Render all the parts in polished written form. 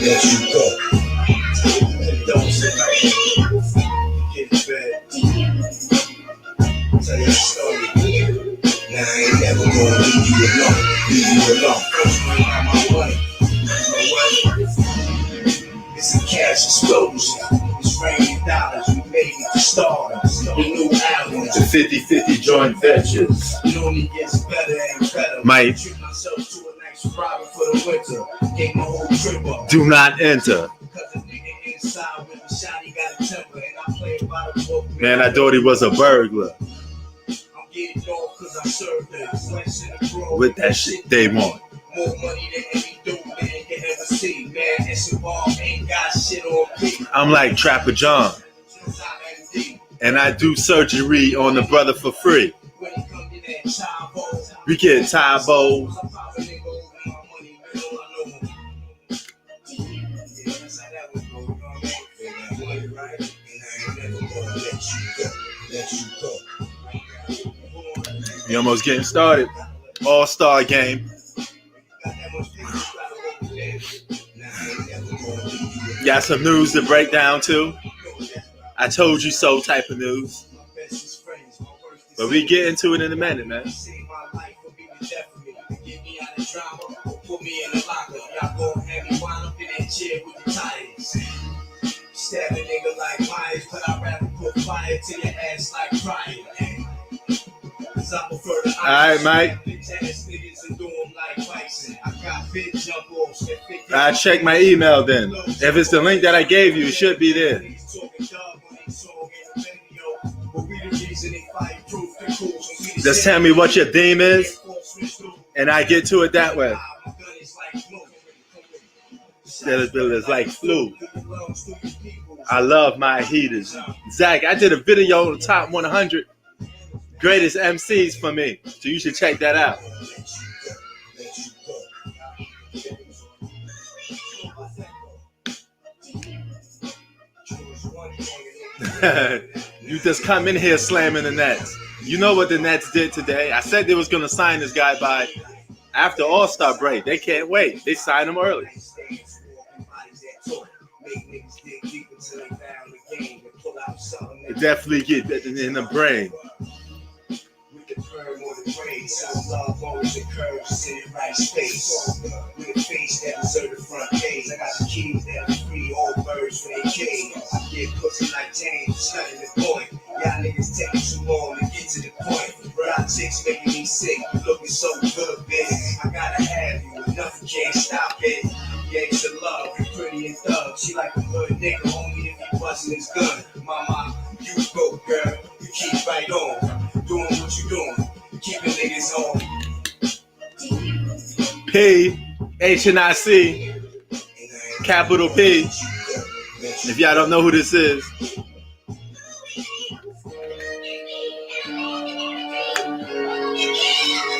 let you go. Don't say like get in bed. Tell your story. Now I ain't never gonna leave you alone. Leave you alone. First one by my wife. It's a cash explosion. It's raining dollars. We made it to stars. The new album. The 50-50 joint ventures. It only gets better and better. Mike. Treat myself to a nice Ferrari for the winter. Gave my whole trip up. Do not enter. Because the nigga inside with the shotty got a temper. And I play by the book. Man, I thought he was a burglar. I'm getting off because I served them. With that shit they want. More money than any dope man can ever see. Man, it's a bomb, ain't got shit on me. I'm like Trapper John. And I do surgery on the brother for free. We get Tybo. We almost getting started. All-Star game. Got some news to break down too. I told you so type of news. But we get into it in a minute, man. Stab a nigga like Myers, but I'd rather put fire to your ass like crying. Alright, Mike. I check my email then. If it's the link that I gave you, it should be there. Just tell me what your theme is, and I get to it that way. It's like flu. I love my heaters. Zach, I did a video on the top 100 greatest MCs for me, so you should check that out. You just come in here slamming the Nets. You know what the Nets did today? I said they was going to sign this guy by after All-Star break. They can't wait. They signed him early. It definitely get in the brain. Some love always occurs in the right space. With a face that deserve the front page. I got the keys that are free, all birds for their cage. I get pussy like James, studying the point. Y'all niggas taking too long to get to the point. Brown chicks making me sick, you looking so good, bitch. I gotta have you, nothing can't stop it. Yeah, it's a love, you pretty and thug. She like a good nigga, only if he wasn't as good. Mama, you go, girl, you keep right on. Doing what you doing. Keeping niggas on. P-H-N-I-C, capital P. If y'all don't know who this is.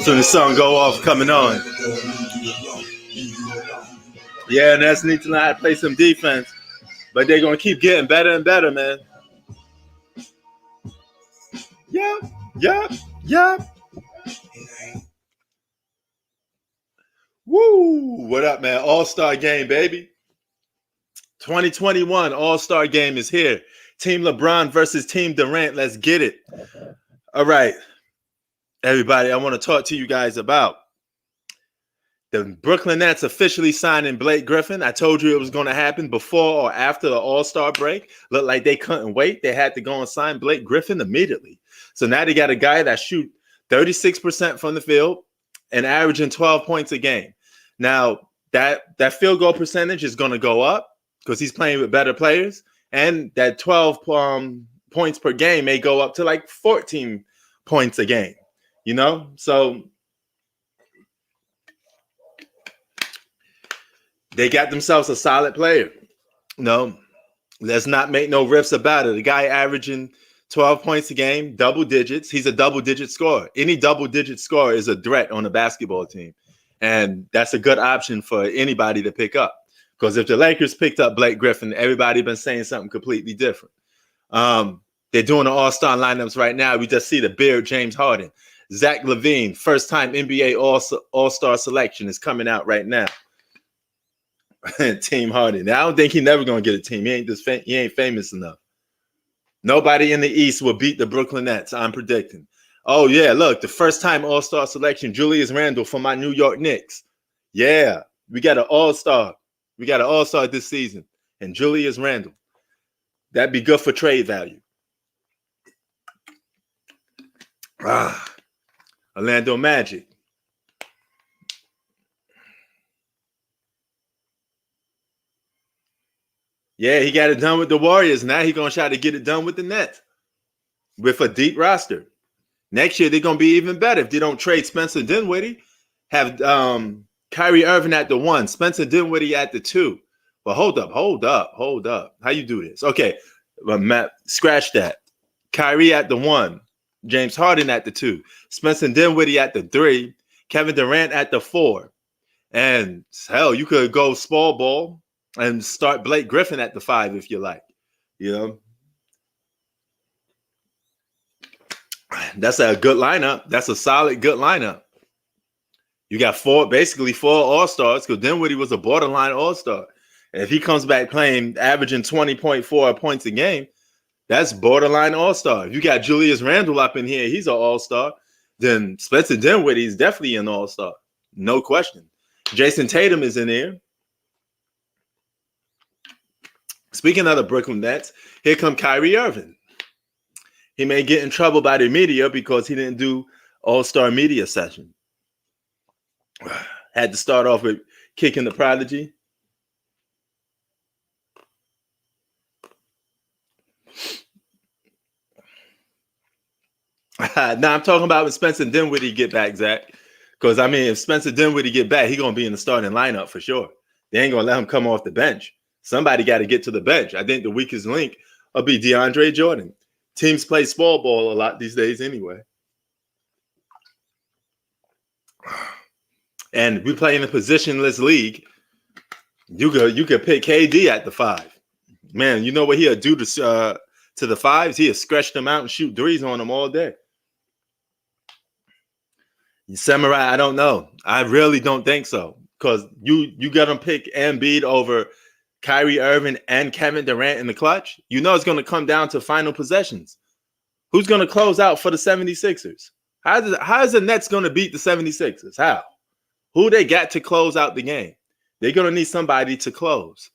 So the song go off coming on. Yeah, Nets need to know how to play some defense. But they're going to keep getting better and better, man. Yup. Woo! What up, man? All-Star game, baby. 2021 All-Star game is here. Team LeBron versus Team Durant. Let's get it. All right. Everybody, I want to talk to you guys about the Brooklyn Nets officially signing Blake Griffin. I told you it was going to happen before or after the All-Star break. Looked like they couldn't wait. They had to go and sign Blake Griffin immediately. So now they got a guy that shoot 36% from the field and averaging 12 points a game. Now, that field goal percentage is going to go up because he's playing with better players. And that 12 points per game may go up to like 14 points a game, you know? So they got themselves a solid player. No, let's not make no riffs about it. The guy averaging 12 points a game, double digits. He's a double-digit scorer. Any double-digit scorer is a threat on a basketball team. And that's a good option for anybody to pick up. Because if the Lakers picked up Blake Griffin, everybody been saying something completely different. They're doing the all-star lineups right now. We just see the beard James Harden. Zach LaVine, first-time NBA all-star selection is coming out right now. Team Harden. Now, I don't think he's never gonna get a team. He ain't famous enough. Nobody in the East will beat the Brooklyn Nets. I'm predicting. Oh yeah, look, the first time All-Star selection, Julius Randle for my New York Knicks. Yeah, we got an All-Star. We got an All-Star this season, and Julius Randle. That'd be good for trade value. Orlando Magic. Yeah, he got it done with the Warriors. Now he's going to try to get it done with the Nets with a deep roster. Next year, they're going to be even better if they don't trade Spencer Dinwiddie. Have Kyrie Irving at the 1, Spencer Dinwiddie at the 2. But hold up. How you do this? Okay, well, Matt, scratch that. Kyrie at the 1, James Harden at the 2, Spencer Dinwiddie at the 3, Kevin Durant at the 4. And hell, you could go small ball and start Blake Griffin at the 5 if you like. You know, that's a good lineup. That's a solid, good lineup. You got basically four All-Stars, because Dinwiddie was a borderline All-Star. And if he comes back playing, averaging 20.4 points a game, that's borderline All-Star. If you got Julius Randle up in here, he's an All-Star. Then Spencer Dinwiddie is definitely an All-Star. No question. Jason Tatum is in there. Speaking of the Brooklyn Nets, here come Kyrie Irving. He may get in trouble by the media because he didn't do All-Star media session. Had to start off with kicking the prodigy. Now I'm talking about when Spencer Dinwiddie get back, Zach. Because, I mean, if Spencer Dinwiddie get back, he's going to be in the starting lineup for sure. They ain't going to let him come off the bench. Somebody got to get to the bench. I think the weakest link will be DeAndre Jordan. Teams play small ball a lot these days anyway. And we play in a positionless league. You could pick KD at the 5. Man, you know what he'll do to the 5s? He'll stretch them out and shoot threes on them all day. Samurai, I don't know. I really don't think so. Because you got to pick Embiid over Kyrie Irving and Kevin Durant in the clutch. You know it's going to come down to final possessions. Who's going to close out for the 76ers? How is the Nets going to beat the 76ers? How? Who they got to close out the game? They're going to need somebody to close.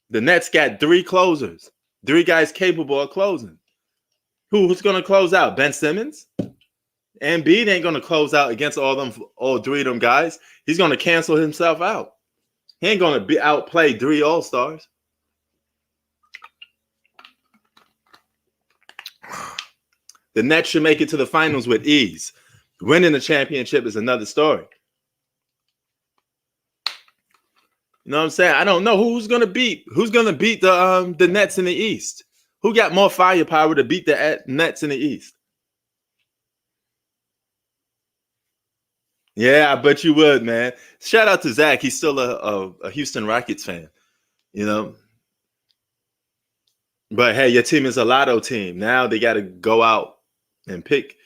The Nets got 3 closers. 3 guys capable of closing. Who's going to close out? Ben Simmons? Embiid ain't going to close out against all 3 of them guys. He's going to cancel himself out. He ain't going to outplay 3 All-Stars. The Nets should make it to the finals with ease. Winning the championship is another story. You know what I'm saying? I don't know who's going to beat the Nets in the East. Who got more firepower to beat the Nets in the East? Yeah, I bet you would, man. Shout out to Zach. He's still a Houston Rockets fan, you know. But hey, your team is a lotto team. Now they got to go out and pick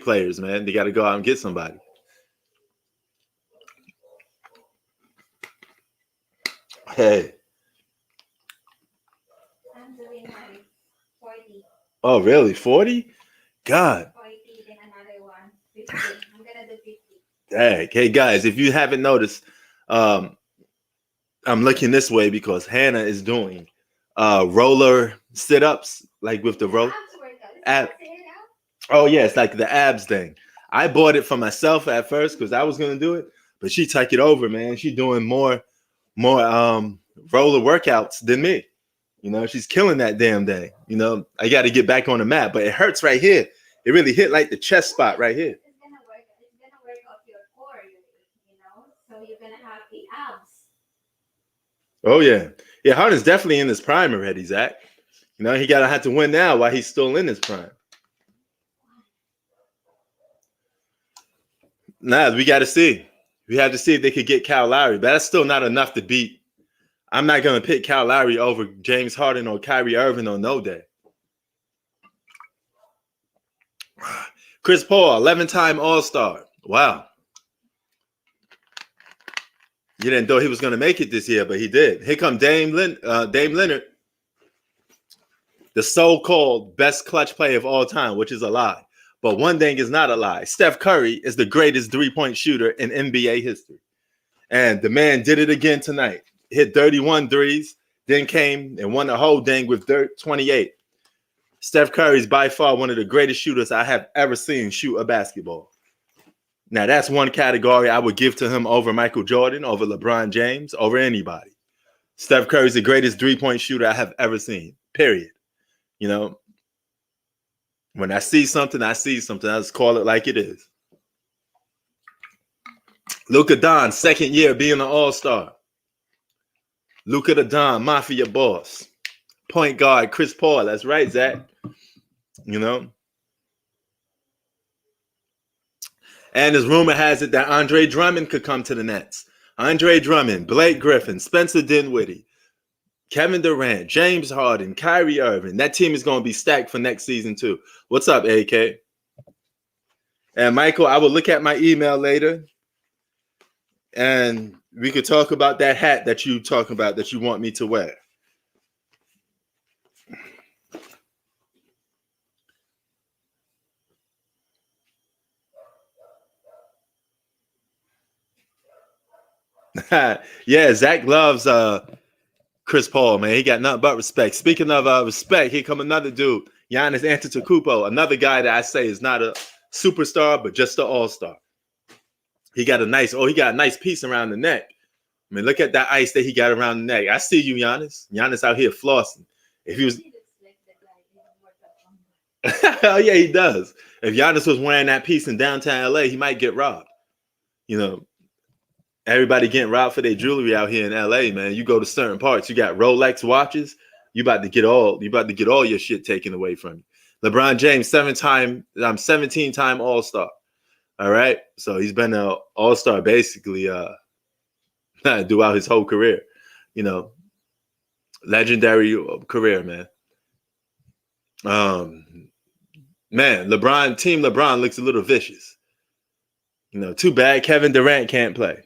players, man. They got to go out and get somebody. Hey. I'm doing my 40. Oh, really? 40? God. 40, then another one. 50. I'm gonna do 50. Hey, guys, if you haven't noticed, I'm looking this way because Hannah is doing roller sit-ups, like with the rope. Oh, yeah, it's like the abs thing. I bought it for myself at first because I was going to do it, but she took it over, man. She's doing more roller workouts than me. You know, she's killing that damn thing. You know, I got to get back on the mat, but it hurts right here. It really hit like the chest spot right here. It's gonna work out your core, you know. So you're gonna have the abs. Oh yeah, yeah. Harden's definitely in his prime already, Zach. You know, he gotta have to win now while he's still in his prime. Nah, we got to see. We have to see if they could get Kyle Lowry, but that's still not enough to beat. I'm not going to pick Kyle Lowry over James Harden or Kyrie Irving on no day. Chris Paul, 11-time All-Star. Wow. You didn't know he was going to make it this year, but he did. Here come Dame Leonard, the so-called best clutch player of all time, which is a lie. But one thing is not a lie. Steph Curry is the greatest three-point shooter in NBA history. And the man did it again tonight. Hit 31 threes, then came and won the whole thing with 28. Steph Curry is by far one of the greatest shooters I have ever seen shoot a basketball. Now, that's one category I would give to him over Michael Jordan, over LeBron James, over anybody. Steph Curry is the greatest three-point shooter I have ever seen, period. You know, when I see something, I see something. I just call it like it is. Luka Don, second year being an all-star. Luka the Don, Mafia boss. Point guard, Chris Paul. That's right, Zach. You know. And as rumor has it that Andre Drummond could come to the Nets. Andre Drummond, Blake Griffin, Spencer Dinwiddie, Kevin Durant, James Harden, Kyrie Irving. That team is going to be stacked for next season too. What's up, AK? And Michael, I will look at my email later. And we could talk about that hat that you talk about that you want me to wear. Yeah, Zach loves Chris Paul, man. He got nothing but respect. Speaking of respect, here come another dude, Giannis Antetokounmpo, another guy that I say is not a superstar, but just an all-star. He got a nice piece around the neck. I mean, look at that ice that he got around the neck. I see you, Giannis. Giannis out here flossing. If he was, oh yeah, he does. If Giannis was wearing that piece in downtown LA, he might get robbed. You know, everybody getting robbed for their jewelry out here in LA, man. You go to certain parts, you got Rolex watches. You about to get all your shit taken away from you. LeBron James, 17-time all-star. All right. So he's been an all-star basically throughout his whole career. You know, legendary career, man. Man, Team LeBron looks a little vicious. You know, too bad Kevin Durant can't play.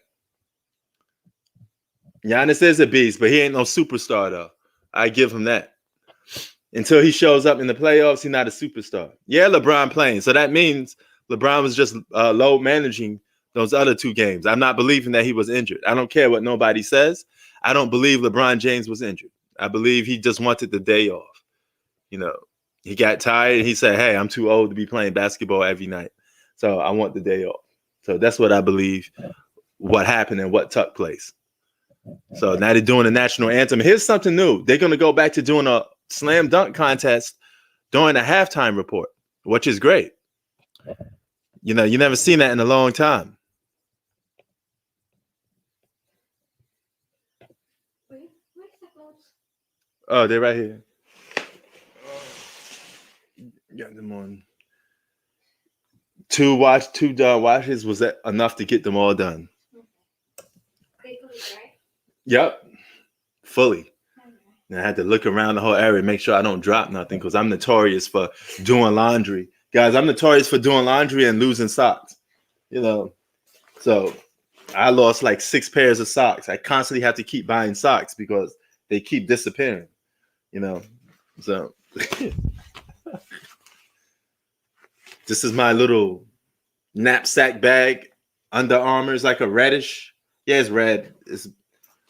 Giannis is a beast, but he ain't no superstar, though. I give him that. Until he shows up in the playoffs, he's not a superstar. Yeah, LeBron playing. So that means LeBron was just load managing those other two games. I'm not believing that he was injured. I don't care what nobody says. I don't believe LeBron James was injured. I believe he just wanted the day off. You know, he got tired. He said, hey, I'm too old to be playing basketball every night. So I want the day off. So that's what I believe what happened and what took place. So now they're doing a national anthem. Here's something new. They're going to go back to doing a slam dunk contest during the halftime report, which is great. You know, you never seen that in a long time. Oh, they're right here. Got them on. Two watches was that enough to get them all done. Yep, fully. And I had to look around the whole area, make sure I don't drop nothing because I'm notorious for doing laundry. Guys, I'm notorious for doing laundry and losing socks. You know, so I lost like 6 pairs of socks. I constantly have to keep buying socks because they keep disappearing. You know, so this is my little knapsack bag. Under Armour is like a reddish. Yeah, it's red. It's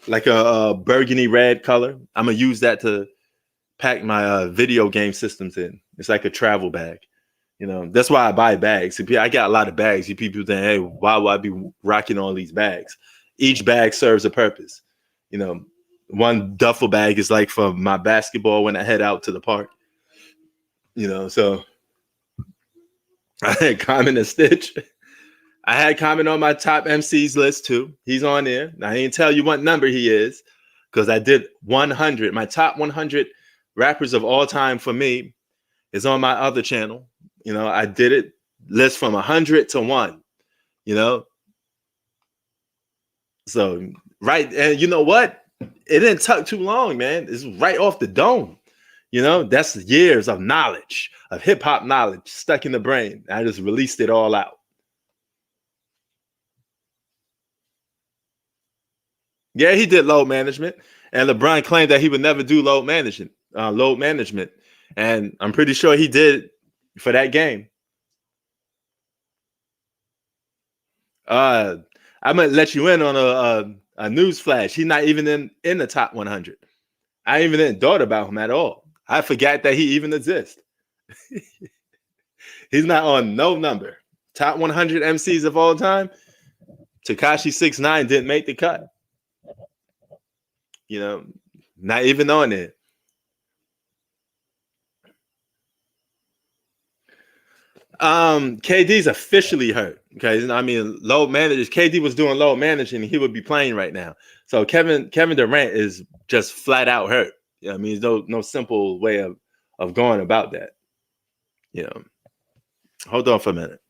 like a burgundy red color. I'm gonna use that to pack my video game systems in. It's like a travel bag. You know, that's why I buy bags. I got a lot of bags. You people think, hey, why would I be rocking all these bags? Each bag serves a purpose. You know, one duffel bag is like for my basketball when I head out to the park. You know, so I had Common and Stitch. I had Common on my top MCs list too. He's on there. I ain't tell you what number he is because I did 100. My top 100 rappers of all time for me is on my other channel. You know, I did it list from 100 to 1. You know, so right, and you know what? It didn't take too long, man. It's right off the dome. You know, that's years of knowledge, of hip hop knowledge stuck in the brain. I just released it all out. Yeah, he did load management, and LeBron claimed that he would never do load management, and I'm pretty sure he did for that game. Uh, I'm gonna let you in on a news flash. He's not even in the top 100. I even didn't thought about him at all. I forgot that he even exists. He's not on no number. Top 100 MCs of all time. Tekashi 6ix9ine didn't make the cut. You know, not even on it. KD's officially hurt. Okay, I mean, load managers. KD was doing load managing, he would be playing right now. So Kevin Durant is just flat out hurt. I mean, there's no simple way of going about that. You know, hold on for a minute.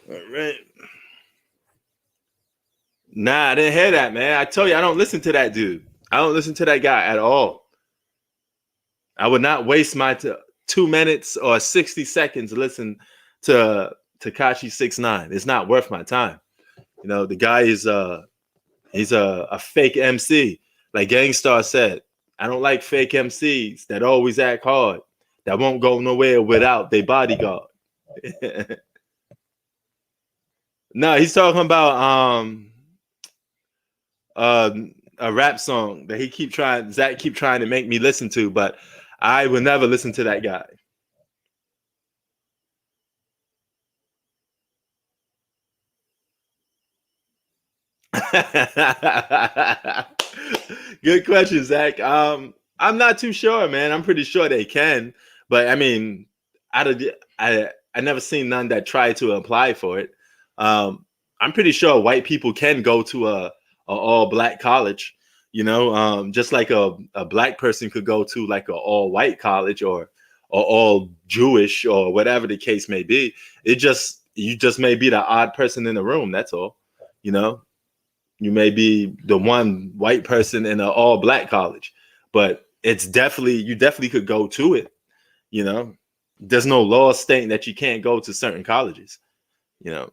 All right. Nah, I didn't hear that, man. I told you I don't listen to that dude. I don't listen to that guy at all. I would not waste my 2 minutes or 60 seconds to listen to Tekashi 6ix9ine. It's not worth my time. You know, the guy is he's a fake MC. Like Gang Starr said, I don't like fake MCs that always act hard, that won't go nowhere without their bodyguard. No, he's talking about a rap song that Zach keep trying to make me listen to, but I would never listen to that guy. Good question, Zach. I'm not too sure, man. I'm pretty sure they can, but I mean, I never seen none that try to apply for it. I'm pretty sure white people can go to a all black college, you know, just like a black person could go to like a all white college or all Jewish or whatever the case may be. You just may be the odd person in the room. That's all, you know. You may be the one white person in an all black college, but you definitely could go to it. You know, there's no law stating that you can't go to certain colleges, you know.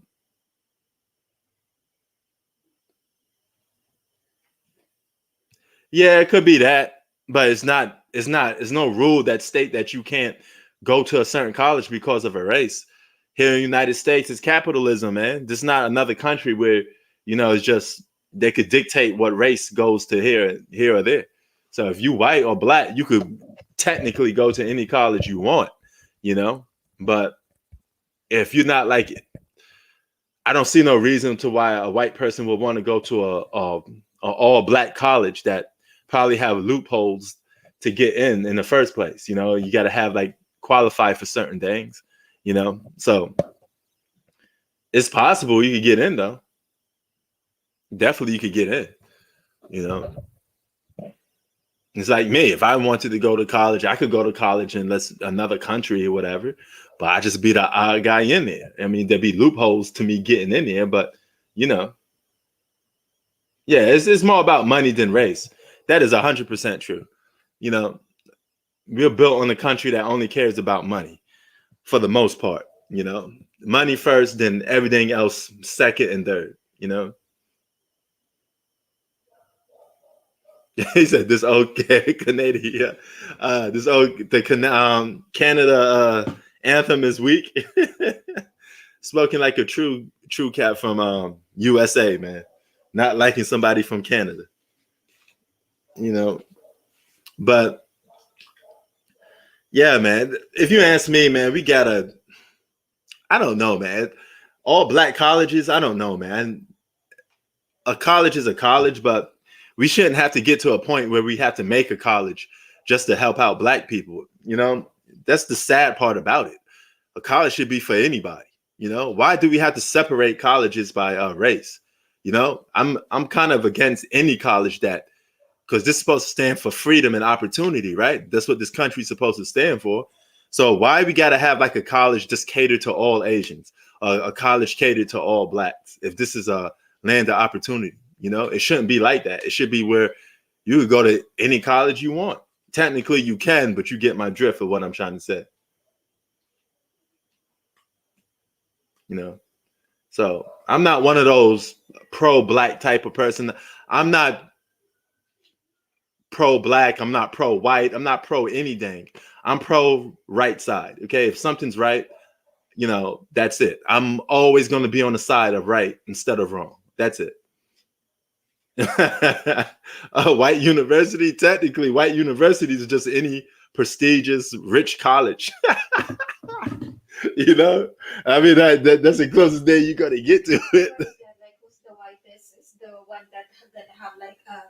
Yeah, it could be that, but it's no rule that state that you can't go to a certain college because of a race. Here in the United States, it's capitalism, man. This is not another country where, you know, it's just they could dictate what race goes to here or there. So if you white or black, you could technically go to any college you want, you know. But if you're not like it, I don't see no reason to why a white person would want to go to a all black college that probably have loopholes to get in the first place. You know, you got to have like qualify for certain things, you know. So it's possible you could get in though. Definitely you could get in, you know. It's like me. If I wanted to go to college, I could go to college in another country or whatever, but I just be the odd guy in there. I mean, there'd be loopholes to me getting in there, but you know, yeah, it's more about money than race. That is 100% true. You know, we're built on a country that only cares about money for the most part. You know, money first, then everything else second and third. You know. He said this old Canadian, Canada anthem is weak. Spoken like a true cat from USA, man. Not liking somebody from Canada, you know. But yeah, man. If you ask me, man, I don't know, man. All black colleges, I don't know, man. A college is a college, but we shouldn't have to get to a point where we have to make a college just to help out black people. You know, that's the sad part about it. A college should be for anybody. You know, why do we have to separate colleges by race? You know, I'm kind of against any college because this is supposed to stand for freedom and opportunity, right? That's what this country's supposed to stand for. So why we got to have like a college just catered to all Asians, a college catered to all blacks? If this is a land of opportunity. You know, it shouldn't be like that. It should be where you could go to any college you want. Technically, you can, but you get my drift of what I'm trying to say. you know. So I'm not one of those pro-black type of person. I'm not pro-black. I'm not pro-white. I'm not pro anything. I'm pro right side. Okay, if something's right, you know, that's it. I'm always going to be on the side of right instead of wrong. That's it. A white university, technically, white university is just any prestigious, rich college. You know, I mean, that's the closest thing you're going to get to it. Yeah, like who's the whitest is the one that have like the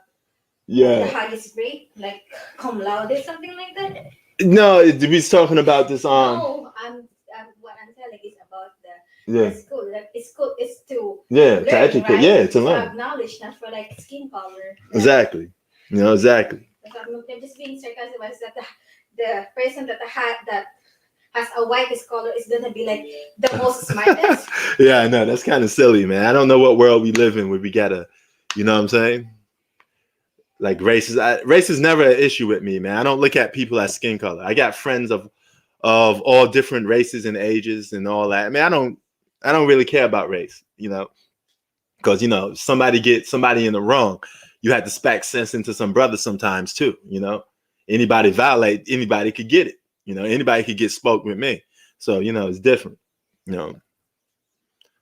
Yeah. highest grade, like cum laude, something like that. No, we was talking about this on. No, what I'm telling is about the Yeah. school. Like school is to Yeah, learn, to educate. right? Yeah, to To learn. have knowledge, not for like skin color. Exactly. You know, exactly. So I'm just being sarcastic about that the person that has a whitest color is gonna be like the most smartest. Yeah, I know. That's kind of silly, man. I don't know what world we live in where we gotta, you know what I'm saying? Like race is never an issue with me, man. I don't look at people as skin color. I got friends of all different races and ages and all that. I mean, I don't really care about race, you know, because you know, somebody get somebody in the wrong. You have to spec sense into some brothers sometimes too, you know. Anybody violate, anybody could get it. You know, anybody could get spoke with me. So, you know, it's different. You know.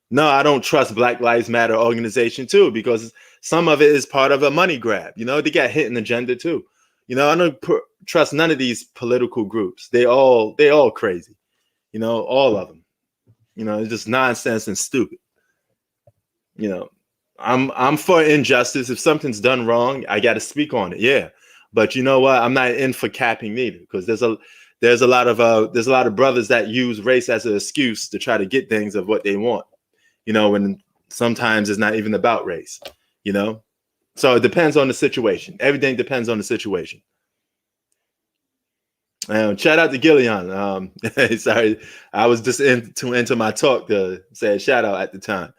No, I don't trust Black Lives Matter organization too, because some of it is part of a money grab. You know, they got hidden agenda too. You know, I don't trust none of these political groups. They all crazy. You know, all of them. You know, it's just nonsense and stupid. You know, I'm for injustice. If something's done wrong, I got to speak on it. Yeah, but you know what? I'm not in for capping neither, because there's a lot of brothers that use race as an excuse to try to get things of what they want. You know, when sometimes it's not even about race. You know, so it depends on the situation. Everything depends on the situation. Shout out to Gillian. Sorry, I was just into my talk to say a shout out at the time.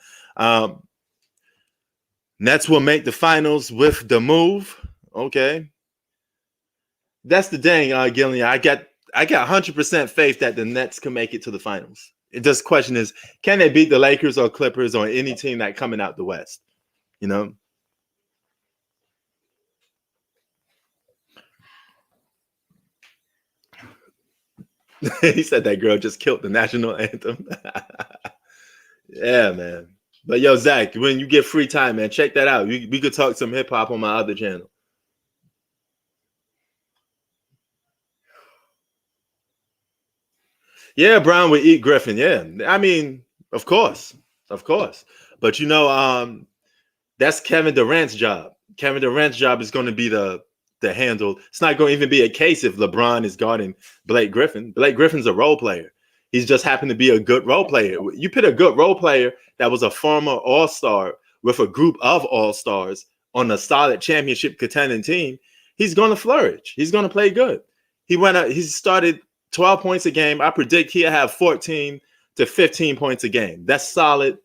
Nets will make the finals with the move. Okay, that's the thing, Gillian. I got 100% faith that the Nets can make it to the finals. It just question is, can they beat the Lakers or Clippers or any team that coming out the West? You know. He said that girl just killed the national anthem. Yeah, man. But yo, Zach, when you get free time, man, check that out. We could talk some hip hop on my other channel. Yeah, Brown would eat Griffin. Yeah, I mean, of course. But you know, that's Kevin Durant's job. Kevin Durant's job is going to be the handle. It's not going to even be a case if LeBron is guarding Blake Griffin. Blake Griffin's a role player. He's just happened to be a good role player. You put a good role player that was a former All-Star with a group of All-Stars on a solid championship contending team, he's going to flourish. He's going to play good. He started 12 points a game. I predict he'll have 14 to 15 points a game. That's solid,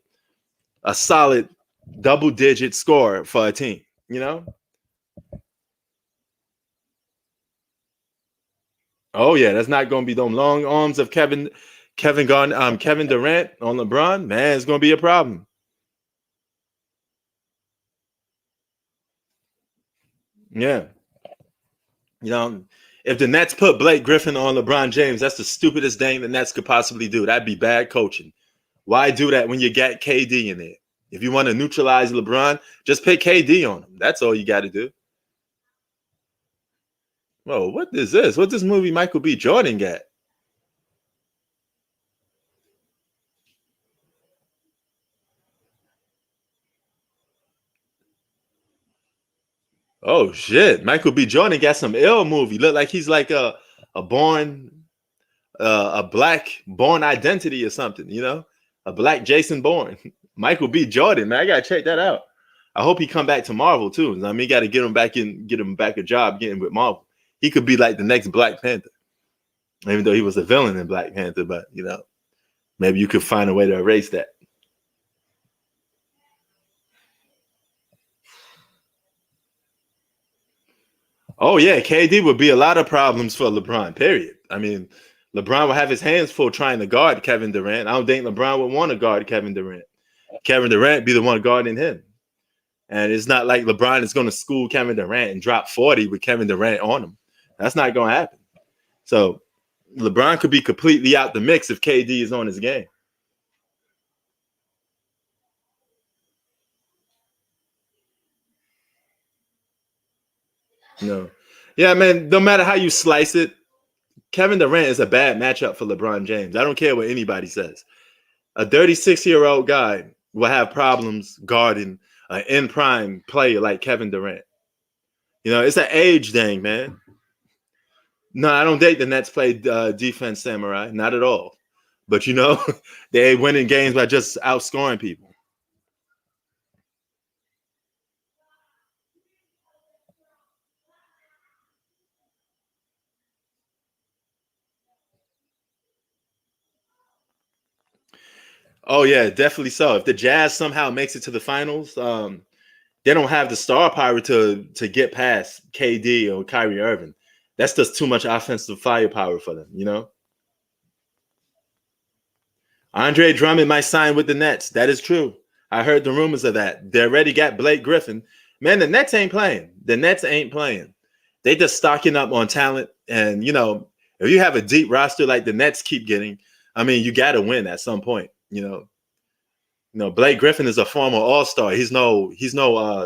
a solid double-digit score for a team, you know? Oh yeah, that's not going to be them long arms of Kevin Durant on LeBron. Man, it's going to be a problem. Yeah. You know, if the Nets put Blake Griffin on LeBron James, that's the stupidest thing the Nets could possibly do. That'd be bad coaching. Why do that when you got KD in there? If you want to neutralize LeBron, just put KD on him. That's all you got to do. Whoa, what is this? What this movie Michael B. Jordan got? Oh shit, Michael B. Jordan got some ill movie. Look like he's like a black born identity or something, you know, a black Jason Bourne. Michael B. Jordan, man, I gotta check that out. I hope he come back to Marvel too. I mean, got to get him back a job getting with Marvel. He could be like the next Black Panther, even though he was a villain in Black Panther. But you know, maybe you could find a way to erase that. Oh yeah, KD would be a lot of problems for LeBron. Period. I mean, LeBron will have his hands full trying to guard Kevin Durant. I don't think LeBron would want to guard Kevin Durant. Kevin Durant be the one guarding him. And it's not like LeBron is going to school Kevin Durant and drop 40 with Kevin Durant on him. That's not going to happen. So LeBron could be completely out the mix if KD is on his game. No. Yeah, man, no matter how you slice it, Kevin Durant is a bad matchup for LeBron James. I don't care what anybody says. A 36-year-old guy will have problems guarding an in-prime player like Kevin Durant. You know, it's an age thing, man. No, I don't think the Nets play defense samurai. Not at all. But, you know, they winning games by just outscoring people. Oh, yeah, definitely so. If the Jazz somehow makes it to the finals, they don't have the star power to get past KD or Kyrie Irving. That's just too much offensive firepower for them, you know? Andre Drummond might sign with the Nets. That is true. I heard the rumors of that. They already got Blake Griffin. Man, the Nets ain't playing. The Nets ain't playing. They just stocking up on talent. And, you know, if you have a deep roster like the Nets keep getting, I mean, you got to win at some point, you know. You know, Blake Griffin is a former All-Star. He's no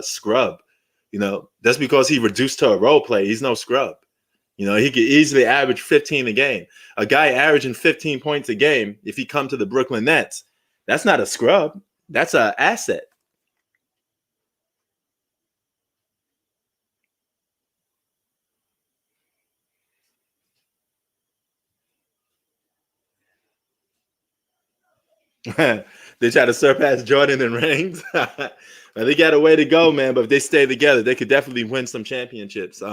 scrub. You know, that's because he reduced to a role play. He's no scrub. You know, he could easily average 15 a game. A guy averaging 15 points a game, if he come to the Brooklyn Nets, that's not a scrub. That's an asset. They try to surpass Jordan in rings. They got a way to go, man. But if they stay together, they could definitely win some championships.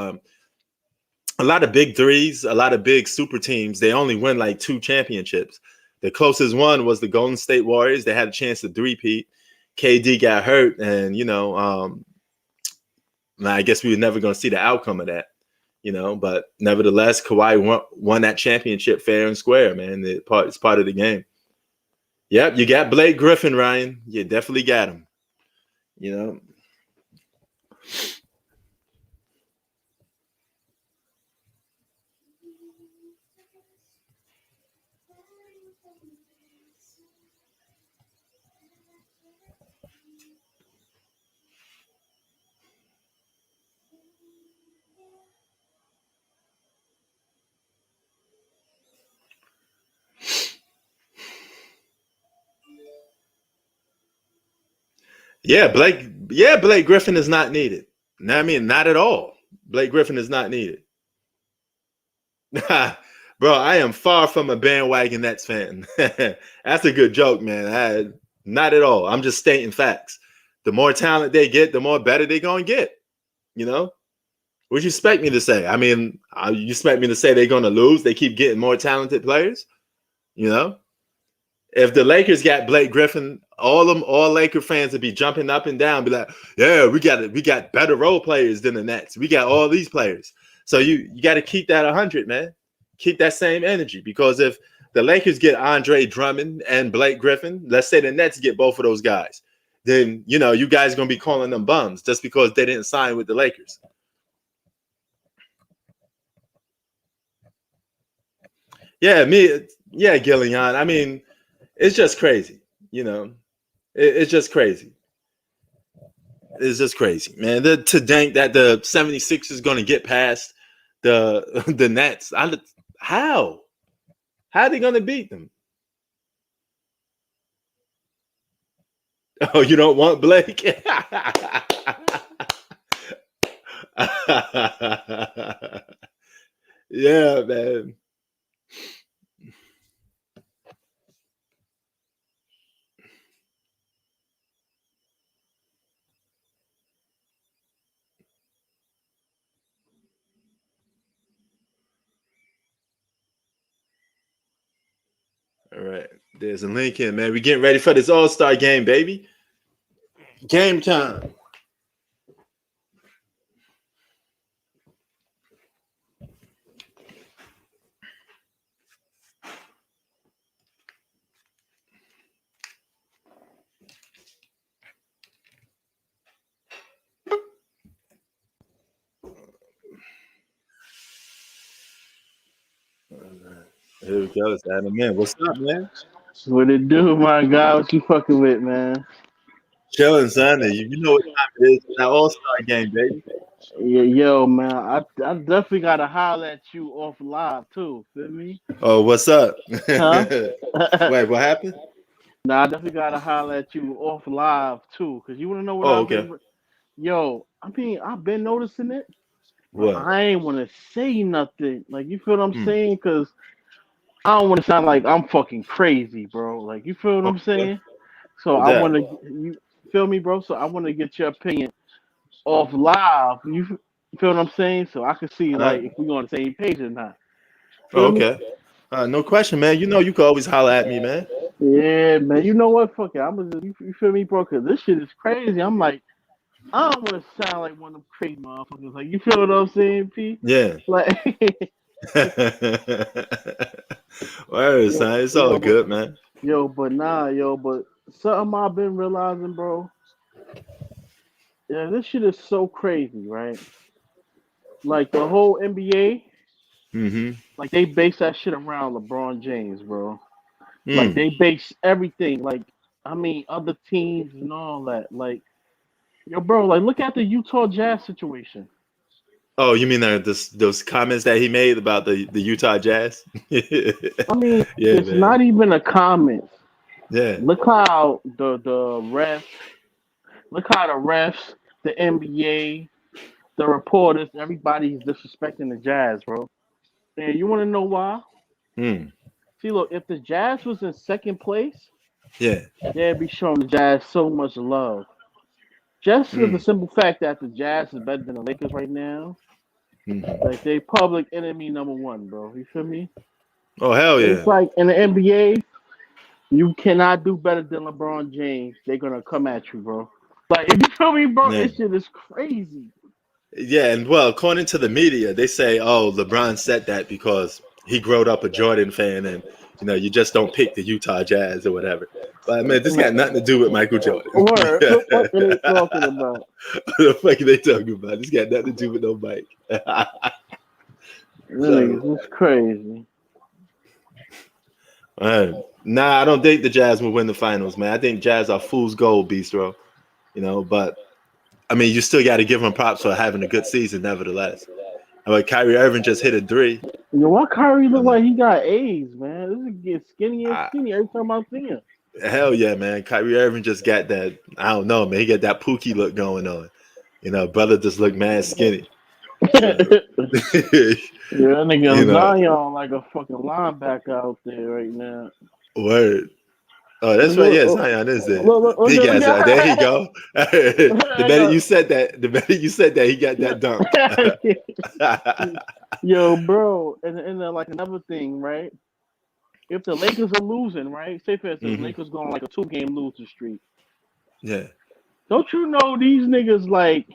A lot of big threes, a lot of big super teams, they only win like 2 championships. The closest one was the Golden State Warriors. They had a chance to three-peat. KD got hurt, and, you know, I guess we were never going to see the outcome of that, you know. But nevertheless, Kawhi won that championship fair and square, man. It's part of the game. Yep, you got Blake Griffin, Ryan. You definitely got him, you know. Blake Griffin is not needed. I mean, not at all. Blake Griffin is not needed. Bro, I am far from a bandwagon Nets fan. That's a good joke, man. Not at all. I'm just stating facts. The more talent they get, the more better they're going to get. You know? What you expect me to say? I mean, you expect me to say they're going to lose? They keep getting more talented players? You know? If the Lakers got Blake Griffin, all Laker fans would be jumping up and down, be like, "Yeah, we got better role players than the Nets. We got all these players." So you got to keep that 100, man. Keep that same energy, because if the Lakers get Andre Drummond and Blake Griffin, let's say the Nets get both of those guys, then, you know, you guys are going to be calling them bums just because they didn't sign with the Lakers. Yeah, Gillian. I mean, it's just crazy, you know. It's just crazy. It's just crazy, man. To think that the 76 is going to get past the Nets. How? How are they going to beat them? Oh, you don't want Blake? Yeah, man. All right. There's a link in, man. We getting ready for this All-Star game, baby. Game time. Here we go, it's Adam. Man, what's up, man? What it do, my guy? What you fucking with, man? Chilling, son. You know what time it is? It's that All Star game, baby. Yeah, yo, man. I definitely gotta holler at you off live too. Feel me? Oh, what's up? Huh? Wait, what happened? Nah, I definitely gotta holler at you off live too, cause you wanna know what Oh, I've okay. been. Yo, I mean, I've been noticing it, but What? I ain't wanna say nothing. Like, you feel what I'm Hmm. saying? Cause I don't wanna sound like I'm fucking crazy, bro. Like, you feel what I'm Okay. saying? So What's I that? wanna, you feel me, bro? So I wanna get your opinion off live. You feel what I'm saying? So I can see Uh, like if we on the same page or not. oh, Feel me? okay. No question, man. You know you can always holler at me, man. Yeah, man. You know what? Fuck it. You feel me, bro? Cause this shit is crazy. I'm like, I don't want to sound like one of them crazy motherfuckers. Like, you feel what I'm saying, P? Yeah. Like, Word, yo, son. It's all yo, but good, man. but something I've been realizing, bro. Yeah, this shit is so crazy, right? Like the whole NBA, Mm-hmm. like they base that shit around LeBron James, bro. Like Mm. they base everything, like I mean, other teams and all that. Like, yo, bro, like look at the Utah Jazz situation. Oh, you mean those comments that he made about the Utah Jazz? Yeah, I mean, it's man. not even a comment. Yeah. Look how the refs, the NBA, the reporters, everybody's disrespecting the Jazz, bro. And you want to know why? Mm. See, look, if the Jazz was in second place, Yeah. they'd be showing the Jazz so much love. Just for the Mm. simple fact that the Jazz is better than the Lakers right now. Mhm. Like they public enemy number one, bro. You feel me? Oh, hell It's yeah. like in the NBA, you cannot do better than LeBron James. They're gonna come at you, bro. Like, if you feel me, bro, Yeah. this shit is crazy. Yeah, and well, according to the media, they say, "Oh, LeBron said that because he growed up a Jordan fan, and you just don't pick the Utah Jazz or whatever." But man, this got nothing to do with Michael Jordan. Word, what the fuck are they talking about? What the fuck are they talking about? This got nothing to do with no Mike. Them So, niggas is crazy. nah, I don't think the Jazz will win the finals, man. I think Jazz are fool's gold, Bistro. But I mean, you still got to give them props for having a good season, nevertheless. I mean, Kyrie Irving just hit a three. Yo, why Kyrie look And, like he got AIDS, man? This is get skinny and uh, skinny every time I see him. hell yeah, man. Kyrie Irving just got that. I don't know, man. He got that Pookie look going on. Brother just look mad skinny. So, Yeah, that you nigga know, Zion like a fucking linebacker out there right now. word. Oh, that's right. Look, Yeah, look, Zion is there. look, Big look ass. There he at go. The minute you said that, he got that dunk. Yo, bro, and then like another thing, right? If the Lakers are losing, right? Say for instance, Hmm. Lakers going like a 2-game losing streak. Yeah. Don't you know these niggas like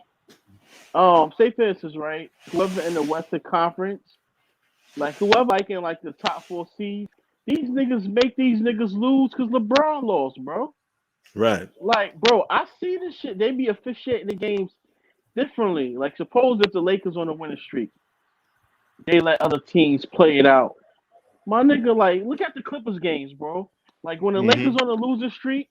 say for instance, right? Whoever in the Western Conference, like whoever like in like the top 4 seeds, these niggas make these niggas lose because LeBron lost, bro. Right. Like, bro, I see this shit. They be officiating the games differently. Like, suppose if the Lakers on a winning streak, they let other teams play it out. My nigga, like, look at the Clippers games, bro. Like when the Hmm. Lakers on a losing streak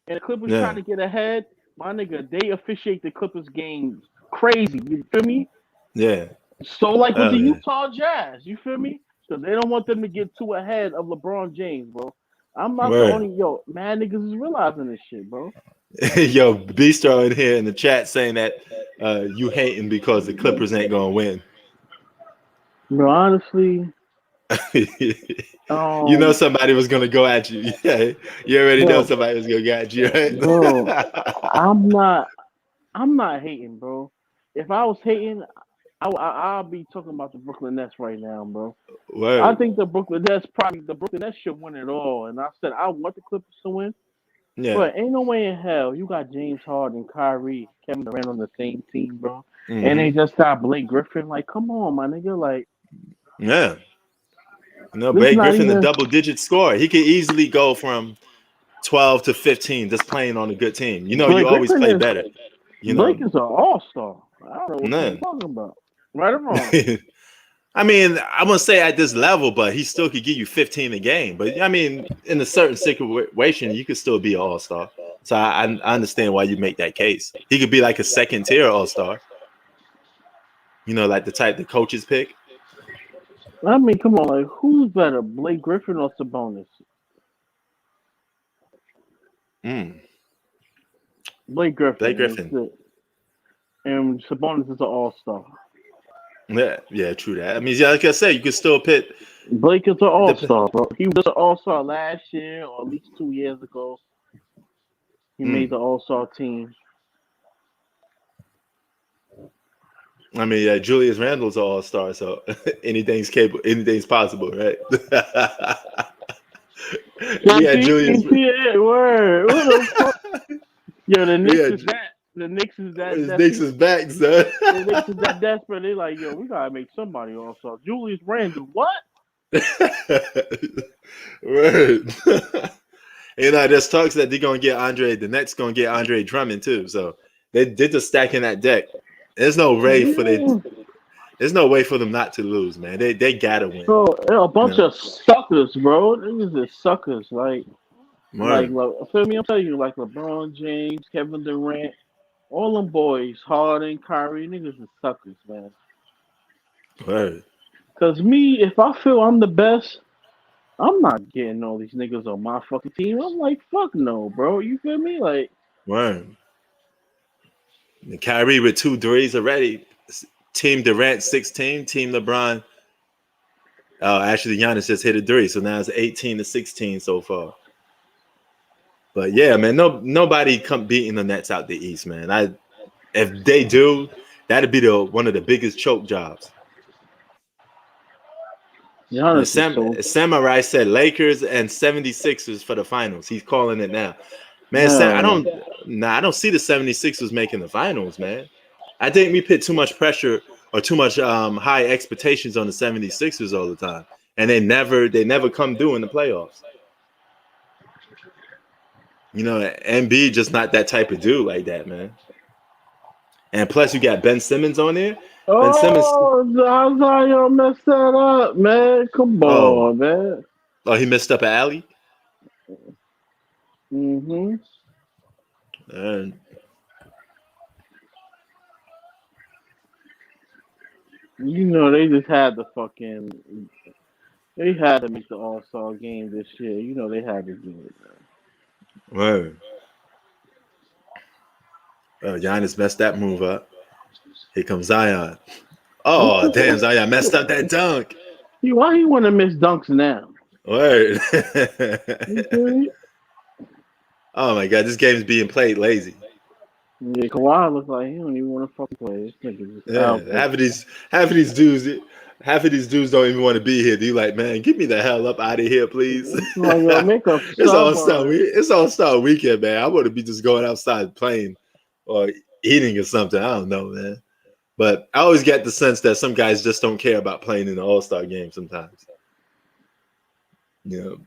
and the Clippers trying Yeah. to get ahead, my nigga, they officiate the Clippers games crazy. You feel me? Yeah. So like with the Oh yeah. Utah Jazz, you feel me? So they don't want them to get too ahead of LeBron James, bro. I'm not the Word. only mad niggas is realizing this shit, bro. Yo, Bistro in here in the chat saying that you hating because the Clippers ain't gonna win. Bro, honestly, Somebody was gonna go at you. Yeah, you already know bro, somebody was gonna go at you, right? bro, I'm not, I'm not hating, bro. If I was hating, I'll be talking about the Brooklyn Nets right now, bro. I Word. think the Brooklyn Nets should win it all. And I said I want the Clippers to win, Yeah. but ain't no way in hell you got James Harden, Kyrie, Kevin Durant on the same team, bro. And Hmm. they just got Blake Griffin. Like, come on, my nigga. Like, Yeah. this Blake not Griffin, the even double-digit score. He could easily go from 12 to 15 just playing on a good team. You Blake always Griffin play is better. You Blake know. is an all star. I don't know what you Nah. talking about. Right or wrong? I mean, I wouldn't say at this level, but he still could give you 15 a game. But I mean, in a certain situation, you could still be an all-star. So I understand why you make that case. He could be like a second tier all-star. You know, like the type the coaches pick. I mean, come on, like who's better, Blake Griffin or Sabonis? Mm. Blake Griffin. Blake Griffin. And Sabonis is an all-star. Yeah, true that. I mean, yeah, like I said, you could still pit. Blake is an all-star, bro. He was an all-star last year, or at least 2 years ago. He made the all-star team. I mean, yeah, Julius Randle's an all-star, so anything's capable, anything's possible, right? Yeah, Julius. Yeah, word. What the fuck? Yo, the Knicks is that. The Knicks is that. The Knicks is back, son. The Knicks is that desperate. They're like, yo, we gotta make somebody all-star. Julius Randle, what? Word. You know, there's talks that they're gonna get the Nets gonna get Andre Drummond too. So they're just stacking that deck. There's no way for there's no way for them not to lose, man. They gotta win. So they're a bunch of suckers, bro. Niggas are suckers. Like feel me? I'm telling you, like LeBron James, Kevin Durant, all them boys, Harden, Kyrie, niggas are suckers, man. Word. Cause me, if I feel I'm the best, I'm not getting all these niggas on my fucking team. I'm like, fuck no, bro. You feel me? Like, word. And Kyrie with 2 threes already. Team Durant 16, Team LeBron. Oh, actually, Giannis just hit a 3, so now it's 18-16 so far. But yeah, man, nobody come beating the Nets out the East, man. If they do, that'd be one of the biggest choke jobs. Samurai said Lakers and 76ers for the finals. He's calling it now. Man, I don't see the 76ers making the finals, man. I think we put too much pressure or too much high expectations on the 76ers all the time. And they never come through in the playoffs. You know, Embiid just not that type of dude like that, man. And plus you got Ben Simmons on there. Ben Simmons. Zion messed that up, man. Come on, man. Oh, he messed up an alley? Mm-hmm. And you know, they just had they had to make the All-Star game this year. You know, they had to do it, man. Word. Giannis messed that move up. Here comes Zion. Oh, damn, Zion messed up that dunk. Why he want to miss dunks now? Word. Oh, my God. This game's being played lazy. Yeah, Kawhi looks like he don't even want to fucking play. This nigga just half of these dudes don't even want to be here. They're like, man, get me the hell up out of here, please. It's All-Star weekend, man. I want to be just going outside playing or eating or something. I don't know, man. But I always get the sense that some guys just don't care about playing in the All-Star game sometimes. You know.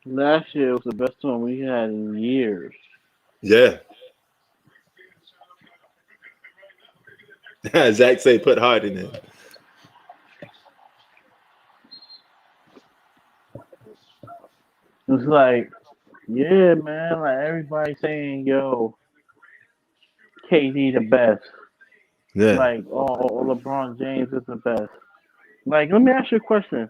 Last year was the best one we had in years. Yeah. Zach say put Harden in. It's like, yeah, man, like everybody saying, yo, KD the best. Yeah. Like, oh, LeBron James is the best. Like, let me ask you a question.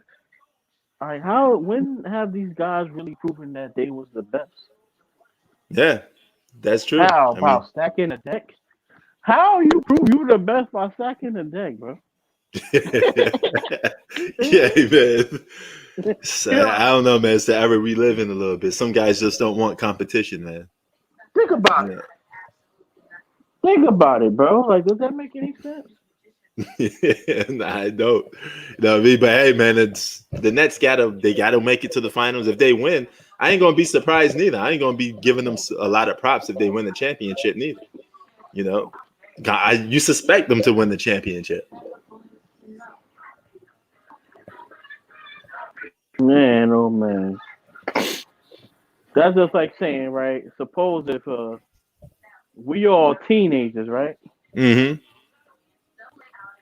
Like, when have these guys really proven that they was the best? Yeah, that's true. How about stacking the deck? How you prove you the best by stacking the deck, bro? Yeah, man. So, I don't know, man. It's the era we live in a little bit. Some guys just don't want competition, man. Think about it. Think about it, bro. Like, does that make any sense? Nah, I don't. You know what I mean? But hey, man, it's the Nets gotta make it to the finals. If they win, I ain't gonna be surprised neither. I ain't gonna be giving them a lot of props if they win the championship neither. You know, you suspect them to win the championship. Man, oh man. That's just like saying, right? Suppose if we all teenagers, right? Mm-hmm.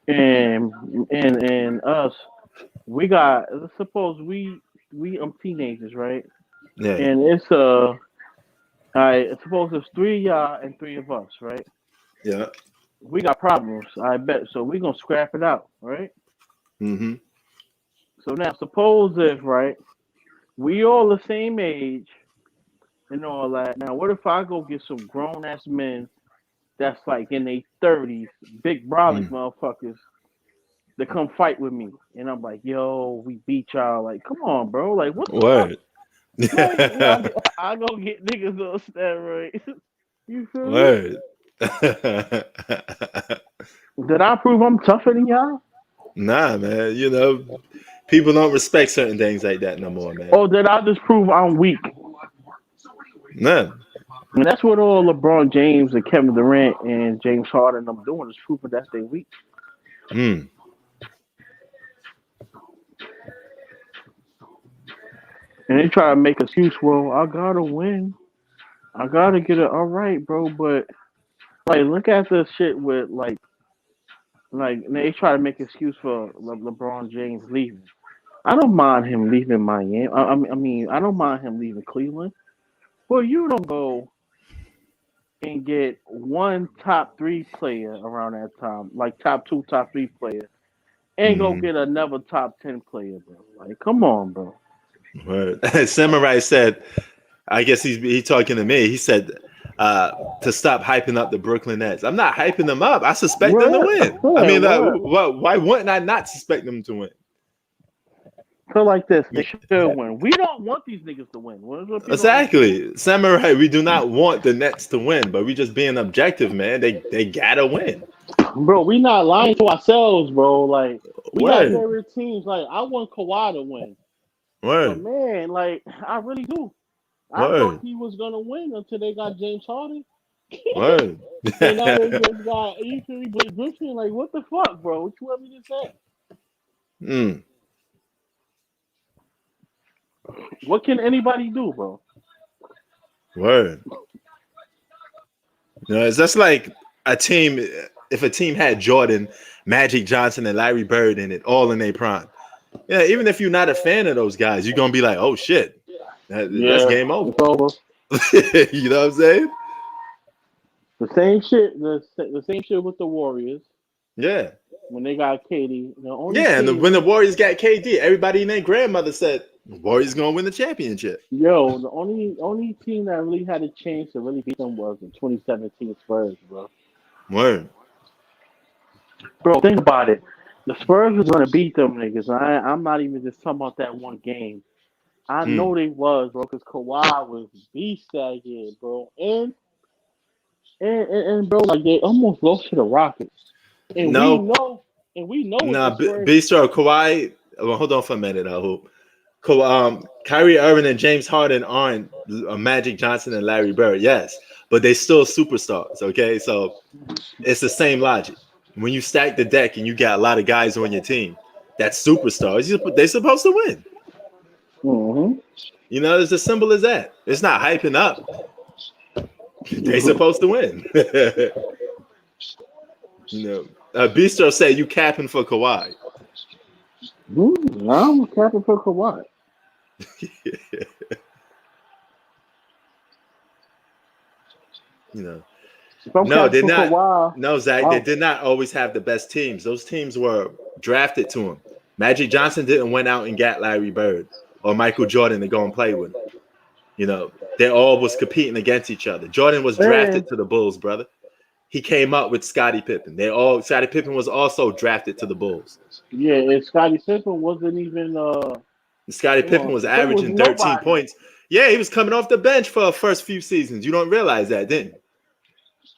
and us, we got. Let's suppose we teenagers, right? Yeah. And it's I suppose it's three of y'all and three of us, right? Yeah. We got problems, I bet. So we gonna scrap it out, right? Mm-hmm. So now suppose if right, we all the same age and all that. Now what if I go get some grown ass men that's like in their 30s, big brolic Mm. motherfuckers to come fight with me. And I'm like, yo, we beat y'all. Like, come on, bro. Like, what the fuck? Word. Like, yeah, I go get niggas on steroids. You feel me? Word. Did I prove I'm tougher than y'all? Nah, man. You know, people don't respect certain things like that no more, man. Or did I just prove I'm weak? Nah. And that's what all LeBron James and Kevin Durant and James Harden them doing is proving that they weak. Mm. And they try to make excuse, well, I gotta win. I gotta get it all right, bro. But like, look at this shit with like they try to make excuse for LeBron James leaving. I don't mind him leaving Miami. I mean, I don't mind him leaving Cleveland. But you don't go and get one top three player around that time, like top two, top three player, and go Mm. get another top 10 player, bro. Like, come on, bro. Word. Samurai said, I guess he talking to me. He said to stop hyping up the Brooklyn Nets. I'm not hyping them up. I suspect them to Word, win. I yeah, mean, word. why wouldn't I not suspect them to win? Feel like this, they should win. We don't want these niggas to win. What people don't understand? Exactly. Samurai, we do not want the Nets to win, but we just being objective, man. They gotta win. Bro, we not lying to ourselves, bro. Like, we got Word. favorite teams. Like, I want Kawhi to win. But Word. man, like, I really do. I thought Word. he was gonna win until they got James Harden. Word. And now they just got Anthony Blake Griffin. Like, what the fuck, bro? What you want me to say? Mm. What can anybody do, bro? Word. You know, it's just like a team. If a team had Jordan, Magic Johnson, and Larry Bird in it, all in their prime. Yeah, even if you're not a fan of those guys, you're gonna be like, "Oh shit, that's Yeah, game over." it's over. You know what I'm saying? The same shit. The same shit with the Warriors Yeah, when they got Katie. The only yeah. And team, when the Warriors got KD, everybody and their grandmother said Warriors gonna win the championship. the only team that really had a chance to really beat them was the 2017 Spurs, bro. Word. Bro, think about it. The Spurs was gonna beat them niggas. I'm not even just talking about that one game. I Mm. know they was, bro, because Kawhi was beast that year, bro. And bro, like they almost lost to the Rockets. And we No, know, what the nah. Spurs. Bistro Kawhi. Well, hold on for a minute. I hope. Kyrie Irving and James Harden aren't Magic Johnson and Larry Bird. Yes, but they still superstars. Okay, so it's the same logic. When you stack the deck and you got a lot of guys on your team, that's superstars. They're supposed to win. Mm-hmm. You know, it's as simple as that. It's not hyping up. They're supposed to win. You know, Bistro said you capping for Kawhi. I'm capping for Kawhi. You know, If I'm no, capping they're for not. Kawhi, No, Zach, they did not always have the best teams. Those teams were drafted to them. Magic Johnson didn't went out and get Larry Bird or Michael Jordan to go and play with him. You know, they all was competing against each other. Jordan was drafted and to the Bulls, brother. He came up with Scottie Pippen. Scottie Pippen was also drafted to the Bulls. yeah, and Scottie Pippen wasn't even Scottie Pippen was Pippen was averaging 13 nobody. points. Yeah, he was coming off the bench for the first few seasons. You don't realize that, didn't you?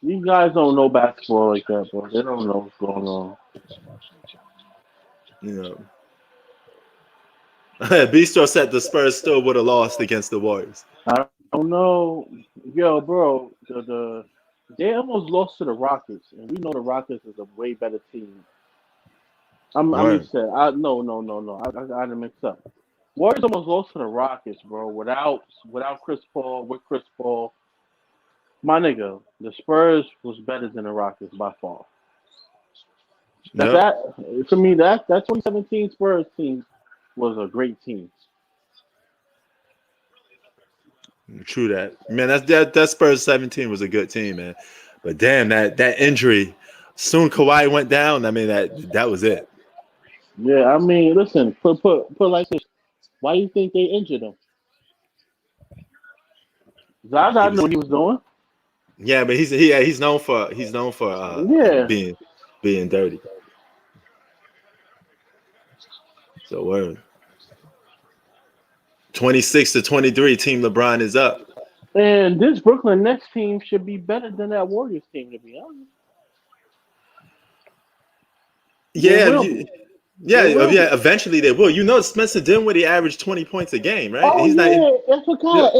These guys don't know basketball like that, bro. They don't know what's going on. You know. Bistro said the Spurs still would have lost against the Warriors. I don't know, yo, bro. They almost lost to the Rockets, and we know the Rockets is a way better team. I mean, Right. said no. I got it mixed up. Warriors almost lost to the Rockets, bro. Without Chris Paul, with Chris Paul, my nigga, the Spurs was better than the Rockets by far. That, Yep. that to me, that 2017 Spurs team was a great team. True that. Man, that Spurs 17 was a good team, man. But damn, that injury. Soon Kawhi went down. I mean, that was it. Yeah, I mean, listen, put like this. Why do you think they injured him? He Zaza knew was what he was doing. yeah, but he's known for Yeah. being dirty. So word. 26-23, Team LeBron is up. And this Brooklyn Nets team should be better than that Warriors team, to be honest. They Yeah, will be. yeah, They will yeah. be. Eventually they will. You know, Spencer Dinwiddie averaged 20 points a game, right? Oh He's not. yeah, I Yeah, forgot.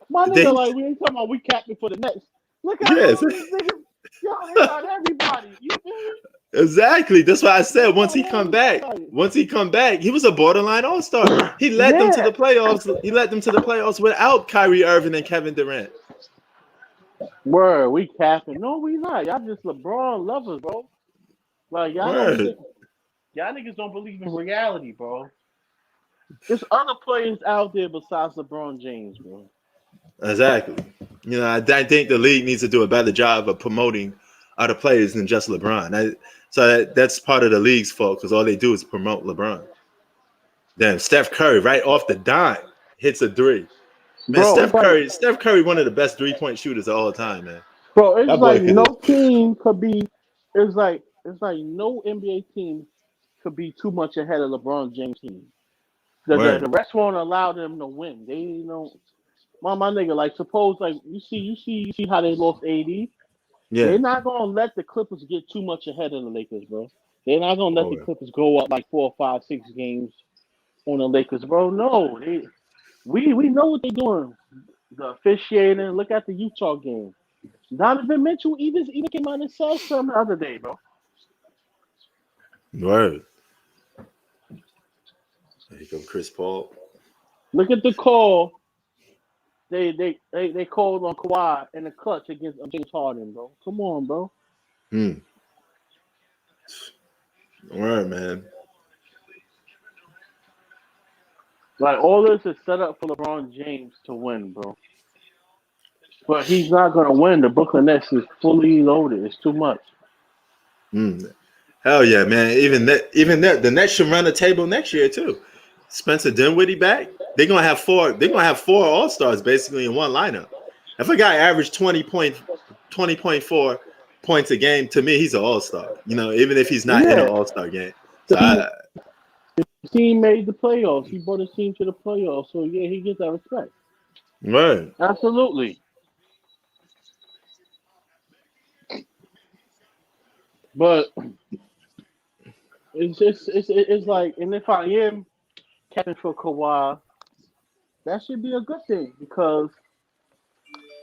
My nigga, they, like we ain't talking about we capping for the Nets. Look how yes, all these niggas, yo, they got everybody. You feel me? exactly. That's why I They said got everybody. once he come back, he was a borderline All Star. He led them to Yeah. the playoffs. He led them to the playoffs without Kyrie Irving and Kevin Durant. Word, we capping. No, we not. Y'all just LeBron lovers, bro. Like Word. y'all niggas don't believe in reality, bro. There's other players out there besides LeBron James, bro. Exactly. You know, I think the league needs to do a better job of promoting other players than just LeBron. That's part of the league's fault because all they do is promote LeBron. Then Steph Curry, right off the dime, hits a three. Man, Bro, Steph Curry, one of the best 3-point shooters of all time, man. it's That boy like could no just team could be. It's like no NBA team could be too much ahead of LeBron James team. The word. rest won't allow them to win. They don't. My nigga, like suppose like you see how they lost AD. Yeah. They're not gonna let the Clippers get too much ahead of the Lakers, bro. They're not gonna let the Word. Clippers go up like 4, 5, 6 games on the Lakers, bro. No, we know what they're doing. The officiating. Look at the Utah game. Donovan Mitchell even came out and said something the other day, bro. Word. There you go, Chris Paul. Look at the call. They called on Kawhi in the clutch against James Harden, bro. Come on, bro. Word, man. Like all this is set up for LeBron James to win, bro. But he's not gonna win. The Brooklyn Nets is fully loaded. It's too much. Hell yeah, man. Even the Nets should run the table next year too. Spencer Dinwiddie back. They're gonna have four All Stars basically in one lineup. If a guy averaged 20.4 points a game, to me he's an All Star. You know, even if he's not in an All Star game. So His team made the playoffs. He brought his team to the playoffs. So yeah, he gets that respect. right. Absolutely. But it's like, and if I am captain for Kawhi, that should be a good thing because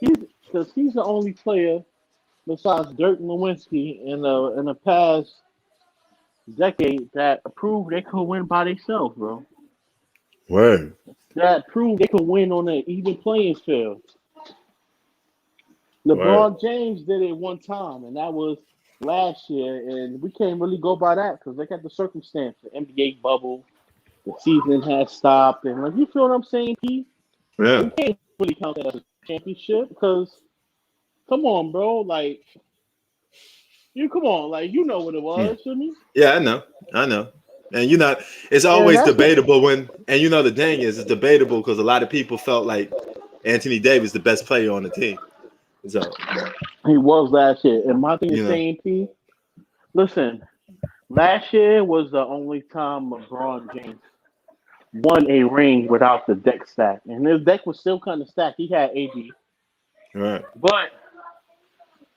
he's the only player besides Dirk Nowitzki in the past decade that proved they could win by themselves, bro. Word. That proved they could win on an even playing field. LeBron James did it one time, and that was last year, and we can't really go by that because look at the circumstance. The NBA bubble, the season has stopped, and like you feel what I'm saying, P? Yeah. We can't really count that as a championship because, come on, bro, like you know what it was, shouldn't you? Yeah, I know. And you know, it's always debatable and you know the thing is, it's debatable because a lot of people felt like Anthony Davis the best player on the team. So he was last year. And my thing is saying, P, listen, last year was the only time LeBron James won a ring without the deck stack. And his deck was still kind of stacked. He had AD. right. But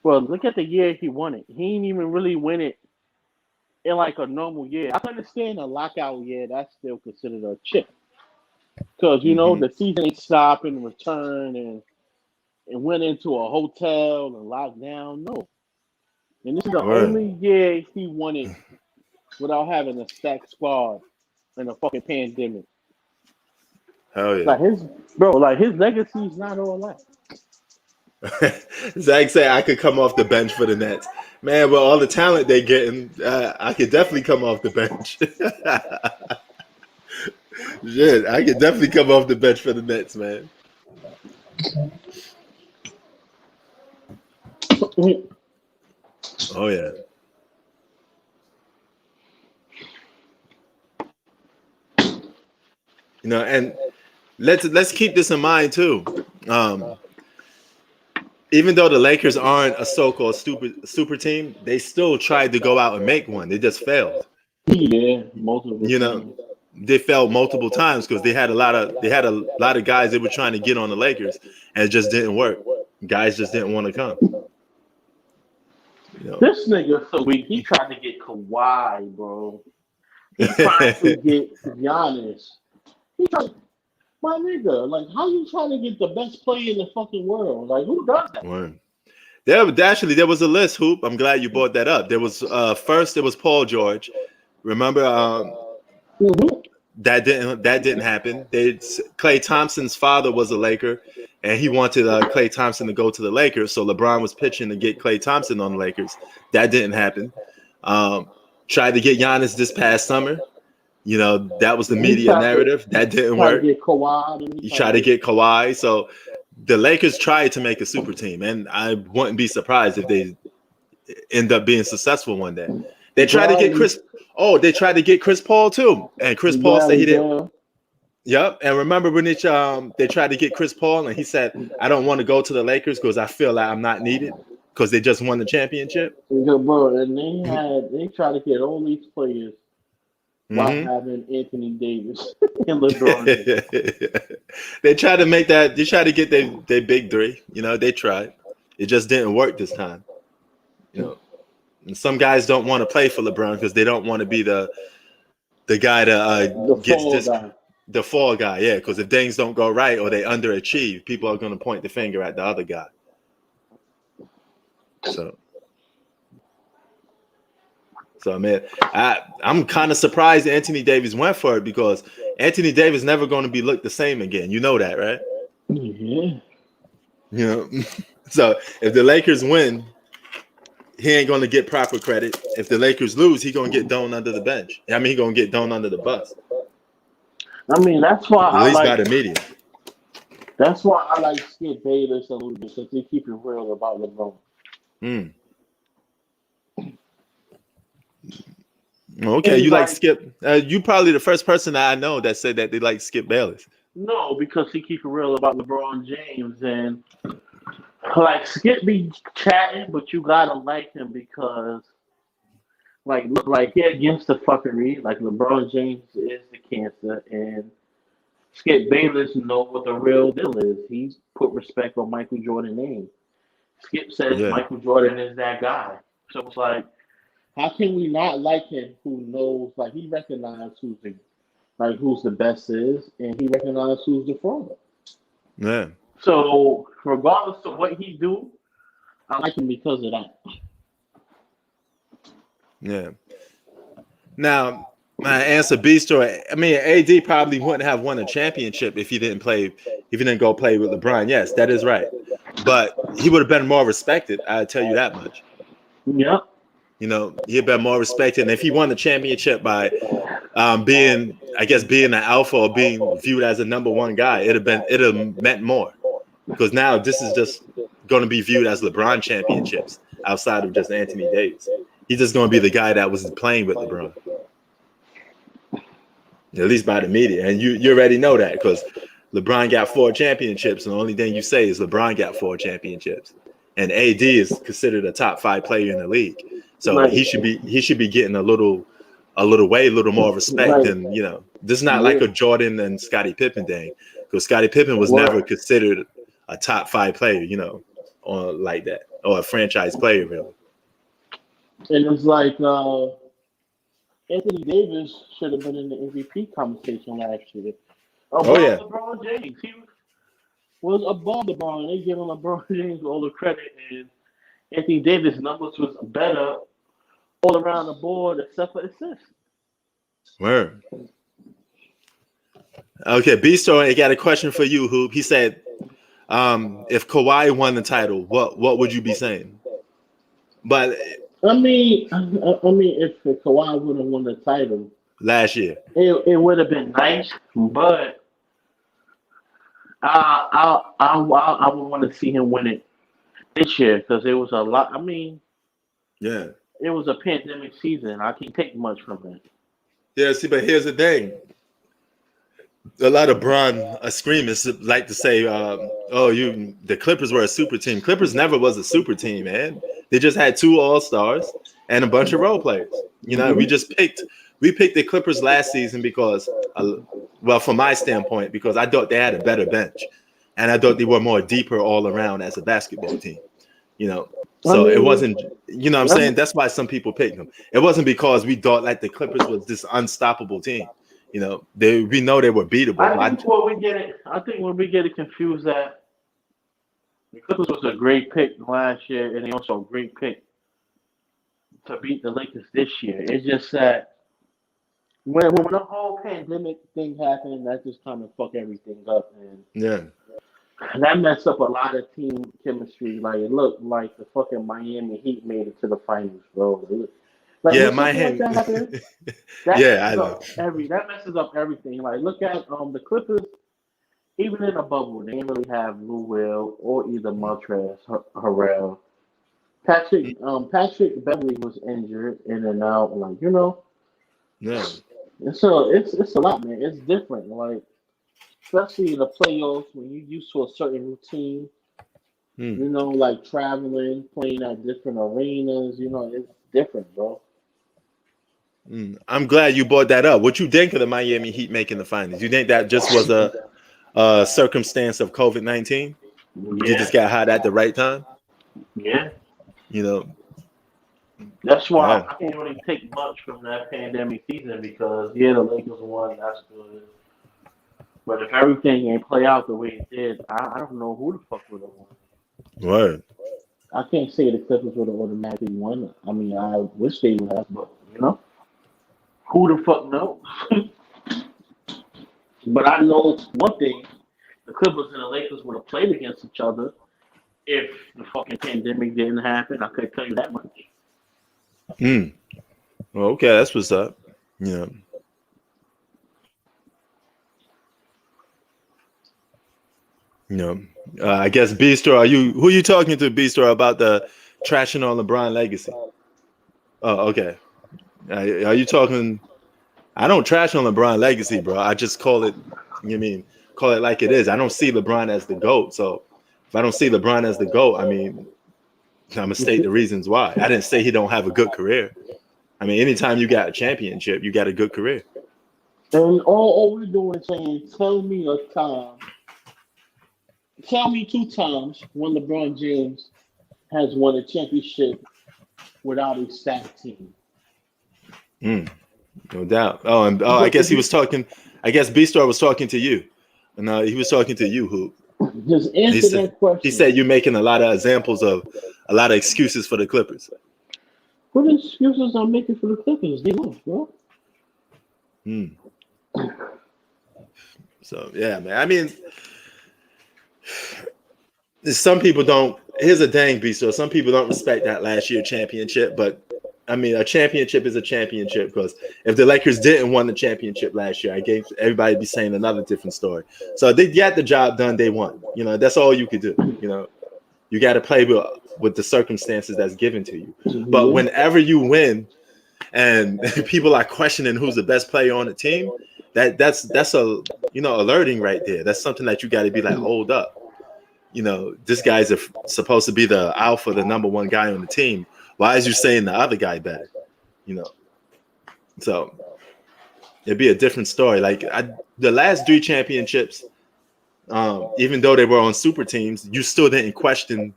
well, look at the year he won it. He didn't even really win it in like a normal year. I understand a lockout year, that's still considered a chip. Because, you know, the season ain't stop and return and went into a hotel and locked down. No. And this is the only year he won it without having a stacked squad in a fucking pandemic. Hell yeah. Like his legacy is not all that. Zach said I could come off the bench for the Nets. Man, with all the talent they getting, I could definitely come off the bench. Shit, I could definitely come off the bench for the Nets, man. Oh yeah. You know, and let's keep this in mind too. Even though the Lakers aren't a so-called super team, they still tried to go out and make one. They just failed. Yeah, multiple. You know, they failed multiple times because they had a lot of guys that were trying to get on the Lakers, and it just didn't work. Guys just didn't want to come. You know. This nigga so weak. He tried to get Kawhi, bro. He tried to get Giannis. He tried, my nigga, like, how you trying to get the best player in the fucking world? Like, who does that? Word. There was a list, Hoop. I'm glad you brought that up. There was first it was Paul George. Remember that didn't happen. Klay Thompson's father was a Laker, and he wanted Klay Thompson to go to the Lakers. So LeBron was pitching to get Klay Thompson on the Lakers. That didn't happen. Tried to get Giannis this past summer. You know, that was the media narrative. That didn't work. You tried to get Kawhi. So the Lakers tried to make a super team, and I wouldn't be surprised if they end up being successful one day. They tried to get Chris. Oh, they tried to get Chris Paul too, and Chris Paul said he didn't. Yep, and remember when they tried to get Chris Paul, and he said, "I don't want to go to the Lakers because I feel like I'm not needed because they just won the championship." Bro, and they tried to get all these players while having Anthony Davis and LeBron. They tried to make that. They tried to get their big three. You know, they tried. It just didn't work this time. You know. And some guys don't want to play for LeBron because they don't want to be the guy that gets this the fall guy. Yeah, because if things don't go right or they underachieve, people are going to point the finger at the other guy. So man, I'm kind of surprised Anthony Davis went for it because Anthony Davis never going to be looked the same again. You know that, right? Yeah. You know, so if the Lakers win, he ain't going to get proper credit. If the Lakers lose, he's going to get thrown under the bench. I mean, he's going to get thrown under the bus. I mean, that's why at least by the media. That's why I like Skip Bayless a little bit because they keep it real about LeBron. Okay, you like Skip. You probably the first person that I know that said that they like Skip Bayless. No, because he keep it real about LeBron James and like Skip be chatting, but you gotta like him because like he against the fuckery. Like LeBron James is the cancer, and Skip Bayless know what the real deal is. He's put respect on Michael Jordan's name. Skip says Michael Jordan is that guy. So it's like, how can we not like him who knows, like he recognizes who's the best is, and he recognizes who's the front. Yeah. So regardless of what he do, I like him because of that. Yeah. Now, my answer B story. I mean, AD probably wouldn't have won a championship if he didn't go play with LeBron. Yes, that is right. But he would have been more respected. I'll tell you that much. Yeah. You know, he'd been more respected. And if he won the championship by being an alpha or being viewed as a number one guy, it'd have meant more. Because now this is just going to be viewed as LeBron championships outside of just Anthony Davis. He's just going to be the guy that was playing with LeBron. At least by the media. And you already know that because LeBron got 4 championships, and the only thing you say is LeBron got 4 championships. And AD is considered a top 5 player in the league. So he should be getting a little more respect than, you know. This is not like a Jordan and Scottie Pippen thing. Because Scottie Pippen was never considered a top 5 player, you know, or like that. Or a franchise player, really. And it's like Anthony Davis should have been in the MVP conversation last year. LeBron James. He was above LeBron. They giving LeBron James all the credit, and Anthony Davis' numbers was better all around the board except for assists. Word. Okay, B-Story, I got a question for you, Hoop. He said, if Kawhi won the title, what would you be saying? But I mean, if Kawhi would have won the title, last year. it would have been nice, but I would want to see him win it this year because it was a lot. I mean, Yeah. it was a pandemic season. I can't take much from it. Yeah, see, but here's the thing. A lot of Bron screamers like to say, the Clippers were a super team. Clippers never was a super team, man. They just had 2 All-Stars and a bunch of role players. You know, we picked the Clippers last season because, from my standpoint, because I thought they had a better bench, and I thought they were more deeper all around as a basketball team. You know, so it wasn't. You know, what I'm saying that's why some people picked them. It wasn't because we thought like the Clippers was this unstoppable team. You know, we know they were beatable. I think when we get it confused that the Clippers was a great pick last year, and they also a great pick to beat the Lakers this year. It's just that when the whole pandemic thing happened, that just kind of fucked everything up, and Yeah. that messed up a lot of team chemistry. Like it looked like the fucking Miami Heat made it to the finals, bro. Like, Yeah, when my something hand. like that happens, Yeah, I know. that messes up everything. Like look at the Clippers. Even in the bubble, they didn't really have Lou Will or either Montrezl Harrell. Patrick Beverly was injured in and out. Like Yeah. so it's a lot, man. It's different. Like especially in the playoffs when you used to a certain routine. Like traveling, playing at different arenas. It's different, bro. I'm glad you brought that up. What you think of the Miami Heat making the finals? You think that just was a circumstance of COVID-19? Yeah. You just got hot at the right time? Yeah. You know? That's why Yeah. I can't really take much from that pandemic season because the Lakers won. That's good. But if everything ain't play out the way it did, I don't know who the fuck would have won. Word. I can't say the Clippers would have automatically won. I mean, I wish they would have, but who the fuck knows? But I know one thing: the Clippers and the Lakers would have played against each other if the fucking pandemic didn't happen. I could tell you that much. Well, okay, that's what's up. Yeah. I guess B-Store, who are you talking to, B-Store, about the trashing on LeBron legacy? Oh, okay. Are you talking? I don't trash on LeBron legacy, bro. I just call it, call it like it is. I don't see LeBron as the GOAT. So if I don't see LeBron as the GOAT, I'm gonna state the reasons why. I didn't say he don't have a good career. Anytime you got a championship, you got a good career. And all we're doing is saying, tell me 2 times when LeBron James has won a championship without a stacked team. No doubt. I guess he was talking. I guess B-Star was talking to you. No, he was talking to you, Hoop. Just answer that question. He said you're making a lot of examples of a lot of excuses for the Clippers. What excuses I'm making for the Clippers? They won, bro. So yeah, man. Some people don't. Here's a dang beast. So some people don't respect that last year championship, but a championship is a championship because if the Lakers didn't win the championship last year, everybody be saying another different story. So they got the job done. They won. That's all you could do. You got to play with the circumstances that's given to you. But whenever you win, and people are questioning who's the best player on the team, that's a alerting right there. That's something that you got to be like, hold up. This guy's supposed to be the alpha, the number one guy on the team. Why is you saying the other guy bad? So it'd be a different story. Like the last 3 championships, even though they were on super teams, you still didn't question,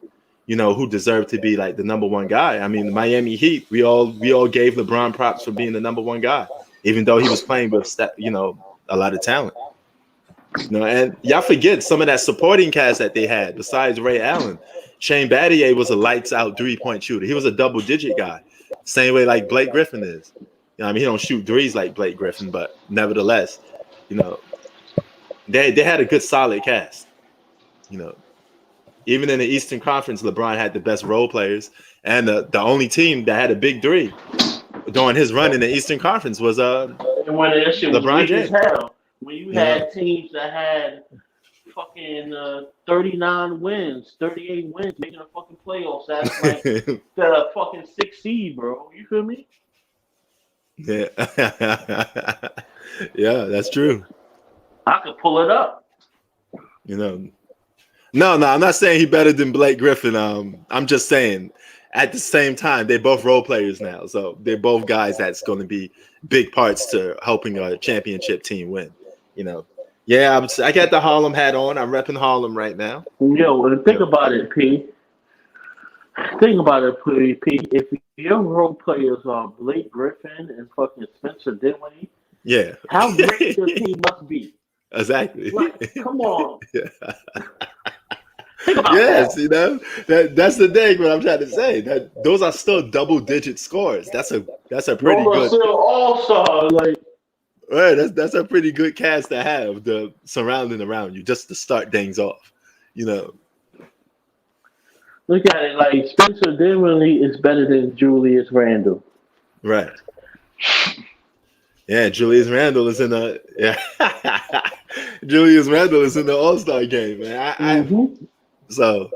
who deserved to be like the number one guy. The Miami Heat, we all gave LeBron props for being the number one guy, even though he was playing with, a lot of talent. And y'all forget some of that supporting cast that they had besides Ray Allen. Shane Battier was a lights out 3-point shooter. He was a double digit guy, same way like Blake Griffin is. He don't shoot threes like Blake Griffin, but nevertheless, they had a good solid cast. Even in the Eastern Conference, LeBron had the best role players, and the only team that had a big three during his run in the Eastern Conference was And when that shit was LeBron weak as James. hell, when you had teams that had fucking 39 wins, 38 wins, making a fucking playoffs, that's like the fucking 6 seed, bro. You feel me? Yeah, yeah, that's true. I could pull it up. You know, no, I'm not saying he better than Blake Griffin. I'm just saying at the same time they're both role players now, so they're both guys that's going to be big parts to helping a championship team win. You know, yeah, I got the Harlem hat on. I'm repping Harlem right now. Yo, and think about it, P. Think about it, P. If your role players are Blake Griffin and fucking Spencer Dinwiddie, Yeah, how great your team must be. exactly. Like, come on. Yeah. Think about Yes, that. you know that's the thing. What I'm trying to say that those are still double-digit scores. That's a pretty Those are good. still all-star. Like, Right, that's a pretty good cast to have the surrounding around you just to start things off. You know, look at it. Like, Spencer Dinwiddie is better than Julius Randle. right? Yeah, Julius Randle is in the Julius Randle is in the All-Star game, man. So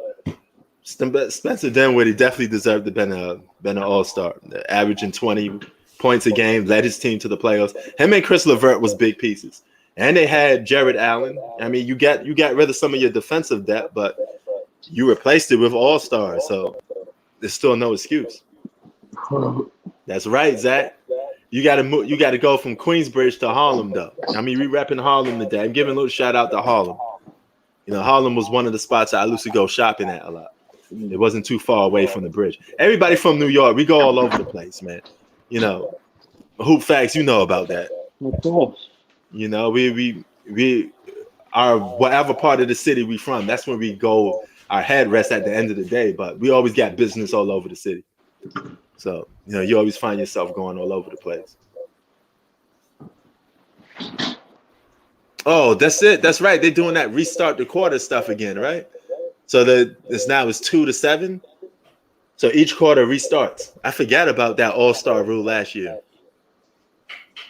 Spencer Dinwiddie definitely deserved to been an All-Star, averaging 20 points a game, led his team to the playoffs. Him and Chris LeVert was big pieces, and they had Jared Allen. I mean, you got rid of some of your defensive depth, but you replaced it with All-Stars, so there's still no excuse. That's right, Zach. You got to go from Queensbridge to Harlem, though. I mean, we repping Harlem today. I'm giving a little shout out to Harlem. You know, Harlem was one of the spots I used to go shopping at a lot. It wasn't too far away from the bridge. Everybody from New York, we go all over the place, man. You know, Hoop Facts, you know about that. Of course. You know, we are whatever part of the city we from. That's where we go. Our head rests at the end of the day, but we always got business all over the city. So, you know, you always find yourself going all over the place. Oh, that's it. That's right. They're doing that restart the quarter stuff again, right? So it's 2-7. So each quarter restarts. I forgot about that All-Star rule last year.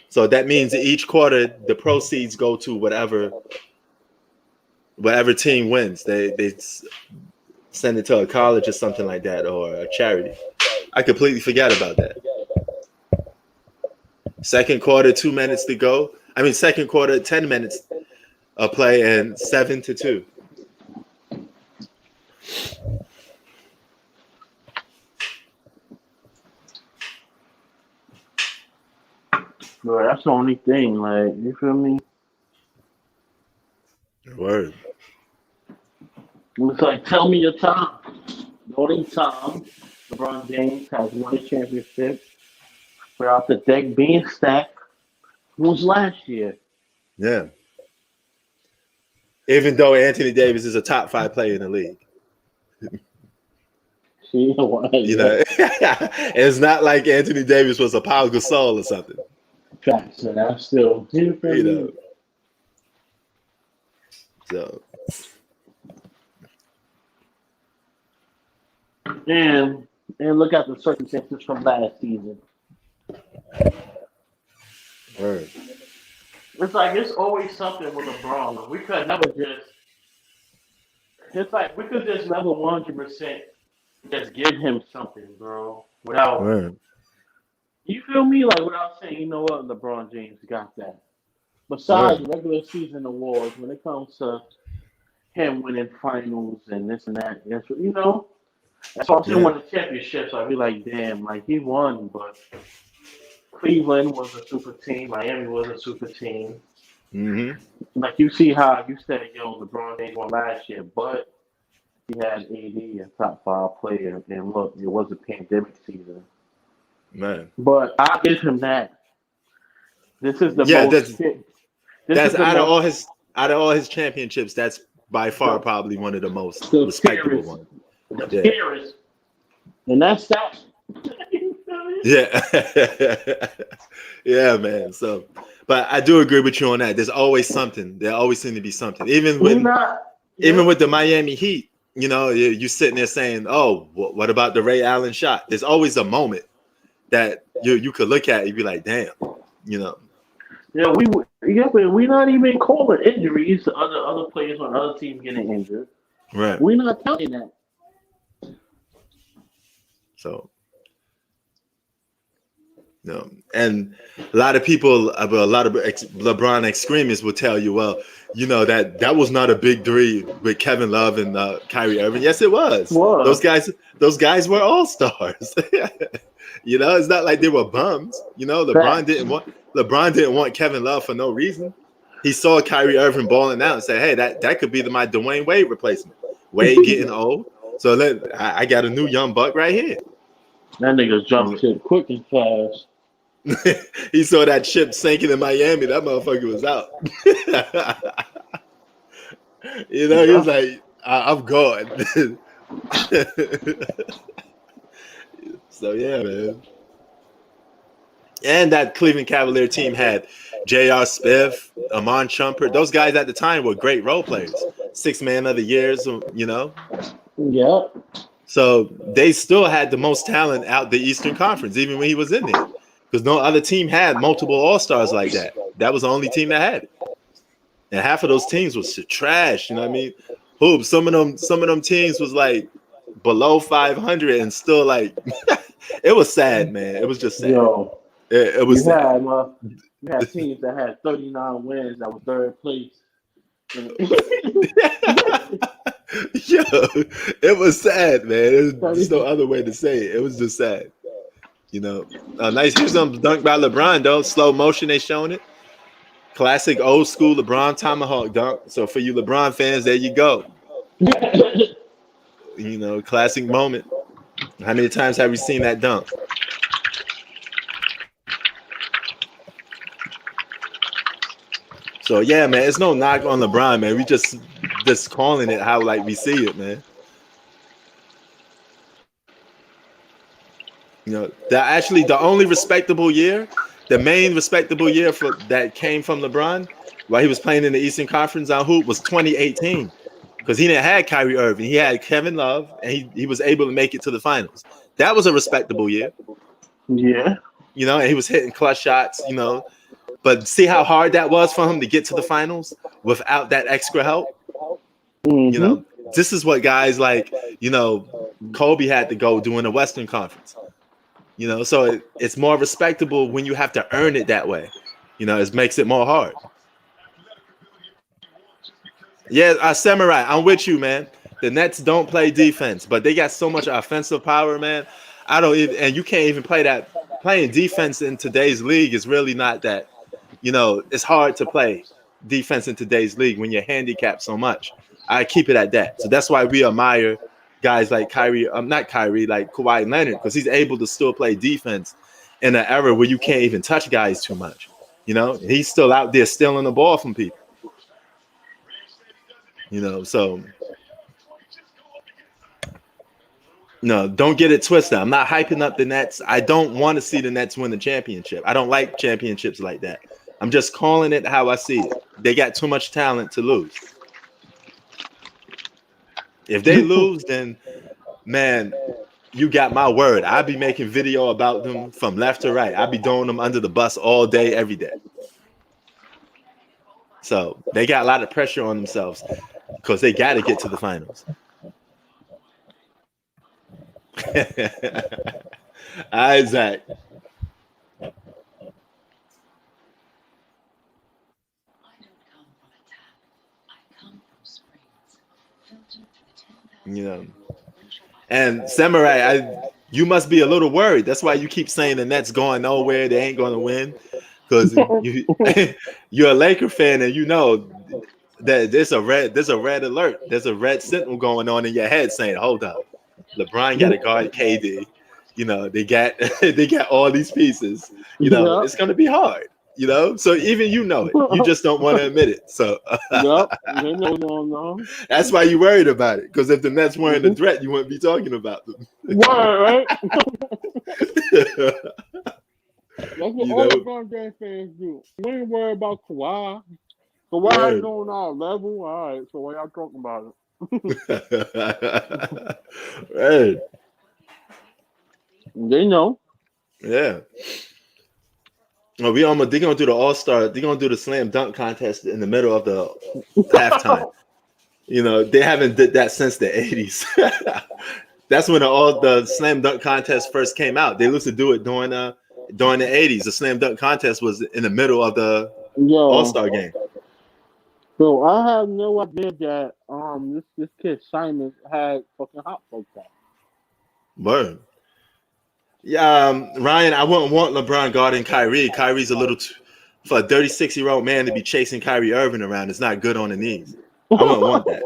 So that means that each quarter the proceeds go to whatever team wins. They send it to a college or something like that, or a charity. I completely forgot about that. Second quarter, 2 minutes to go. I mean, second quarter, 10 minutes of play and 7-2. Bro, that's the only thing. Like, you feel me? Word. It's like, tell me your time. The only time LeBron James has won a championship without the deck being stacked was last year. Yeah. Even though Anthony Davis is a top 5 player in the league. You know, it's not like Anthony Davis was a Pau Gasol or something. Facts, and that's still, you know. So. And look at the circumstances from last season. Word. It's like it's always something with LeBron. We could never just. It's like we could just never 100% just give him something, bro. Without. Word. You feel me? Like without saying, you know what, LeBron James got that. Besides regular season awards, when it comes to him winning finals and this and that, you know. That's why I'm saying when the championships, I'd be like, damn, like he won, but Cleveland was a super team, Miami was a super team. Mm-hmm. Like you see how you said, yo, LeBron James won last year, but he had AD, a top 5 player, and look, it was a pandemic season. Man. But I give him that. This is the most. That's out of all his championships. That's by far probably one of the most respectable ones. The and that's that. Yeah. Yeah, man. So, but I do agree with you on that. There's always something. There always seems to be something. Even with the Miami Heat, You know, you sitting there saying, "Oh, what about the Ray Allen shot?" There's always a moment that you could look at and be like, "Damn," you know. Yeah, we're not even calling injuries to other players on other teams getting injured. Right. We're not counting that. So, no, and a lot of people, a lot of LeBron extremists will tell you, well, you know that was not a big three with Kevin Love and Kyrie Irving. Yes, it was. What? Those guys were all stars. You know, it's not like they were bums. You know, LeBron didn't want Kevin Love for no reason. He saw Kyrie Irving balling out and said, "Hey, that could be my Dwayne Wade replacement. Wade getting old, so I got a new young buck right here." That nigga jumped ship quick and fast. He saw that ship sinking in Miami. That motherfucker was out. You know, he was like, "I'm gone." So yeah, man. And that Cleveland Cavalier team had J.R. Smith, Amon Shumpert. Those guys at the time were great role players. 6 Man of the Years, you know. Yeah. So they still had the most talent out the Eastern Conference, even when he was in there. Because no other team had multiple All-Stars like that. That was the only team that had it. And half of those teams was trash, you know what I mean? Hoops, some of them teams was like below 500 and still like it was sad, man. It was just sad. Yo, it was sad. You had teams that had 39 wins that was third place. Yo, it was sad, man. There's no other way to say it. It was just sad. You know, nice. Here's some dunk by LeBron though. Slow motion, they showing it. Classic old school LeBron tomahawk dunk. So for you LeBron fans, there you go. You know, classic moment. How many times have you seen that dunk? So yeah, man, it's no knock on LeBron, man. We just calling it how like we see it, man. You know, the only respectable year, the main respectable year that came from LeBron while he was playing in the Eastern Conference on hoop was 2018. Because he didn't have Kyrie Irving. He had Kevin Love, and he was able to make it to the finals. That was a respectable year. Yeah. You know, and he was hitting clutch shots, you know. But see how hard that was for him to get to the finals without that extra help? Mm-hmm. You know, this is what guys like, you know, Kobe had to go do in the Western Conference. You know, so it's more respectable when you have to earn it that way. You know, it makes it more hard. Yeah, Samurai, I'm with you, man. The Nets don't play defense, but they got so much offensive power, man. And you can't even play that. Playing defense in today's league is really not that, you know, it's hard to play defense in today's league when you're handicapped so much. I keep it at that. So that's why we admire guys like like Kawhi Leonard, because he's able to still play defense in an era where you can't even touch guys too much. You know, he's still out there stealing the ball from people. You know, so no, don't get it twisted. I'm not hyping up the Nets. I don't want to see the Nets win the championship. I don't like championships like that. I'm just calling it how I see it. They got too much talent to lose. If they lose, then, man, you got my word. I'll be making video about them from left to right. I'll be throwing them under the bus all day, every day. So they got a lot of pressure on themselves because they got to get to the finals. Isaac. You know, and Samurai, you must be a little worried. That's why you keep saying the Nets going nowhere. They ain't going to win because you're a Laker fan, and you know that there's a red alert. There's a red signal going on in your head saying, "Hold up, LeBron got to guard KD." You know, they got all these pieces. You know, It's going to be hard. You know, so even you know it. You just don't want to admit it. So no. That's why you worried about it. Because if the Nets weren't a threat, you wouldn't be talking about them. Right? That's what all LeBron James fans do. We ain't worried about Kawhi. Kawhi's on our level. All right, so what y'all talking about it? Right. They know. Yeah. Well, they're gonna do the All-Star, they're gonna do the slam dunk contest in the middle of the halftime. You know, they haven't did that since the 80s. That's when all the slam dunk contest first came out. They used to do it during the 80s. The slam dunk contest was in the middle of the Yo, All-Star game. so I have no idea that this kid Simon had fucking hot like that. Word. Yeah, Ryan, I wouldn't want LeBron guarding Kyrie. Kyrie's a little for a 36-year-old man to be chasing Kyrie Irving around. It's not good on the knees. I wouldn't want that.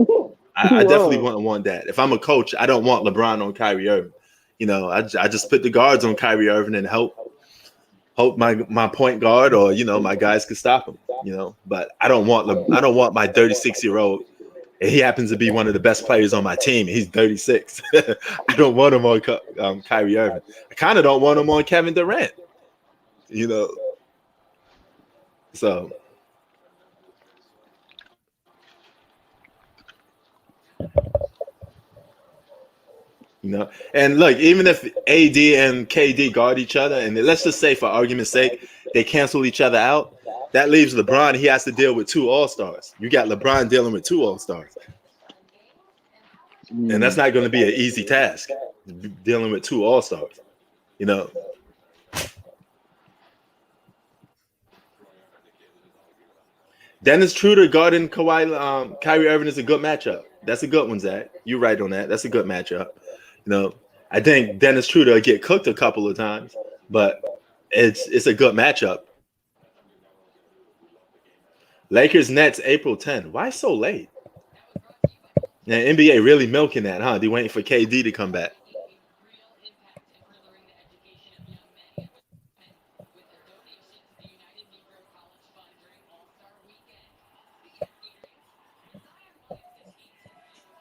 I definitely wouldn't want that. If I'm a coach, I don't want LeBron on Kyrie Irving. You know, I just put the guards on Kyrie Irving and hope my point guard or my guys could stop him. You know, but I don't want my 36-year-old. He happens to be one of the best players on my team. He's 36. I don't want him on Kyrie Irving. I kind of don't want him on Kevin Durant. You know, so. And look, even if AD and KD guard each other, and let's just say for argument's sake, they cancel each other out, that leaves LeBron. He has to deal with 2 All-Stars. You got LeBron dealing with 2 All-Stars. And that's not going to be an easy task, dealing with 2 All-Stars, Dennis Schroeder guarding Kyrie Irving is a good matchup. That's a good one, Zach. You're right on that. That's a good matchup. I think Dennis Schroeder will get cooked a couple of times, but it's a good matchup. Lakers Nets April 10. Why so late? Now, NBA really milking that, huh? They waiting for KD to come back.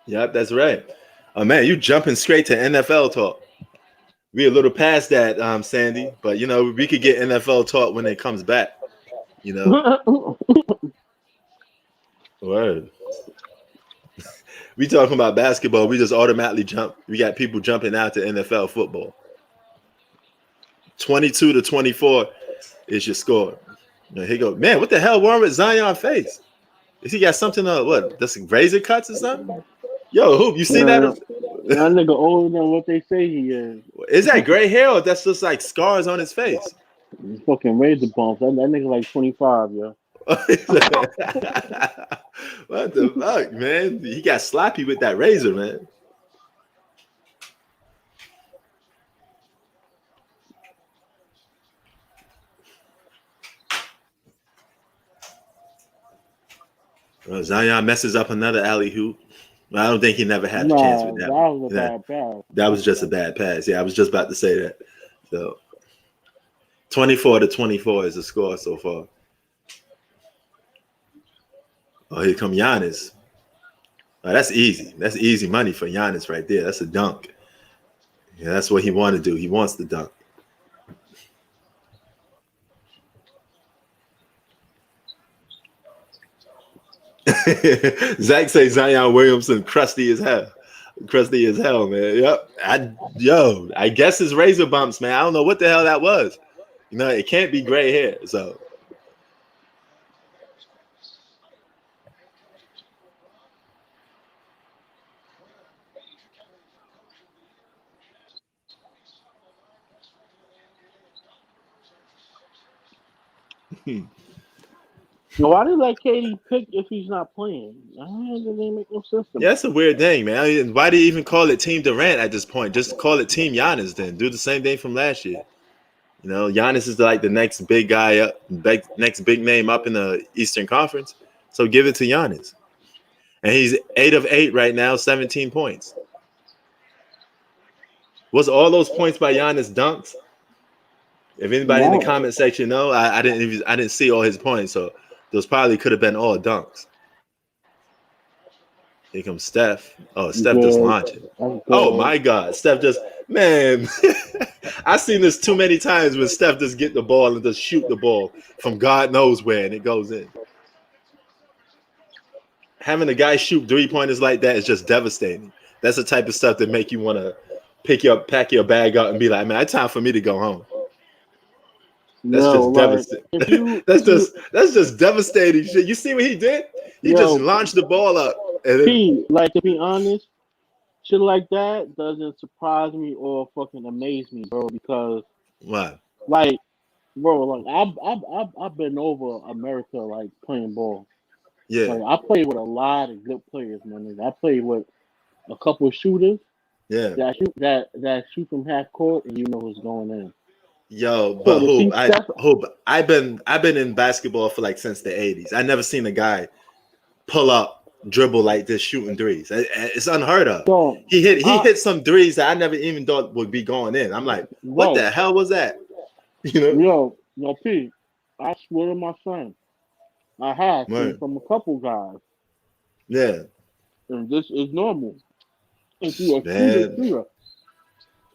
Yep, that's right. Oh man, you jumping straight to NFL talk. We a little past that, Sandy, but we could get NFL talk when it comes back. Word. We talking about basketball. We just automatically jump. We got people jumping out to NFL football. 22-24 is your score. Here you go. Man, what the hell wrong with Zion's face? Is he got something on what? That's razor cuts or something? Yo, Hoop, you see that? That nigga older than what they say he is. Is that gray hair or that's just like scars on his face? It's fucking razor bumps. That nigga like 25, yo. What the fuck, man? He got sloppy with that razor, man. Well, Zion messes up another alley hoop. I don't think he never had a chance with that. That was a bad pass. That was just a bad pass. Yeah, I was just about to say that. So 24-24 is the score so far. Oh, here come Giannis. Oh, that's easy. That's easy money for Giannis right there. That's a dunk. Yeah, that's what he wants to do. He wants to dunk. Zach says Zion Williamson crusty as hell. Crusty as hell, man. Yep. I guess it's razor bumps, man. I don't know what the hell that was. It can't be gray hair. So Why did KD pick if he's not playing? That didn't make no sense. Yeah, that's a weird thing, man. Why do you even call it Team Durant at this point? Just call it Team Giannis then. Do the same thing from last year. Giannis is like the next big guy up, next big name up in the Eastern Conference. So give it to Giannis. And he's 8 of 8 right now, 17 points. Was all those points by Giannis dunks? If anybody in the comment section know, I didn't see all his points, so those probably could have been all dunks. Here comes Steph. Oh, Steph just launching. Oh my God, Steph just man. I've seen this too many times when Steph just get the ball and just shoot the ball from God knows where and it goes in. having a guy shoot 3-pointers like that is just devastating. That's the type of stuff that make you want to pack your bag up and be like, man, it's time for me to go home. That's Yo, just like, devastating. if you, That's just devastating shit. You see what he did? He Yo. just launched the ball up. And then, P, like, to be honest, shit like that doesn't surprise me or fucking amaze me, bro. Because, wow. like, bro, like, I've been over America, like, playing ball. Yeah. Like, I played with a lot of good players, man. I played with a couple of shooters Yeah. that shoot from half court, and you know who's going in. Yo, So but to see Hoop, I've been in basketball for like since the 80s. I never seen a guy pull up, dribble like this, shooting threes. It's unheard of. So, He hit some threes that I never even thought would be going in. I'm like, what the hell was that? You know? Yo, P, I swear to my son, I have seen from a couple guys, Yeah. and this is normal. If you a Man. shooter.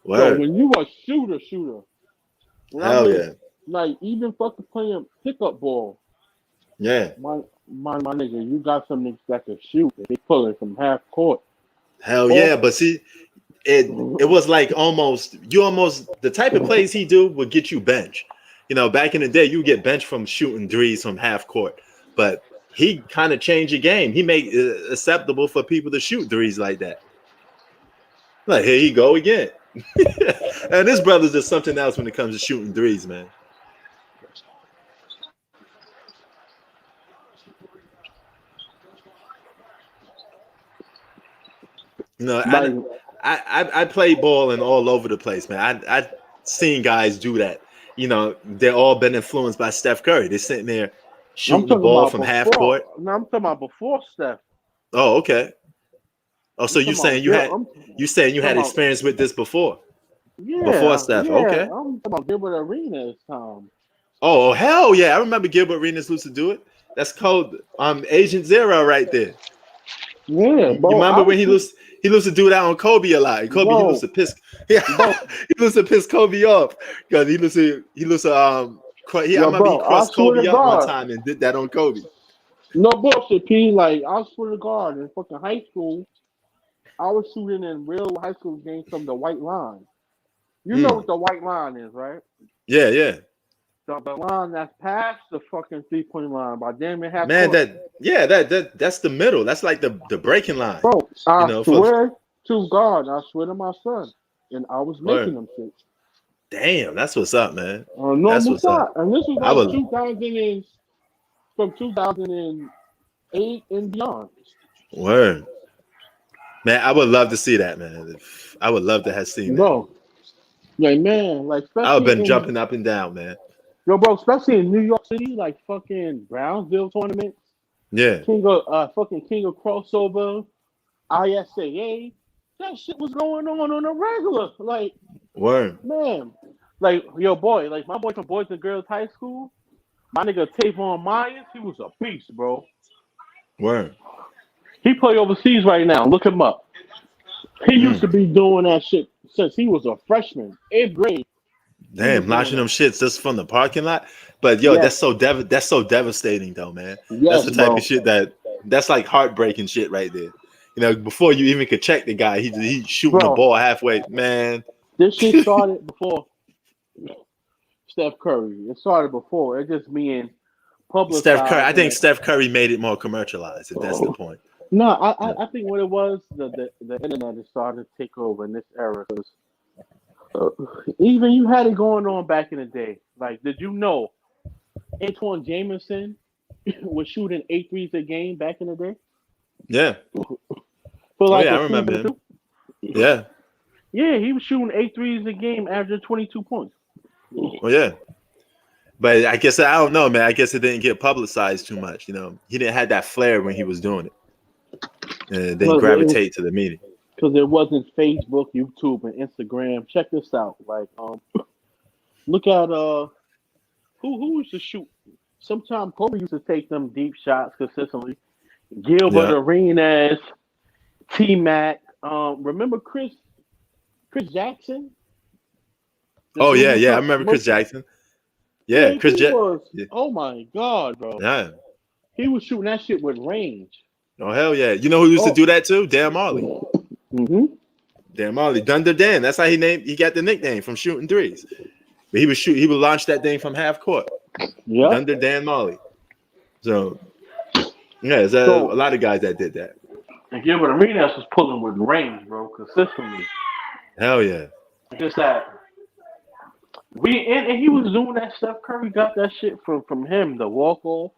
Word. So when you a shooter, when Hell yeah. like even fucking playing pickup ball, Yeah. my nigga, you got some niggas that can shoot. They pull it from half court. Hell yeah, but see, it was like almost the type of plays he do would get you bench. You know, back in the day, you get bench from shooting threes from half court, but he kind of changed the game. He made it acceptable for people to shoot threes like that. Like, here you go again. And this brother's just something else when it comes to shooting threes, man. No, I played ball and all over the place, man. I seen guys do that. You know, they're all been influenced by Steph Curry. They're sitting there shooting the ball from half court. No, I'm talking about before Steph. Oh, okay. Oh, so you saying you had experience with this before? Yeah. Before Steph. Yeah, okay. I'm talking about Gilbert Arenas time. Oh, hell yeah. I remember Gilbert Arenas used to do it. That's called Agent Zero right there. Yeah, bro. You remember when he used to do that on Kobe a lot. Kobe, he used to piss. He used to piss Kobe off because he crossed Kobe up one time and did that on Kobe. No bullshit, P. Like, I swear to God, in fucking high school, I was shooting in real high school games from the white line. You know what the white line is, right? Yeah, yeah. The line that's past the fucking 3-point line by damn it half. Man, that's the middle. That's like the breaking line. Bro, I swear to God, I swear to my son, and I was making them shit. Damn, that's what's up, man. No, that's what's up. And this was like 2000 from 2008 and beyond. Word. Man, I would love to see that, man. I would love to have seen that. Bro, like, man, like, I would have been jumping up and down, man. Yo, bro, especially in New York City, like fucking Brownsville tournaments. Yeah. King of crossover, ISAA. That shit was going on a regular. Like, word. Man, like, yo, boy, like my boy from Boys and Girls High School, my nigga Tavon Myers, he was a beast, bro. Word. He play overseas right now. Look him up. He used to be doing that shit since he was a freshman, 8th grade. Damn, launching them shits just from the parking lot. But yo, that's so devastating though, man. Yes, that's the type of shit that's like heartbreaking shit right there. You know, before you even could check the guy, he's shooting the ball halfway. Man, this shit started before Steph Curry. It started before. It just being publicized. Steph Curry. I think Steph Curry made it more commercialized, if that's the point. No, I think what it was, the internet has started to take over in this era. Because even you had it going on back in the day. Like, did you know Antoine Jameson was shooting 8 threes a game back in the day? Yeah. I remember him. Yeah. Yeah, he was shooting 8 threes a game, averaging 22 points. Well, yeah. But I guess, I don't know, man. I guess it didn't get publicized too much. You know, he didn't have that flair when he was doing it. And it didn't gravitate to the meeting. Because it wasn't Facebook, YouTube, and Instagram. Check this out. Like, look at who used to shoot. Sometimes Kobe used to take them deep shots consistently. Gilbert Arenas, T-Mac. Remember Chris Jackson? Oh yeah. I remember Chris Jackson. Yeah, Chris Jackson. Oh my God, bro. Yeah. He was shooting that shit with range. Oh hell yeah! You know who used to do that too? Dan Marley. Mm-hmm. Dan Marley, Dunder Dan. That's how he got the nickname from shooting threes. But he would launch that thing from half court. Yeah. Dunder Dan Marley. So yeah, there's a lot of guys that did that. And Gilbert Arenas was pulling with range, bro, consistently. Hell yeah. Just that and he was doing that stuff. Curry got that shit from him, the walk off.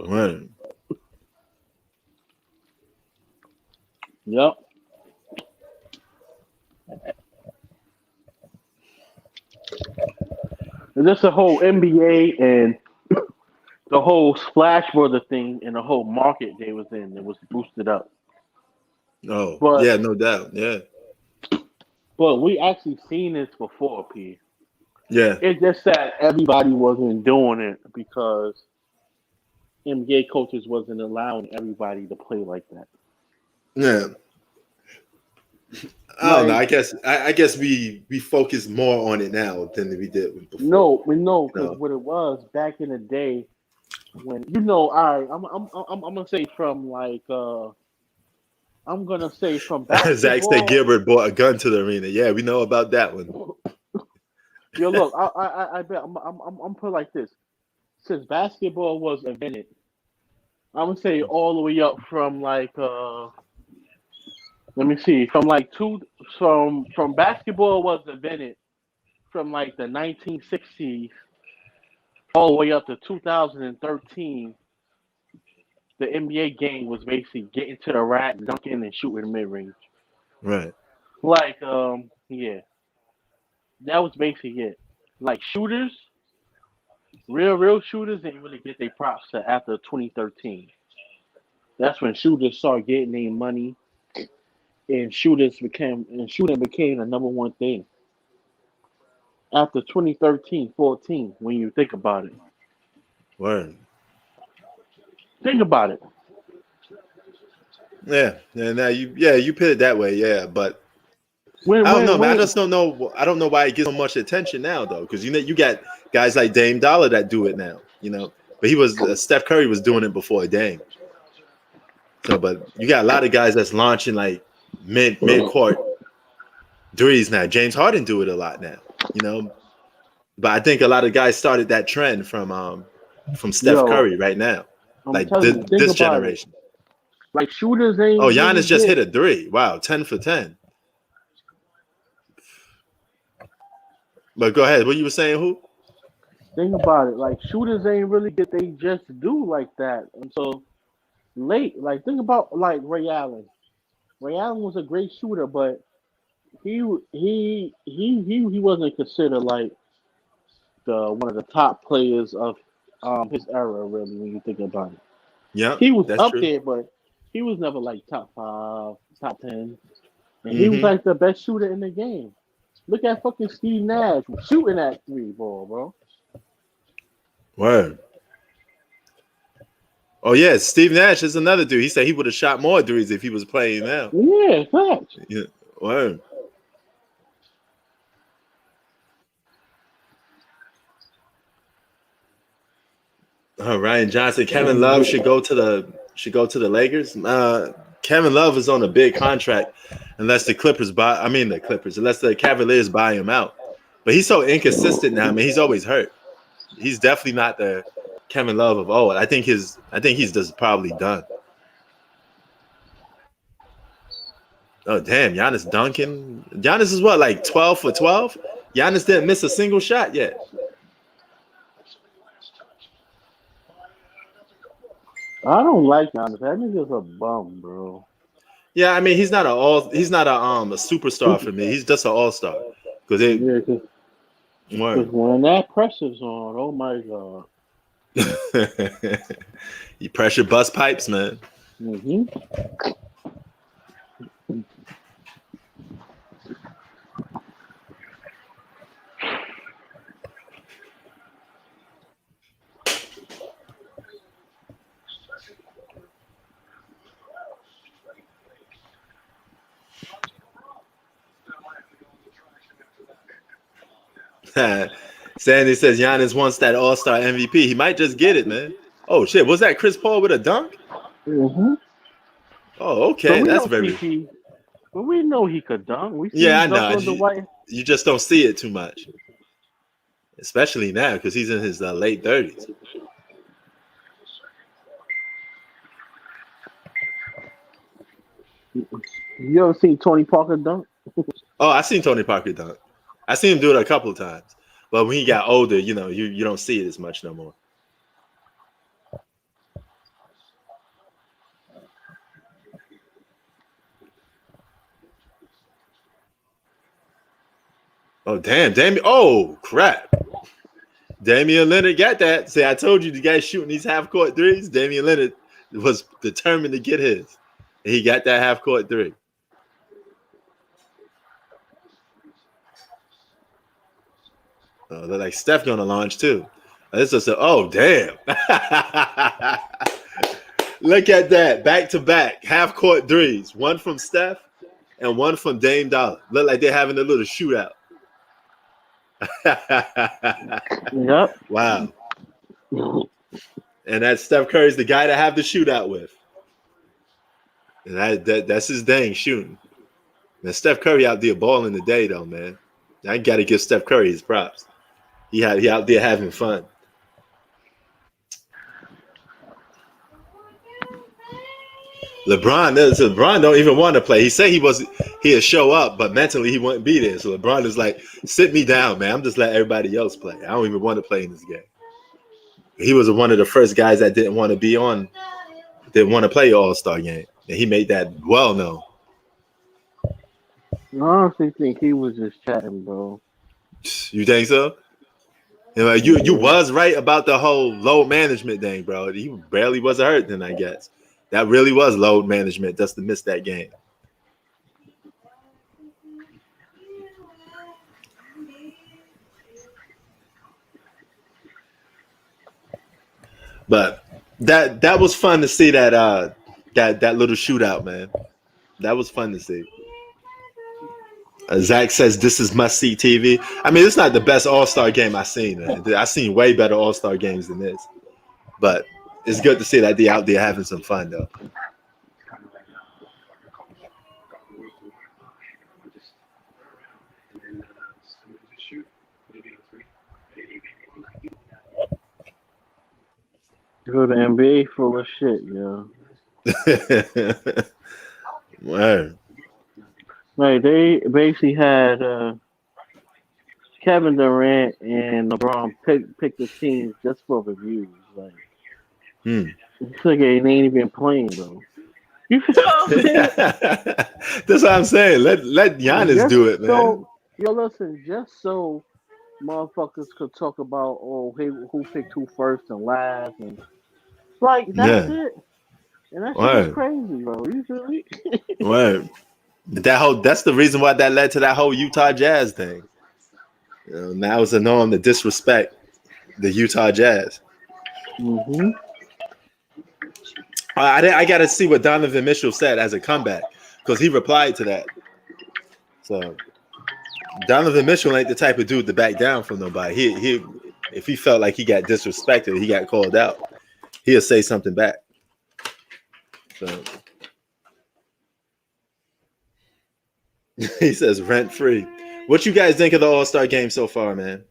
Right. Yep. And that's the whole NBA and the whole Splash Brother thing and the whole market they was in. It was boosted up. Oh, But- yeah, no doubt. Yeah. But we actually seen this before, P. Yeah. It's just that everybody wasn't doing it because NBA coaches wasn't allowing everybody to play like that. Yeah. I don't know. I guess we focus more on it now than we did before. No, we know because No. what it was back in the day when all right, I'm gonna say from like I'm gonna say from basketball. Zach said Gilbert brought a gun to the arena. Yeah, we know about that one. Yo, look, I bet I'm put it like this. Since basketball was invented, I'm gonna say all the way up from like let me see, from like from basketball was invented from like the 1960s all the way up to 2013. The NBA game was basically getting to the rack, dunking, and shooting mid range. Right. Like, yeah, that was basically it. Like shooters, real shooters didn't really get their props to after 2013. That's when shooters started getting their money, and shooting became the number one thing. After 2013-14, when you think about it. Word. Think about it. Yeah. And now you put it that way, yeah. But When, I don't know, man. I when- just don't know. I don't know why it gets so much attention now, though, because you got guys like Dame Dollar that do it now, But Steph Curry was doing it before Dame. So, but you got a lot of guys that's launching like mid court threes now. James Harden do it a lot now, But I think a lot of guys started that trend from Steph Yo, Curry right now, I'm like telling you, think this about it. generation. Like shooters ain't. Oh, Giannis really just get- hit a three. Wow, 10 for 10. But go ahead. What you were saying, who? Think about it. Like shooters ain't really get they just do like that until late. Like think about like Ray Allen. Ray Allen was a great shooter, but he wasn't considered like one of the top players of his era. Really, when you think about it, Yeah, he was that's up true. there, but he was never like top 5, top 10, and he was Mhm. like the best shooter in the game. Look at fucking Steve Nash shooting that 3-ball, bro. Word. Oh yeah, Steve Nash is another dude. He said he would have shot more threes if he was playing now. Yeah, facts. Yeah. Word. Ryan Johnson, Kevin Love should go to the Lakers. Kevin Love is on a big contract unless the Cavaliers buy him out. But he's so inconsistent now. I mean, he's always hurt. He's definitely not the Kevin Love of old. I think he's just probably done. Oh damn, Giannis dunking. Giannis is what, like 12 for 12? Giannis didn't miss a single shot yet. I don't like Giannis. That nigga's a bum, bro. Yeah, I mean he's not a superstar for me. He's just an all-star. Because Yeah, because when that pressure's on, oh my god. you pressure bust pipes, man. Mm-hmm. Sandy says Giannis wants that all-star MVP. He might just get it, man. Oh shit, was that Chris Paul with a dunk? Mm-hmm. Oh, So okay. we That's know very. CP, but we know he could dunk. We see Yeah, I him dunk know. on the white. You just don't see it too much, especially now because he's in his late 30s. You ever seen Tony Parker dunk? Oh, I seen Tony Parker dunk. I seen him do it a couple of times, but when he got older, you don't see it as much no more. Oh damn, Damian! Oh crap! Damian Leonard got that. See, I told you the guy shooting these half court threes. Damian Leonard was determined to get his, and he got that half court three. They're like Steph gonna launch too. This is oh damn! Look at that, back to back half court threes. One from Steph and one from Dame Dollar. Look like they're having a little shootout. Yep. Wow. And that Steph Curry's the guy to have the shootout with. And that's his dang shooting. Now Steph Curry out there balling today though, man. I got to give Steph Curry his props. He out there having fun. LeBron don't even want to play. He said he'd show up, but mentally he wouldn't be there. So LeBron is like, sit me down, man. I'm just letting everybody else play. I don't even want to play in this game. He was one of the first guys that didn't want to play All-Star game. And he made that well known. I honestly think he was just chatting, bro. You think so? You was right about the whole load management thing, bro. He barely was hurt then, I guess. That really was load management just to miss that game. But that was fun to see that little shootout, man. That was fun to see. Zach says this is must see TV. I mean, it's not the best All-Star game I've seen, man. I've seen way better All-Star games than this. But it's good to see that they out there having some fun though. Yo, the NBA full of shit, yo. Word. Like they basically had Kevin Durant and LeBron pick the teams just for the views. Like it's like they ain't even playing, bro. You feel what I'm saying? That's what I'm saying. Let Giannis Just do it, man. So, yo, listen, just so motherfuckers could talk about hey, who picked who first and last, and like that's it. And that shit is crazy, bro. You feel me? Word. That's the reason why that led to that whole Utah Jazz thing. Now it's a norm to disrespect the Utah Jazz. Mm-hmm. I got to see what Donovan Mitchell said as a comeback because he replied to that. So Donovan Mitchell ain't the type of dude to back down from nobody. He if he felt like he got disrespected, he got called out, he'll say something back. So he says rent free. What you guys think of the All-Star game so far, man?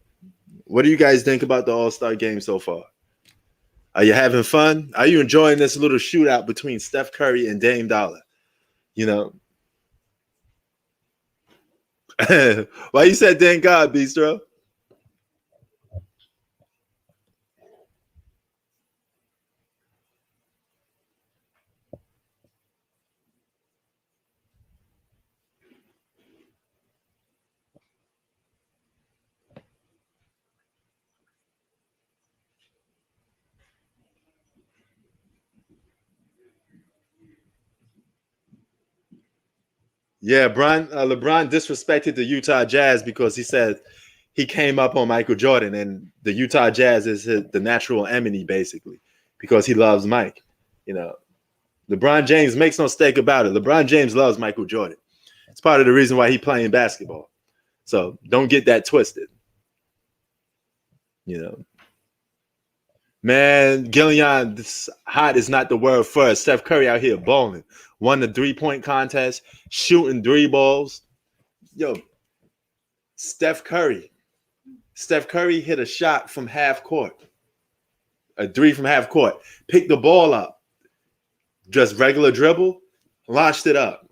What do you guys think about the All-Star game so far? Are you having fun? Are you enjoying this little shootout between Steph Curry and Dame Dollar? You know. Why you said thank God, Bistro? Yeah, LeBron disrespected the Utah Jazz because he said he came up on Michael Jordan, and the Utah Jazz is the natural enemy, basically, because he loves Mike. You know, LeBron James makes no mistake about it. LeBron James loves Michael Jordan. It's part of the reason why he's playing basketball. So don't get that twisted. You know. Man, Gillian, this hot is not the word for it. Steph Curry out here balling. Won the 3-point contest, shooting 3 balls. Yo, Steph Curry. Steph Curry hit a shot from half court. A 3 from half court. Picked the ball up. Just regular dribble. Launched it up.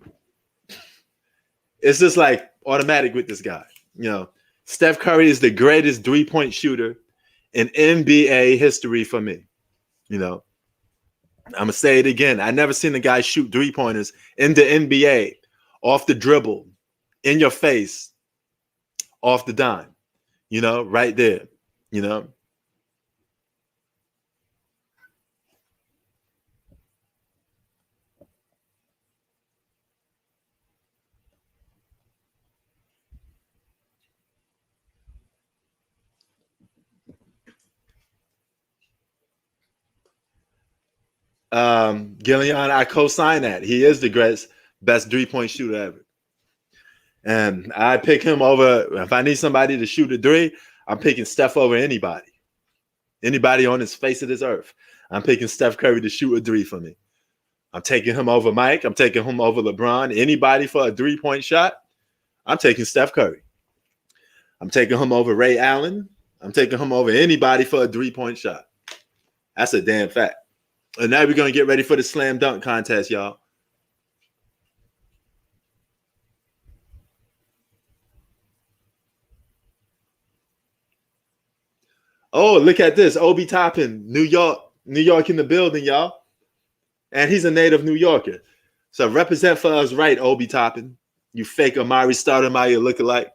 It's just like automatic with this guy. You know, Steph Curry is the greatest 3-point shooter in NBA history for me. You know, I'm going to say it again. I never seen a guy shoot 3-pointers in the NBA off the dribble, in your face, off the dime. You know, right there. You know. Gillian, I co-sign that. He is the best 3-point shooter ever. And I pick him over. If I need somebody to shoot a 3, I'm picking Steph over anybody. Anybody on this face of this earth. I'm picking Steph Curry to shoot a 3 for me. I'm taking him over Mike. I'm taking him over LeBron. Anybody for a 3-point shot, I'm taking Steph Curry. I'm taking him over Ray Allen. I'm taking him over anybody for a 3-point shot. That's a damn fact. And now we're going to get ready for the slam dunk contest, y'all. Oh, look at this. Obi Toppin, New York in the building, y'all. And he's a native New Yorker. So represent for us right, Obi Toppin. You fake Amari Stoudemire lookalike.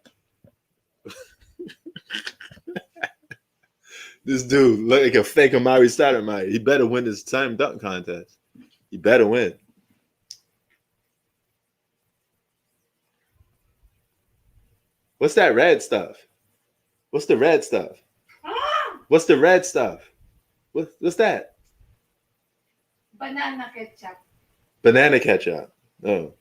This dude look like a fake Amari Stoudemire. He better win this slam dunk contest. He better win. What's that red stuff? What's the red stuff? What's the red stuff? What's that? Banana ketchup. Banana ketchup. Oh.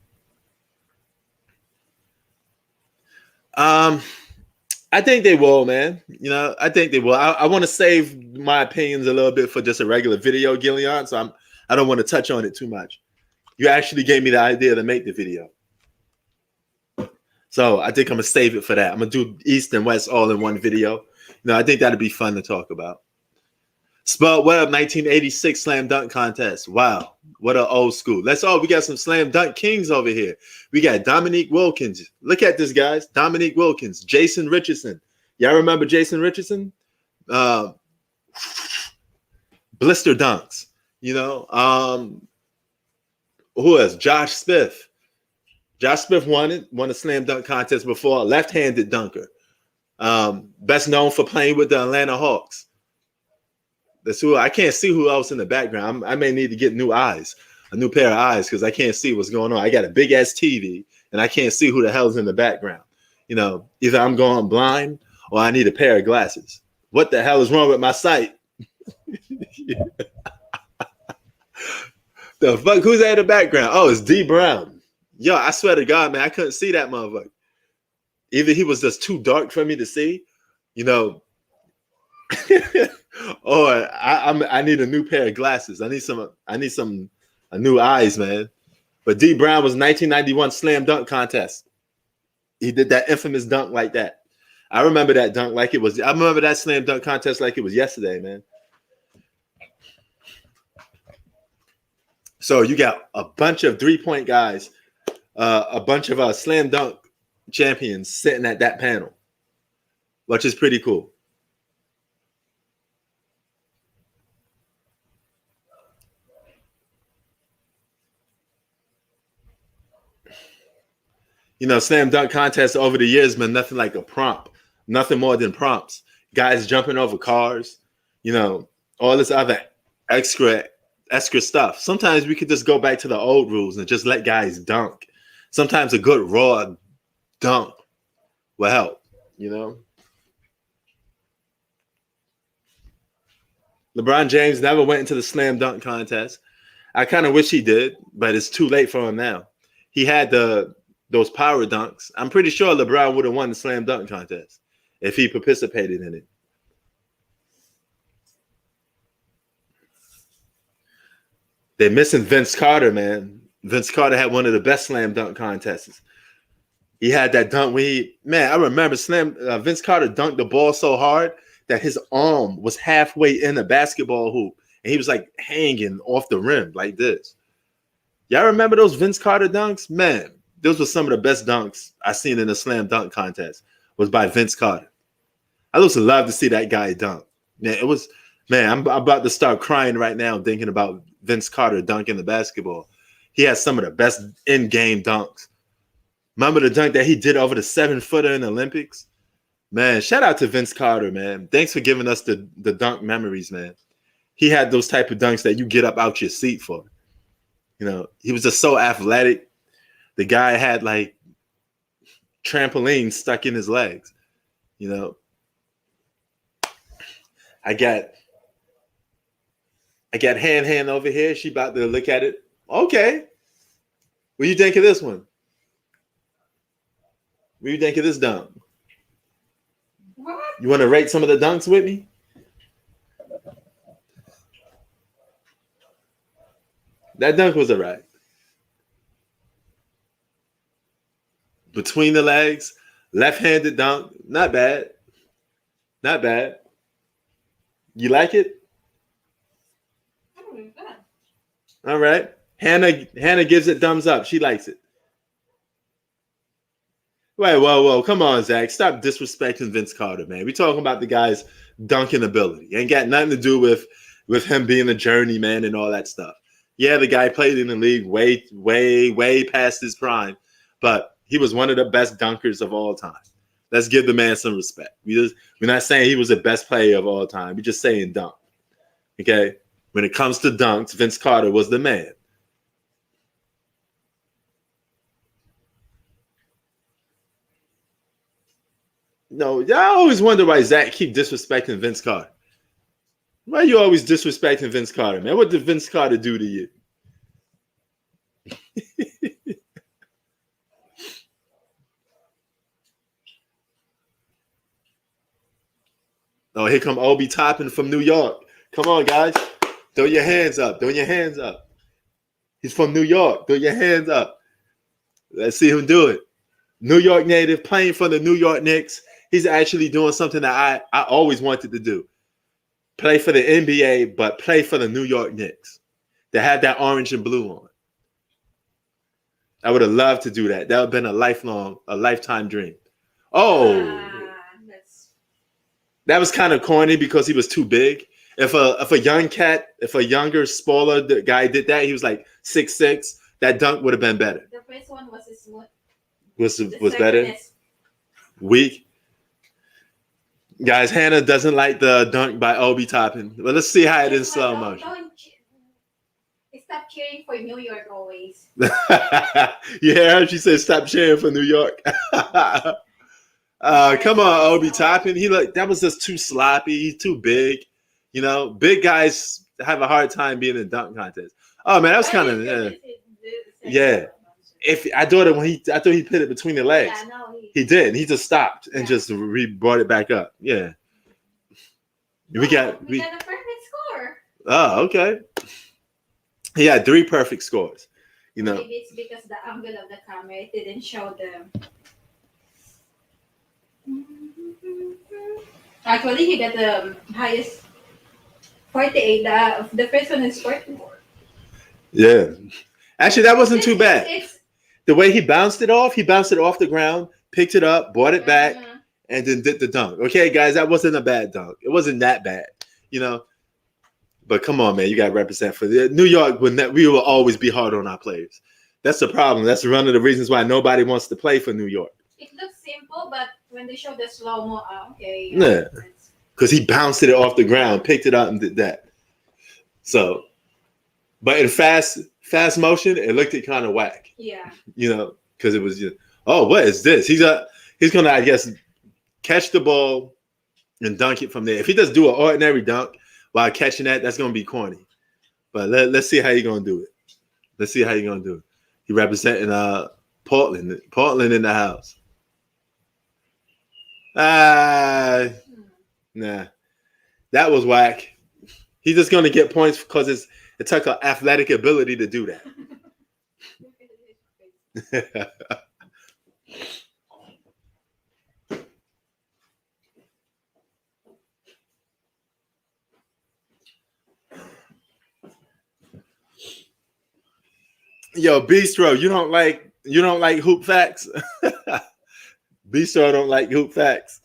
I think they will, man. You know, I think they will. I want to save my opinions a little bit for just a regular video, Gillian. So I don't want to touch on it too much. You actually gave me the idea to make the video. So I think I'm gonna save it for that. I'm gonna do East and West all in one video. You know, I think that'd be fun to talk about. Spud Webb 1986 slam dunk contest. Wow, what an old school. We got some slam dunk kings over here. We got Dominique Wilkins. Look at this, guys. Dominique Wilkins, Jason Richardson. Y'all remember Jason Richardson? Blister dunks. You know, who else? Josh Smith. Josh Smith won a slam dunk contest before. A left-handed dunker. Best known for playing with the Atlanta Hawks. That's who I can't see who else in the background. I may need to get new eyes, a new pair of eyes, because I can't see what's going on. I got a big ass TV and I can't see who the hell's in the background. You know, either I'm going blind or I need a pair of glasses. What the hell is wrong with my sight? The fuck? Who's at the background? Oh, it's D Brown. Yo, I swear to God, man, I couldn't see that motherfucker. Either he was just too dark for me to see, you know, or I need a new pair of glasses. I need some new eyes, man. But D Brown was 1991 slam dunk contest. He did that infamous dunk like that. I remember that dunk like it was. I remember that slam dunk contest like it was yesterday, man. So you got a bunch of 3-point guys, a bunch of slam dunk champions sitting at that panel, which is pretty cool. You know, slam dunk contests over the years been nothing like a prompt, nothing more than prompts. Guys jumping over cars, you know, all this other extra stuff. Sometimes we could just go back to the old rules and just let guys dunk. Sometimes a good raw dunk will help, you know. LeBron James never went into the slam dunk contest. I kind of wish he did, but it's too late for him now. He had those power dunks. I'm pretty sure LeBron would have won the slam dunk contest if he participated in it. They're missing Vince Carter, man. Vince Carter had one of the best slam dunk contests. He had that dunk when I remember Vince Carter dunked the ball so hard that his arm was halfway in the basketball hoop and he was like hanging off the rim like this. Y'all remember those Vince Carter dunks? Man, those were some of the best dunks I seen in a slam dunk contest was by Vince Carter. I used to love to see that guy dunk. I'm about to start crying right now thinking about Vince Carter dunking the basketball. He has some of the best in-game dunks. Remember the dunk that he did over the 7-footer in the Olympics? Man, shout out to Vince Carter, man. Thanks for giving us the dunk memories, man. He had those type of dunks that you get up out your seat for. You know, he was just so athletic. The guy had like trampolines stuck in his legs. You know, I got hand over here. She about to look at it. Okay. What do you think of this one? What do you think of this dunk? What? You want to rate some of the dunks with me? That dunk was all right. Between the legs, left-handed dunk, not bad. Not bad. You like it? All right. Hannah gives it thumbs up. She likes it. Wait, whoa. Come on, Zach. Stop disrespecting Vince Carter, man. We're talking about the guy's dunking ability. Ain't got nothing to do with him being a journeyman and all that stuff. Yeah, the guy played in the league way past his prime, but he was one of the best dunkers of all time. Let's give the man some respect. We're not saying he was the best player of all time. We're just saying dunk. Okay? When it comes to dunks, Vince Carter was the man. No, I always wonder why Zach keep disrespecting Vince Carter. Why are you always disrespecting Vince Carter, man? What did Vince Carter do to you? Oh, here come Obi Toppin from New York. Come on, guys. Throw your hands up. Throw your hands up. He's from New York. Throw your hands up. Let's see him do it. New York native playing for the New York Knicks. He's actually doing something that I always wanted to do. Play for the NBA, but play for the New York Knicks. They had that orange and blue on. I would have loved to do that. That would have been a lifetime dream. Oh, that was kind of corny because he was too big. If a younger, smaller guy did that, he was like 6'6", that dunk would have been better. The first one was smooth. Was better? Weak. Guys, Hannah doesn't like the dunk by Obi Toppin. Well, let's see how it is in slow motion. Stop cheering for New York always. Yeah, she said stop cheering for New York. Come on, Obi Toppin. That was just too sloppy. He's too big. You know, big guys have a hard time being in dunk contest. Oh man, that was kind of yeah. I thought he put it between the legs. Yeah, no, he did. He just stopped and just brought it back up. Yeah. We got a perfect score. Oh, okay. He had 3 perfect scores. You know. Maybe it's because the angle of the camera, it didn't show them. Actually, he got the highest 48. The first one is 44. Yeah. Actually, that wasn't too bad. The way he bounced it off the ground, picked it up, brought it back, and then did the dunk. Okay, guys, that wasn't a bad dunk. It wasn't that bad, you know. But come on, man, you got to represent for New York. We will always be hard on our players. That's the problem. That's one of the reasons why nobody wants to play for New York. It looks simple, but when they show the slow-mo, okay. Yeah, because he bounced it off the ground, picked it up, and did that. So, but in fast motion, it looked kind of whack. Yeah. You know, because it was just, oh, what is this? He's gonna, I guess, catch the ball and dunk it from there. If he does do an ordinary dunk while catching that's gonna be corny. But let's see how you're gonna do it. He representing Portland in the house. Nah, that was whack. He's just gonna get points because It took an athletic ability to do that. Yo, Bistro, you don't like hoop facts? Bistro don't like hoop facts.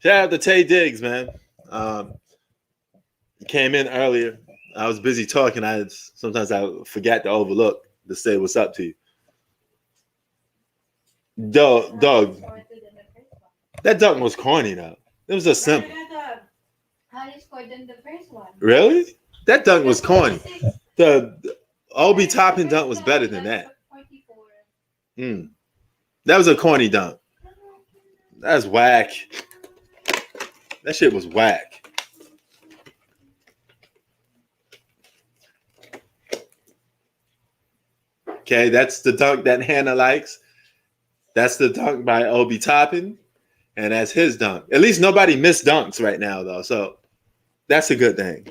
Shout out to Tay Diggs, man. Came in earlier. I was busy talking. Sometimes I forget to overlook to say what's up to you. Dog. That dunk was corny though. It was just simple. How he scored in the first one? Really? That dunk was corny. The Obi Toppin dunk was better than that. That was a corny dunk. That's whack. That shit was whack. Okay, that's the dunk that Hannah likes. That's the dunk by Obi Toppin, and that's his dunk. At least nobody missed dunks right now, though, so that's a good thing.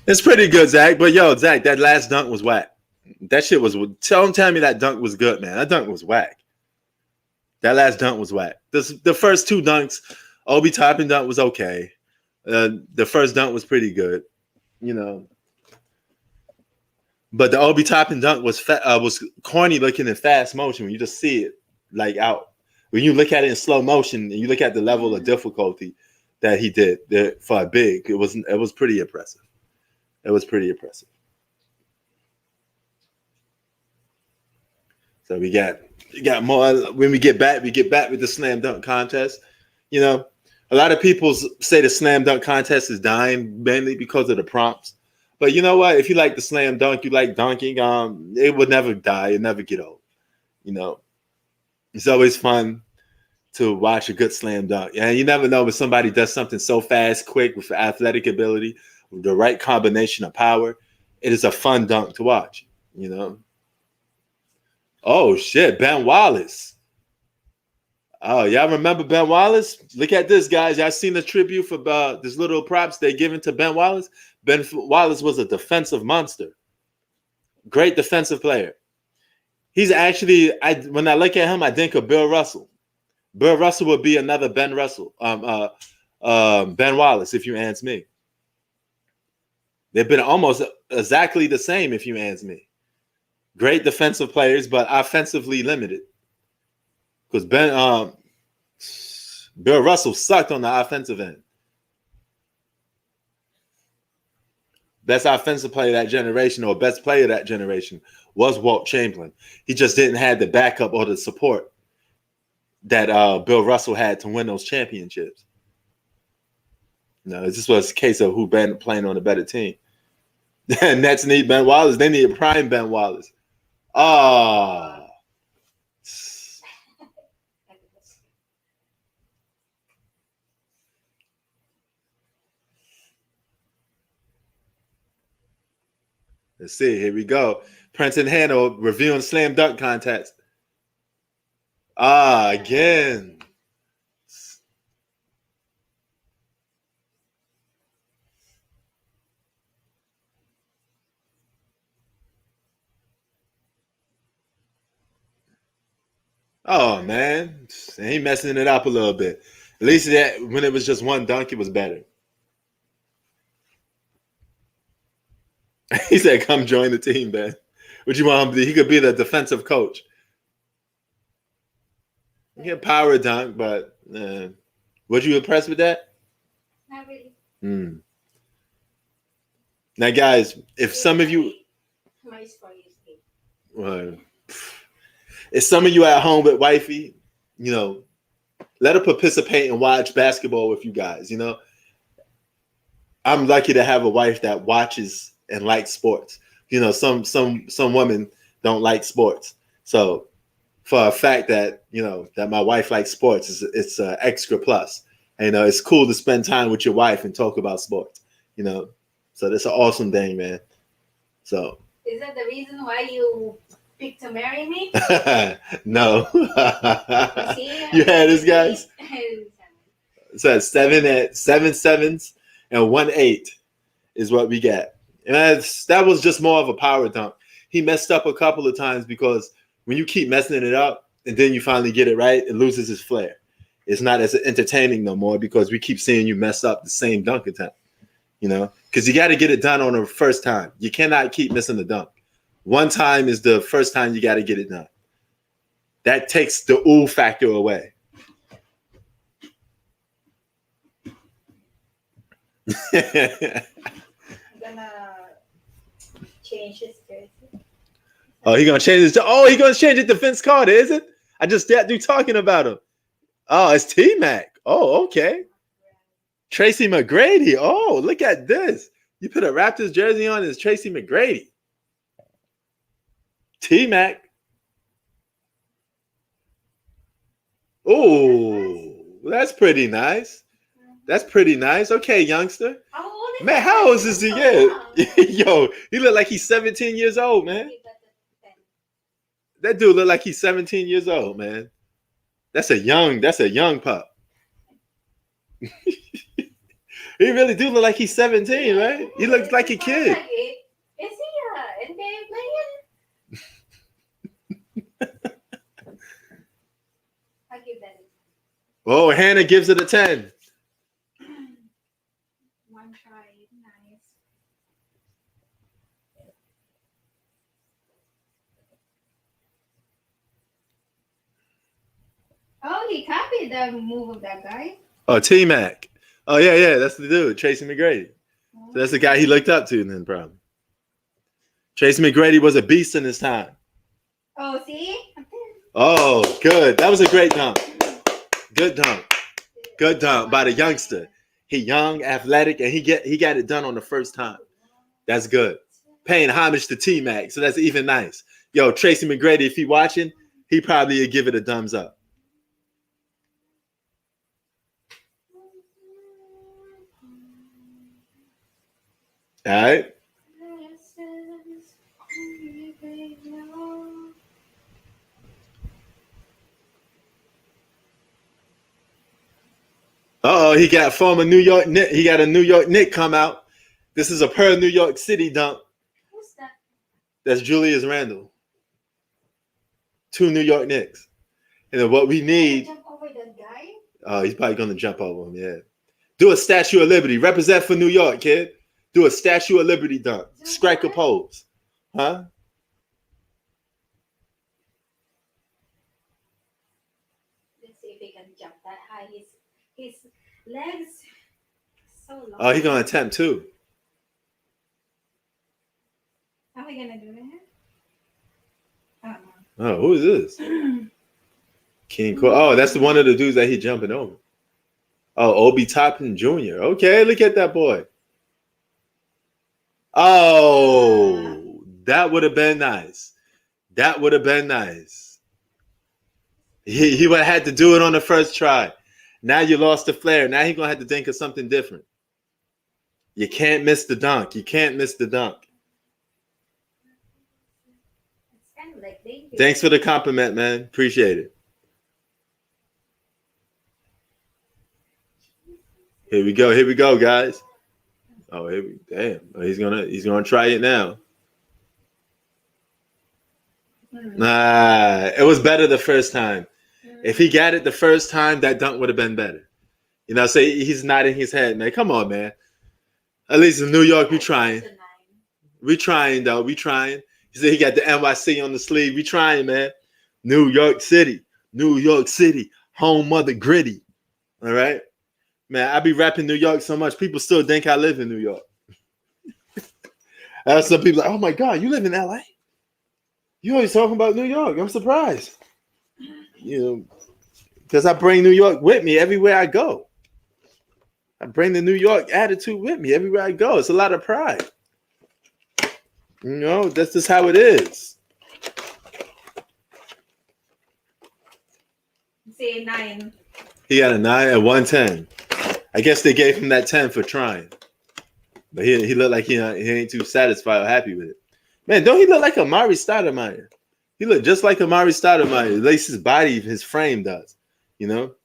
It's pretty good, Zach. But yo, Zach, that last dunk was whack. That shit was. Don't tell me that dunk was good, man. That dunk was whack. That last dunk was whack. The first two dunks, Obi Toppin dunk was okay. The first dunk was pretty good, you know. But the Obi Toppin dunk was corny looking in fast motion when you just see it like out. When you look at it in slow motion and you look at the level of difficulty that he did for a big, it was pretty impressive. It was pretty impressive. So we got more. When we get back with the slam dunk contest. You know, a lot of people say the slam dunk contest is dying mainly because of the prompts. But you know what? If you like the slam dunk, you like dunking, it would never die. It never get old. You know, it's always fun to watch a good slam dunk. And you never know when somebody does something so fast, quick, with athletic ability, with the right combination of power. It is a fun dunk to watch, you know. Oh, shit, Ben Wallace. Oh, y'all remember Ben Wallace? Look at this, guys. Y'all seen the tribute for this little props they given to Ben Wallace? Ben Wallace was a defensive monster. Great defensive player. He's actually, when I look at him, I think of Bill Russell. Bill Russell would be another Ben Russell. Ben Wallace, if you ask me. They've been almost exactly the same, if you ask me. Great defensive players, but offensively limited. Because Bill Russell sucked on the offensive end. Best offensive player of that generation, or best player of that generation, was Walt Chamberlain. He just didn't have the backup or the support that Bill Russell had to win those championships. No, this was a case of who been playing on a better team. Nets need Ben Wallace. They need a prime Ben Wallace. Oh. Let's see. Here we go. Prince and Hannah reviewing slam dunk contest. Again. Oh, man. He messing it up a little bit. At least that when it was just one dunk, it was better. He said, come join the team, Ben. What you want him to be? He could be the defensive coach. He can power dunk, but was you impressed with that? Not really. Now, guys, if some of you... My score is 8. Well, If some of you at home with wifey, let her participate and watch basketball with you guys. I'm lucky to have a wife that watches and likes sports. Some women don't like sports. So for a fact that, that my wife likes sports, it's an extra plus. And, it's cool to spend time with your wife and talk about sports, So that's an awesome thing, man. So. Is that the reason why you picked to marry me? No. See, You had this, guys? So it's 7 sevens and 1 8 is what we got. And that was just more of a power dunk. He messed up a couple of times because when you keep messing it up and then you finally get it right, it loses its flair. It's not as entertaining no more because we keep seeing you mess up the same dunk attempt, because you got to get it done on the first time. You cannot keep missing the dunk. One time is the first time you got to get it done. That takes the ooh factor away. I'm gonna change his jersey. Oh, he gonna change his. Oh, he gonna change it to Vince Carter, is it? I just got through talking about him. Oh, it's T-Mac. Oh, okay. Tracy McGrady. Oh, look at this. You put a Raptors jersey on, it's Tracy McGrady. T-Mac. Oh, that's pretty nice. That's pretty nice. Okay, youngster. How old is Man, that how guy? old is he? He's so young. Yo, he look like he's 17 years old, man. He got the 10. That dude look like he's 17 years old, man. That's a young pup. He really do look like he's 17, right? He looks like a kid. Like is he an NBA player? I give that Oh, Hannah gives it a 10. one try. Nice. Oh, he copied the move of that guy. Oh, T-Mac. Oh, yeah, that's the dude, Tracy McGrady. So that's the guy he looked up to then, probably. Tracy McGrady was a beast in his time. Oh, see? Oh, good. That was a great dunk. Good dunk. Good dunk by the youngster. He young, athletic, and he got it done on the first time. That's good. Paying homage to T-Mac, so that's even nice. Yo, Tracy McGrady, if he watching, he probably would give it a thumbs up. All right. Uh-oh, he got former New York Knick. He got a New York Knick come out. This is a per New York City dunk. Who's that? That's Julius Randle. 2 New York Knicks. And then what we need. Jump over that guy? Oh, he's probably gonna jump over him, yeah. Do a Statue of Liberty. Represent for New York, kid. Do a Statue of Liberty dunk. Strike a pose. Huh? Let's see if he can jump that high. His legs so long. Oh, he's gonna attempt 2. How are we gonna do that? I don't know. Oh, who is this? King Cole. Oh, that's one of the dudes that he jumping over. Oh, Obi Toppin Jr. Okay, look at that boy. Oh, that would have been nice. That would have been nice. He would have had to do it on the first try. Now you lost the flair. Now he's going to have to think of something different. You can't miss the dunk. You can't miss the dunk. It's kind of like dangerous. Thanks for the compliment, man. Appreciate it. Here we go, guys. Oh, damn. Oh, he's gonna try it now. Nah, it was better the first time. If he got it the first time, that dunk would have been better. You know, so he's nodding his head, man. Come on, man. At least in New York, we trying. We trying, though. We trying. He said he got the NYC on the sleeve. We trying, man. New York City. Home of the gritty. All right? Man, I be rapping New York so much, people still think I live in New York. I have some people like, oh my God, you live in LA? You always talking about New York. I'm surprised. You know, because I bring New York with me everywhere I go. I bring the New York attitude with me everywhere I go. It's a lot of pride. You know, that's just how it is. Say 9. He got a 9 at 110. I guess they gave him that 10 for trying. But he looked like he ain't too satisfied or happy with it. Man, don't he look like Amari Stoudemire? He looked just like Amari Stoudemire. At least his body, his frame does. You know?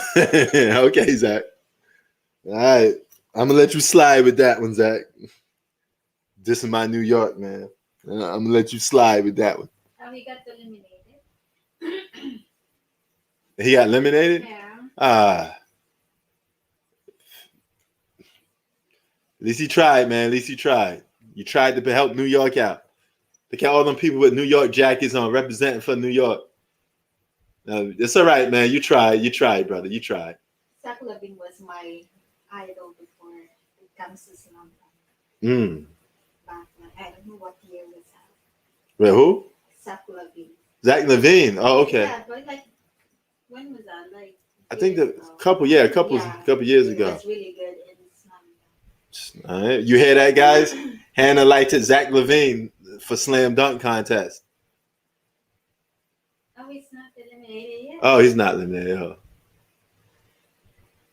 Okay, Zach. All right. I'm going to let you slide with that one, Zach. This is my New York, man. I'm going to let you slide with that one. He got eliminated. He got eliminated? Yeah. At least he tried, man. At least he tried. You tried to help New York out. Look at all them people with New York jackets on representing for New York. It's all right, man. You tried. You tried, brother. You tried. Zach Lavine was my idol before it comes to slam dunk. Back when I don't know what year was that. Wait, who? Zach Lavine. Zach Levine. Oh, okay. Yeah, but like when was that? Like I think a couple years ago. He was really good in slam dunk. All right. You hear that, guys? Hannah lighted Zach Levine for slam dunk contest. Oh, he's not eliminated yet. Oh, he's not eliminated.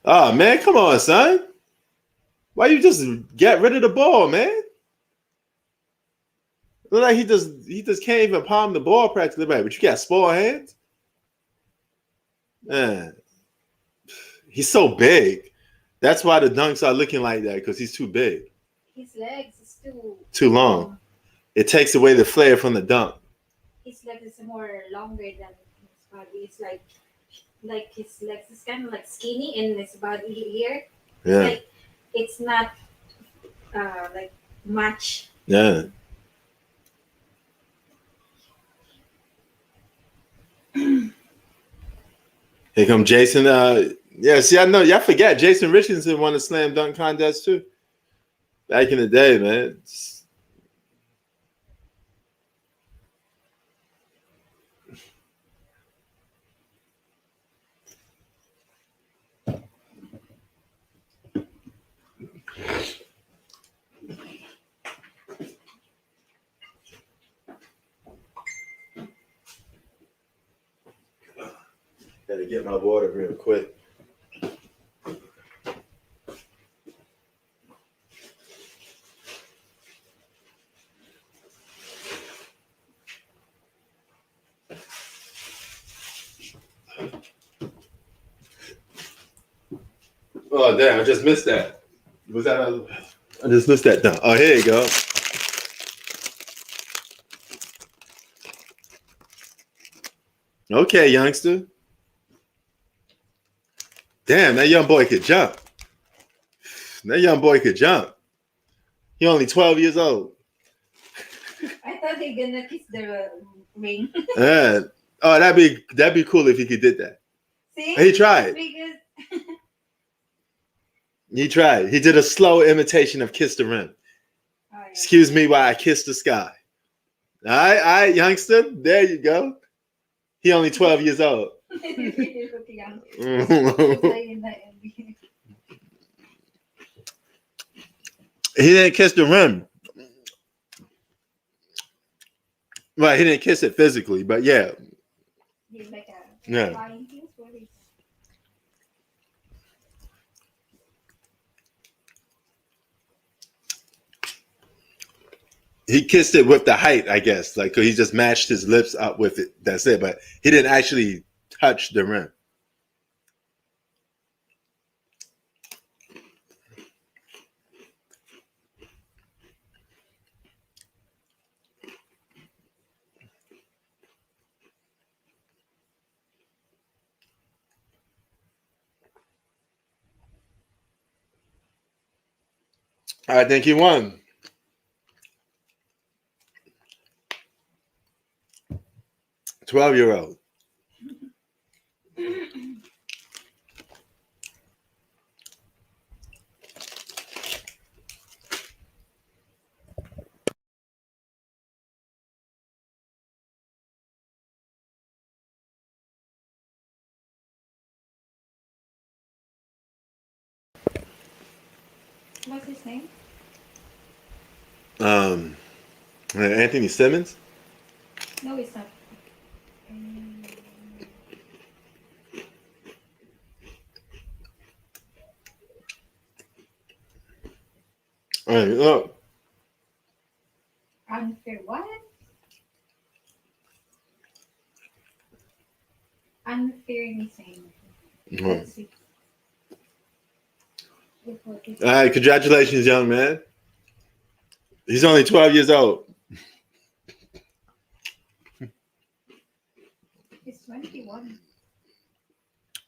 Oh, man, come on, son. Why you just get rid of the ball, man? Look like he just can't even palm the ball practically right. But you got small hands? Man. He's so big. That's why the dunks are looking like that, because he's too big. His legs is too long. It takes away the flair from the dunk. His legs is more longer than his body. It's like his legs is kind of like skinny in his body here. Yeah. Like it's not like much. Yeah. Here come Jason. Yeah, see, I know y'all forget Jason Richardson won the slam dunk contest too. Back in the day, man. Gotta get my water real quick. Oh damn! I just missed that. Was that I just missed that dunk. Oh, here you go. Okay, youngster. Damn, that young boy could jump. That young boy could jump. He only 12 years old. I thought they gonna kiss the ring. Yeah. Oh, that'd be cool if he could did that. See? He tried. Because He tried. He did a slow imitation of Kiss the Rim. oh, yeah. Excuse me while I kiss the sky. All right, youngster. There you go. He only 12 years old. He look young. He's He like in the NBA. didn't kiss the rim. Well, he didn't kiss it physically, but yeah. He's like a Yeah. flying kiss. What is He kissed it with the height, I guess. Like he just matched his lips up with it. That's it. But he didn't actually touch the rim. I think he won. 12-year-old. What's his name? Um, Anthony Simmons. No, it's not. Um, All right, look. unfair. What? Unfairly saying. All Let's see. What is right, congratulations, young man. He's only 12 years old. It's 21.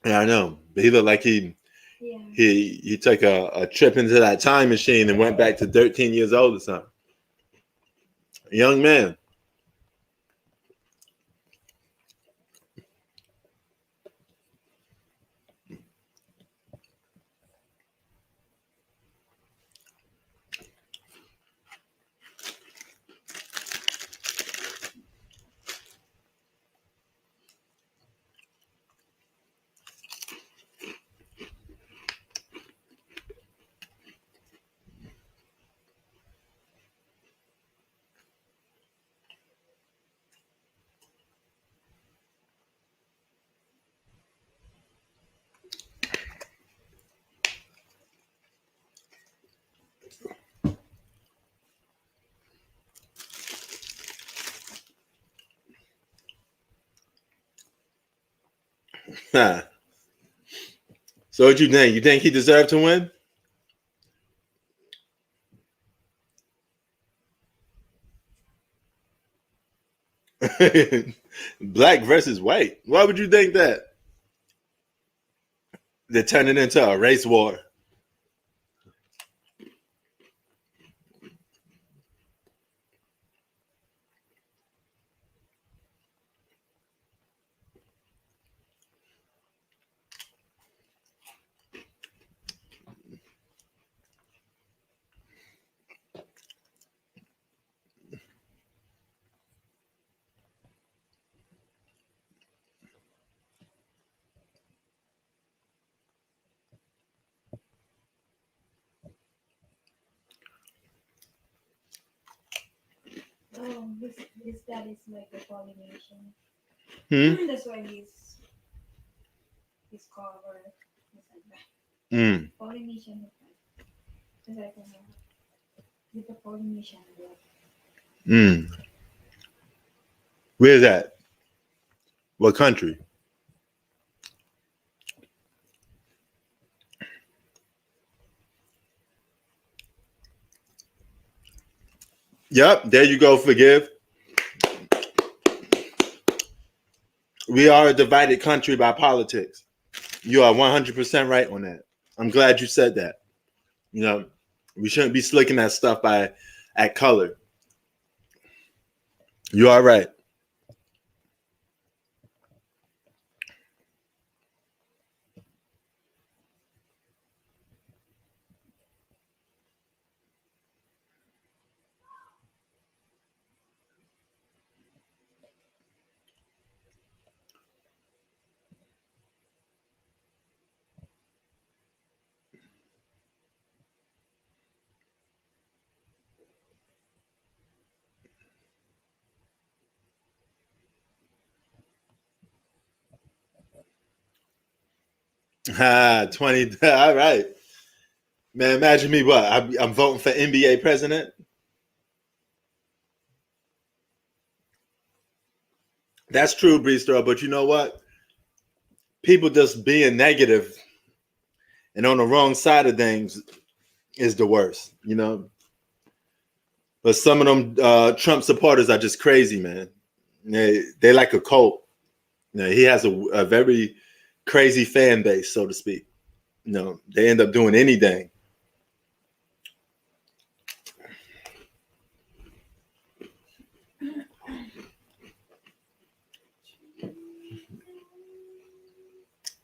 Yeah, I know. But he looked like Yeah. he took a trip into that time machine and went back to 13 years old or something. A young man. Huh. So what you think? You think he deserved to win? Black versus white. Why would you think that? They're turning into a race war. Oh, his dad is like a Polynesian. Hmm? That's why his cover is like that. Mm. Polynesian. It's like with the Polynesian blood. Mm. Where's that? What country? Yep, there you go, forgive. We are a divided country by politics. You are 100% right on that. I'm glad you said that. You know, we shouldn't be slicking that stuff at color. You are right. Ah, 20. All right. Man, imagine me what? I'm voting for NBA president. That's true, Breestro, but you know what? People just being negative and on the wrong side of things is the worst, you know? But some of them Trump supporters are just crazy, man. They like a cult. You know, he has a very crazy fan base, so to speak. You know, they end up doing anything.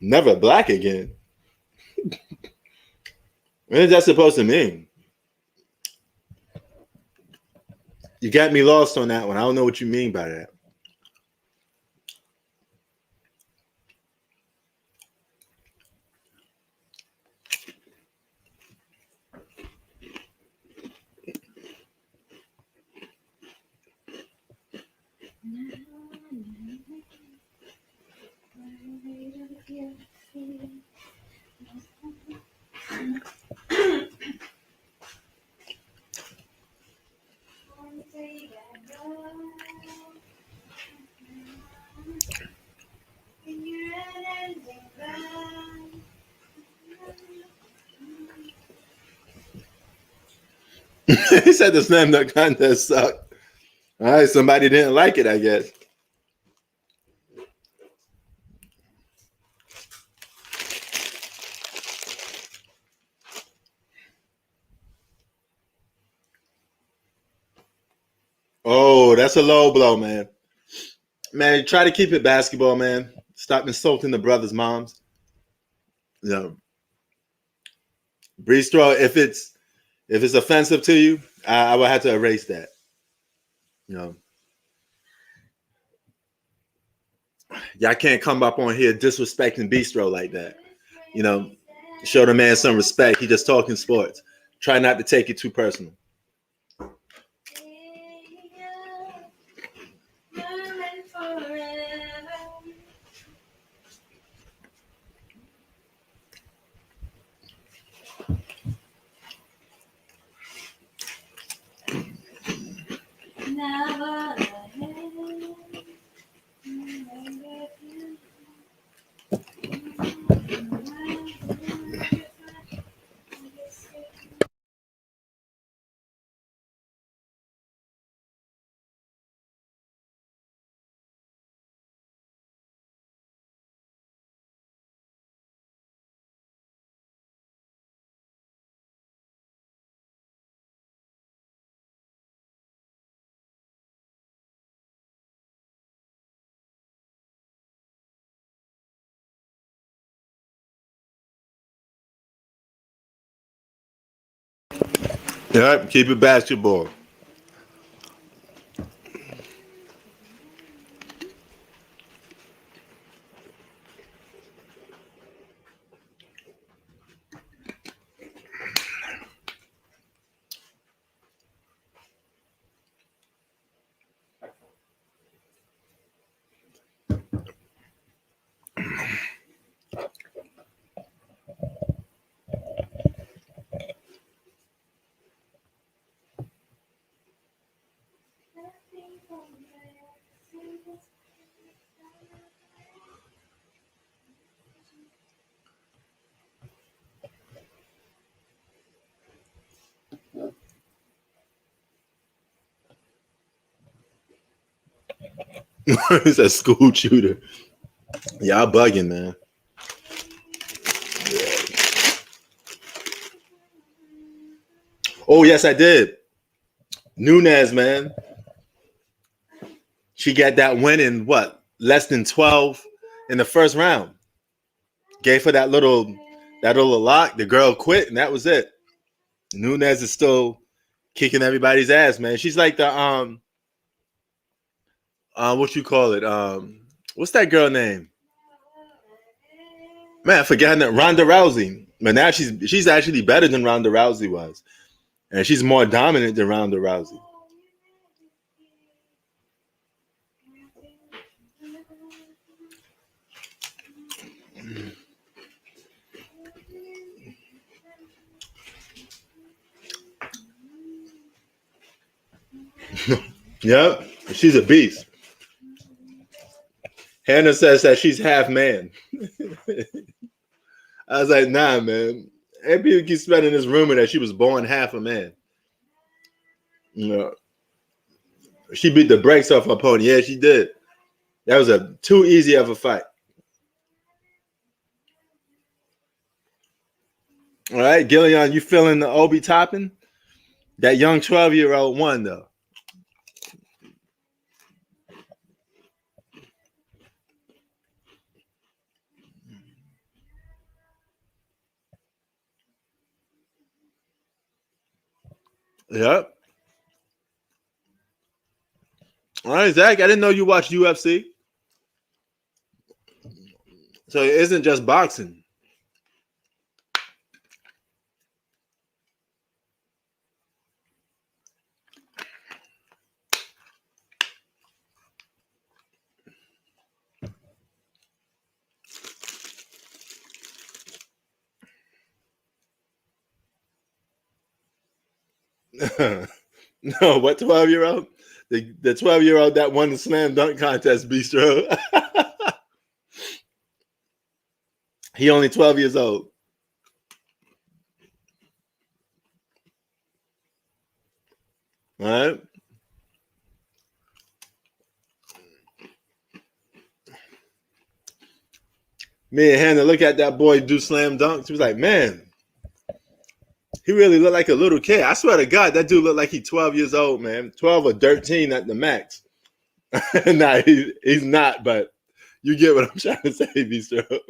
Never black again. What is that supposed to mean? You got me lost on that one. I don't know what you mean by that. He said the slam dunk contest sucked. All right, somebody didn't like it, I guess. Oh, that's a low blow, man. Man, try to keep it basketball, man. Stop insulting the brothers' moms. You know, Breeze throw. If it's offensive to you, I would have to erase that. You know, y'all can't come up on here disrespecting Bistro like that. You know, show the man some respect. He just talking sports. Try not to take it too personal. Yeah, keep it basketball. It's a school shooter. Y'all bugging, man. Oh, yes, I did. Nunez, man. She got that win in what? Less than 12 in the first round. Gave her that little lock. The girl quit, and that was it. Nunez is still kicking everybody's ass, man. She's like the what you call it? What's that girl name? Man, I forgot that Ronda Rousey. But now she's actually better than Ronda Rousey was. And she's more dominant than Ronda Rousey. Yep, she's a beast. Hannah says that she's half man. I was like, nah, man. And people keep spreading this rumor that she was born half a man. You know, she beat the brakes off her opponent. Yeah, she did. That was a too easy of a fight. All right, Gillian, you feeling the Obi Toppin? That young 12-year-old won, though. Yep. All right, Zach, I didn't know you watched UFC. So it isn't just boxing. No, what 12-year-old? The 12-year-old that won the slam dunk contest, Bistro. He only 12 years old. All right. Me and Hannah look at that boy do slam dunks. She was like, man, he really looked like a little kid. I swear to God, that dude looked like he's 12 years old, man. 12 or 13 at the max. Nah, he's not, but you get what I'm trying to say, Bistro.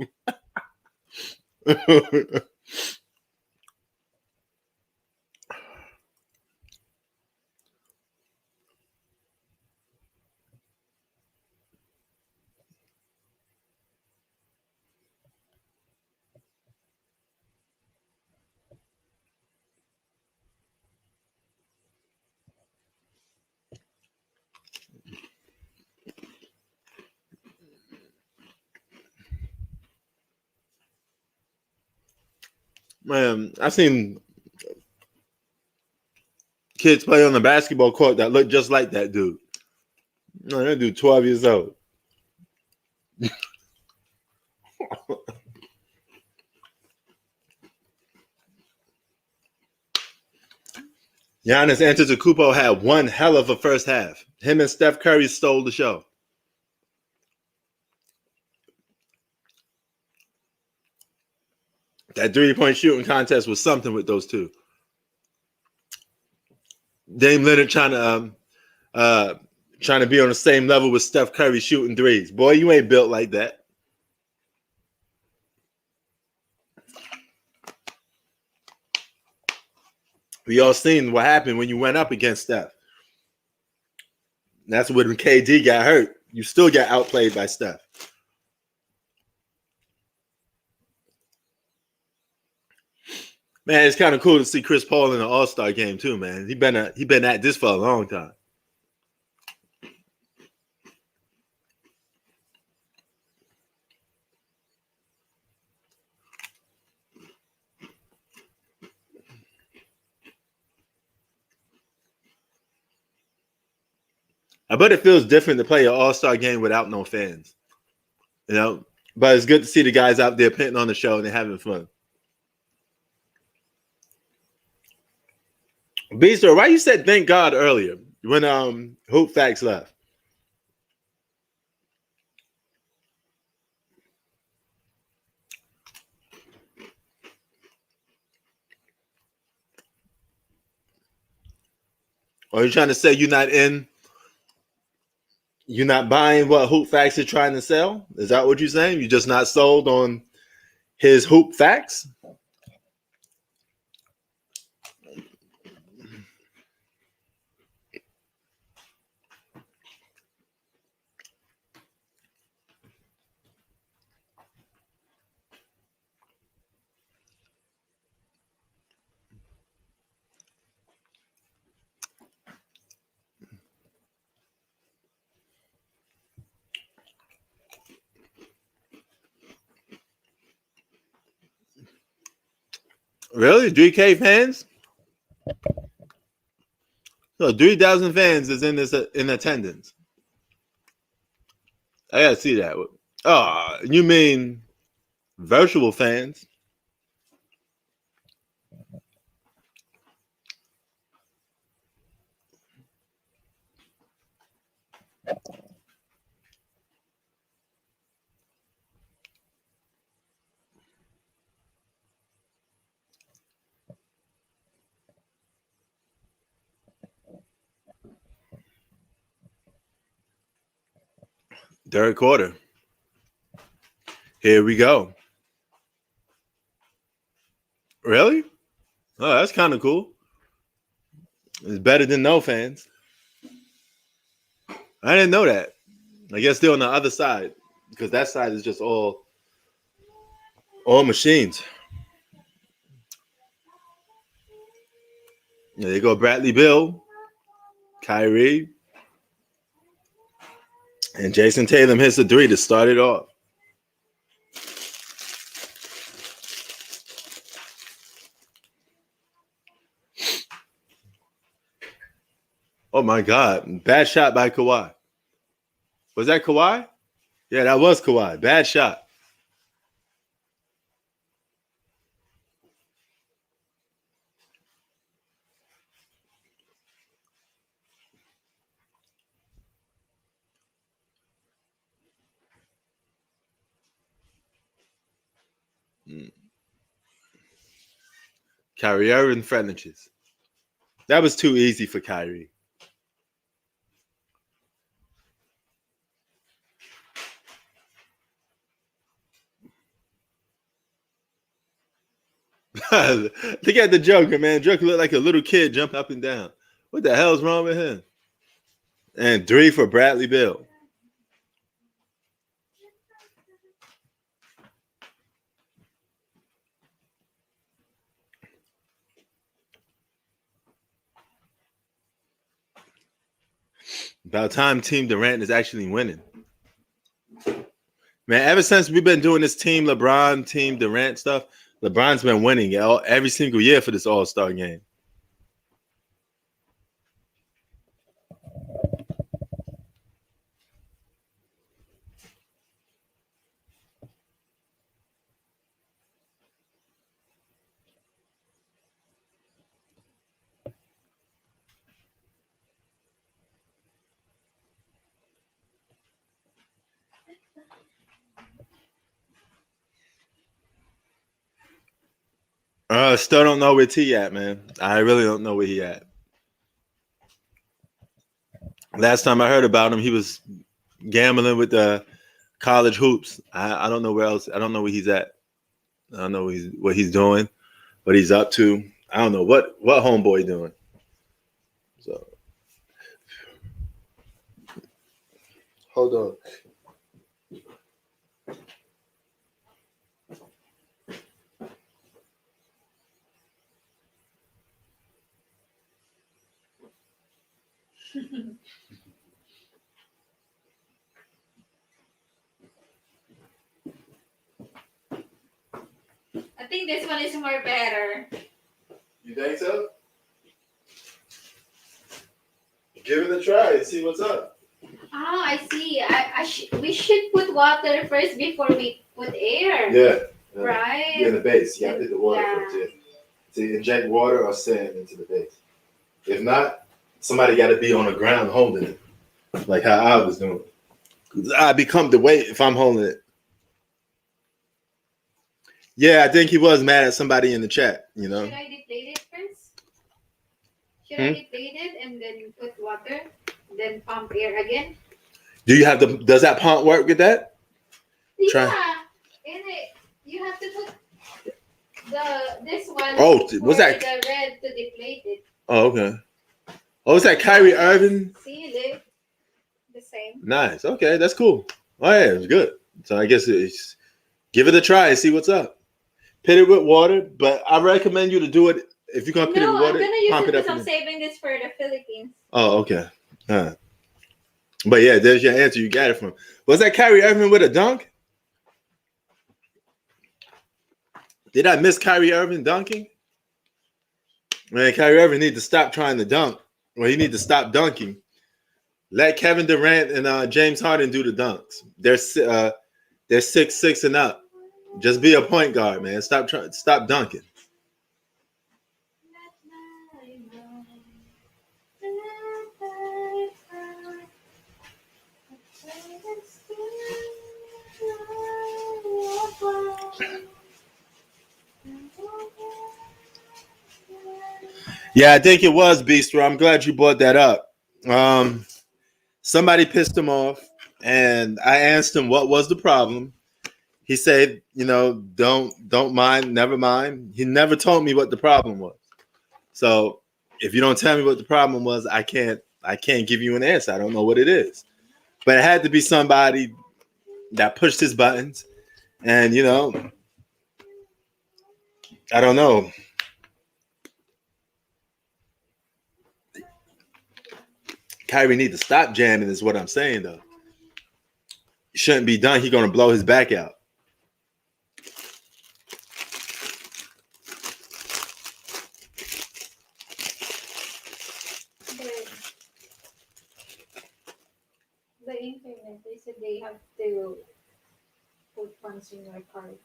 Man, I've seen kids play on the basketball court that look just like that dude. No, that dude 12 years old. Giannis Antetokounmpo had one hell of a first half. Him and Steph Curry stole the show. That 3-point shooting contest was something with those two. Dame Leonard trying to be on the same level with Steph Curry shooting threes. Boy, you ain't built like that. We all seen what happened when you went up against Steph. That's when KD got hurt. You still got outplayed by Steph. Man, it's kind of cool to see Chris Paul in an All-Star game too, man. He been at this for a long time. I bet it feels different to play an All-Star game without no fans. You know? But it's good to see the guys out there putting on the show and they're having fun. Beaster, why you said thank God earlier when Hoop Facts left? Or are you trying to say you're not buying what Hoop Facts is trying to sell? Is that what you're saying? You're just not sold on his Hoop Facts? Really? 3K fans? So 3,000 fans is in attendance. I gotta see that. Oh, you mean virtual fans? Third quarter. Here we go. Really? Oh, that's kind of cool. It's better than no fans. I didn't know that. I guess they're on the other side because that side is just all machines. Yeah, they go Bradley Beal, Kyrie, and Jason Tatum hits a three to start it off. Oh my God. Bad shot by Kawhi. Was that Kawhi? Yeah, that was Kawhi. Bad shot. Kyrie Irving friendlies. That was too easy for Kyrie. Look at the Joker, man. Joker looked like a little kid jumping up and down. What the hell's wrong with him? And 3 for Bradley Beal. About time Team Durant is actually winning. Man, ever since we've been doing this Team LeBron, Team Durant stuff, LeBron's been winning every single year for this All-Star game. Still don't know where T at, man. I really don't know where he at. Last time I heard about him, he was gambling with the college hoops. I don't know where else. I don't know where he's at. I don't know what he's doing, what he's up to. I don't know what homeboy doing. So hold on. I think this one is more better. You think so? Give it a try and see what's up. Ah, I see. We should put water first before we put air. Yeah. Right? Yeah, the base. You got to hit the water Yeah. first. Yeah. To inject water or sand into the base. If not, somebody got to be on the ground holding it, like how I was doing. I become the weight if I'm holding it. Yeah, I think he was mad at somebody in the chat, you know. Should I deflate it first? Should I deflate it and then put water, then pump air again? Do you have the? Does that pump work with that? Try. Yeah, in it you have to put this one. Oh, was for that? The red to deflate it? Oh, okay. Oh, is that Kyrie Irving? See, look, the same. Nice. Okay, that's cool. Oh yeah, it was good. So I guess it's give it a try and see what's up. Pit it with water, but I recommend you to do it if you're gonna pit it with water. I'm gonna use pump it it up. because I'm saving this for the Philippines. Oh, okay. But yeah, there's your answer. You got it from. Was that Kyrie Irving with a dunk? Did I miss Kyrie Irving dunking? Man, Kyrie Irving need to stop trying to dunk. Well, he need to stop dunking. Let Kevin Durant and James Harden do the dunks. They're 6'6" and up. Just be a point guard, man. Stop dunking. Yeah, I think it was Beastro. I'm glad you brought that up. Somebody pissed him off, and I asked him what was the problem. He said, don't mind, never mind. He never told me what the problem was. So if you don't tell me what the problem was, I can't give you an answer. I don't know what it is. But it had to be somebody that pushed his buttons, and I don't know. Kyrie need to stop jamming is what I'm saying, though. He shouldn't be done. He's going to blow his back out. it. They said they have to put funds in your card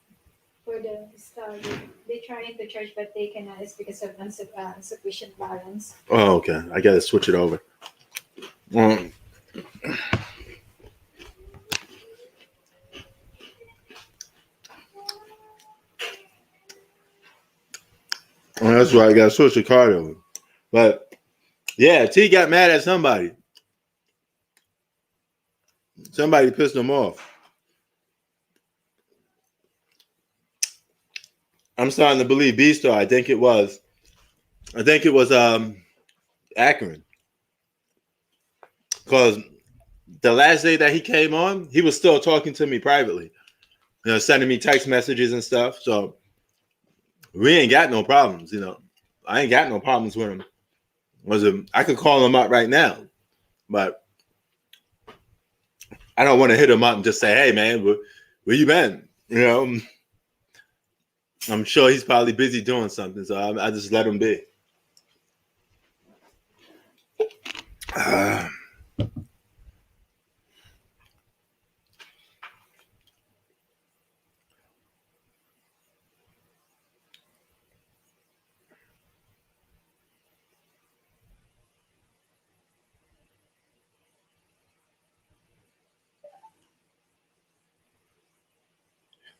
for the study. They trying to charge, but they cannot. It's because of insufficient balance. Oh, okay. I gotta switch it over. Well, that's why I got to switch the card over. But yeah, T got mad at somebody. Somebody pissed him off. I'm starting to believe B-Star. I think it was Akron. Because the last day that he came on, he was still talking to me privately. You know, sending me text messages and stuff. So we ain't got no problems, you know. I ain't got no problems with him. I could call him up right now, but I don't want to hit him up and just say, "Hey, man, where you been?" You know, I'm sure he's probably busy doing something, so I just let him be.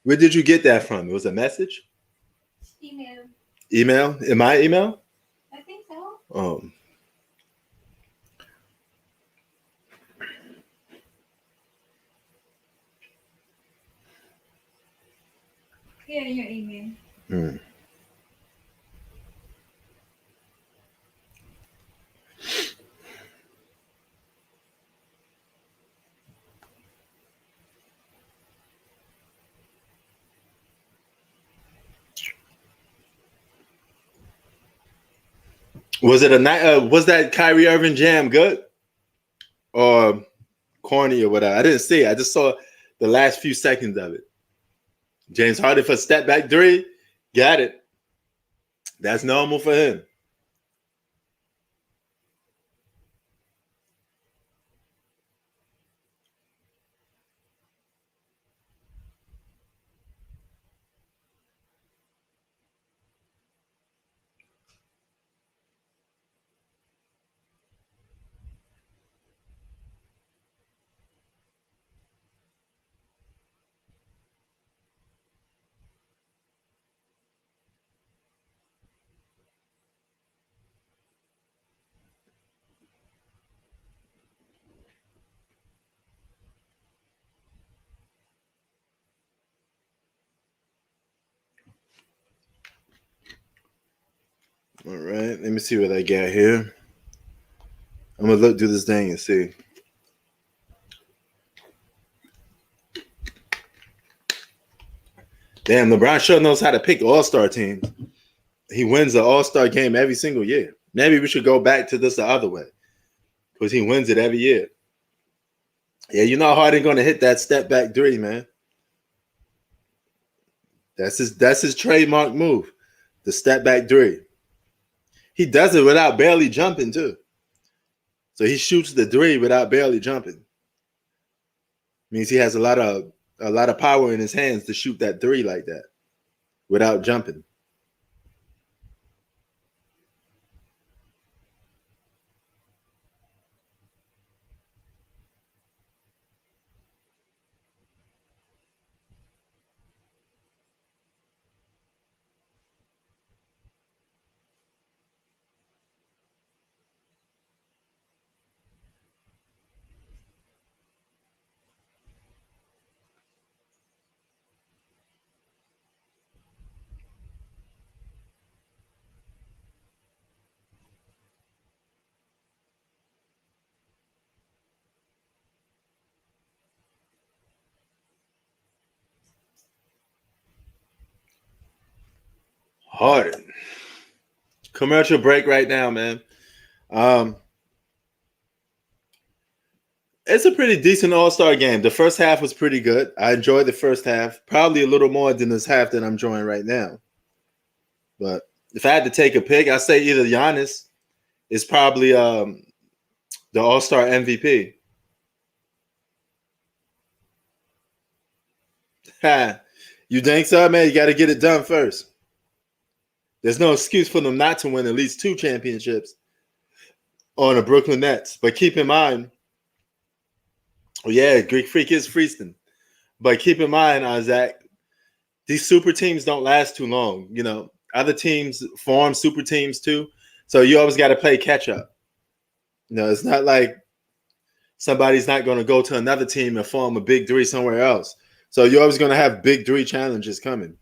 Where did you get that from? It was a message? Email. Email? In my email? I think so. Oh. Yeah, in your email. Was it a night? Was that Kyrie Irving jam good or corny or whatever? I didn't see it. I just saw the last few seconds of it. James Harden for step back three, got it. That's normal for him. All right, let me see what I got here. I'm gonna do this thing and see. Damn, LeBron sure knows how to pick all-star teams. He wins the all-star game every single year. Maybe we should go back to this the other way, because he wins it every year. Yeah, you know Harden gonna hit that step back three, man. That's his trademark move, the step back three. He does it without barely jumping too. So he shoots the three without barely jumping. Means he has a lot of power in his hands to shoot that three like that without jumping. Harden. Commercial break right now, man. It's a pretty decent all-star game. The first half was pretty good. I enjoyed the first half, probably a little more than this half that I'm enjoying right now. But if I had to take a pick, I'd say either Giannis is probably the all-star MVP. Ha. You think so, man? You got to get it done first. There's no excuse for them not to win at least 2 championships on the Brooklyn Nets. But keep in mind, yeah, Greek Freak is freezing. But keep in mind, Zach, these super teams don't last too long. You know, other teams form super teams too. So you always got to play catch up. You know, it's not like somebody's not going to go to another team and form a big three somewhere else. So you're always going to have big three challenges coming.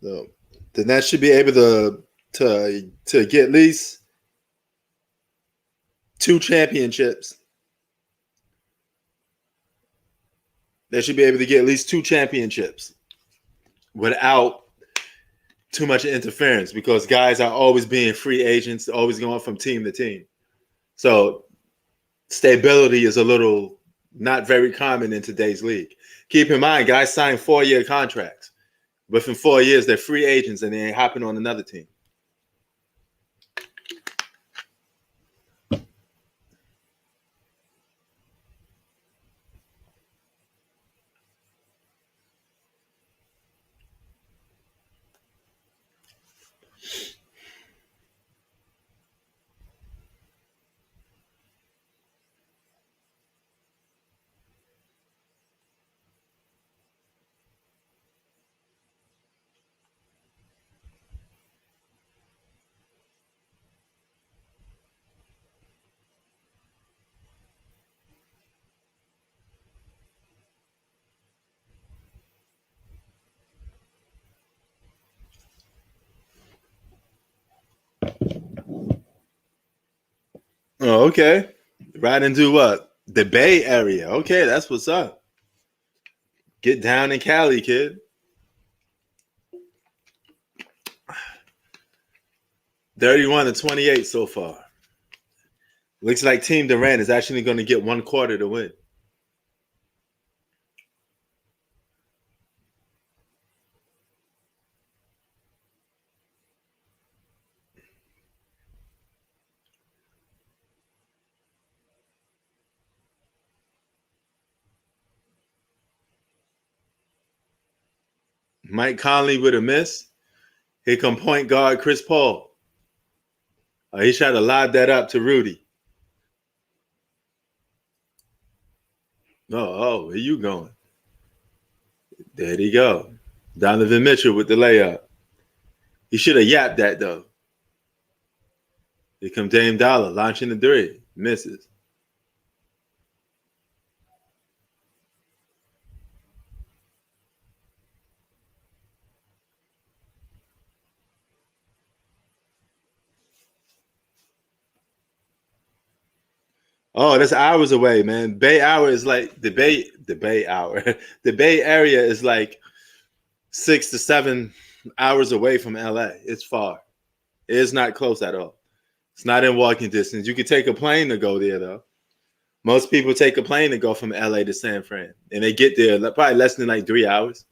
So the Nets should be able to get at least 2 championships. They should be able to get at least 2 championships without too much interference, because guys are always being free agents, always going from team to team. So stability is a little not very common in today's league. Keep in mind, guys sign 4-year contracts. Within 4 years, they're free agents and they ain't hopping on another team. Oh, okay. Ride into what? The Bay Area. Okay, that's what's up. Get down in Cali, kid. 31-28 so far. Looks like Team Durant is actually going to get 1 quarter to win. Mike Conley with a miss. Here come point guard Chris Paul. He tried to lob that up to Rudy. Oh, where you going? There he go. Donovan Mitchell with the layup. He should have yapped that, though. Here come Dame Dollar launching the 3. Misses. Oh, that's hours away, man. Bay Hour is like the Bay Hour. The Bay Area is like 6 to 7 hours away from LA. It's far. It is not close at all. It's not in walking distance. You could take a plane to go there, though. Most people take a plane to go from LA to San Fran, and they get there probably less than like 3 hours.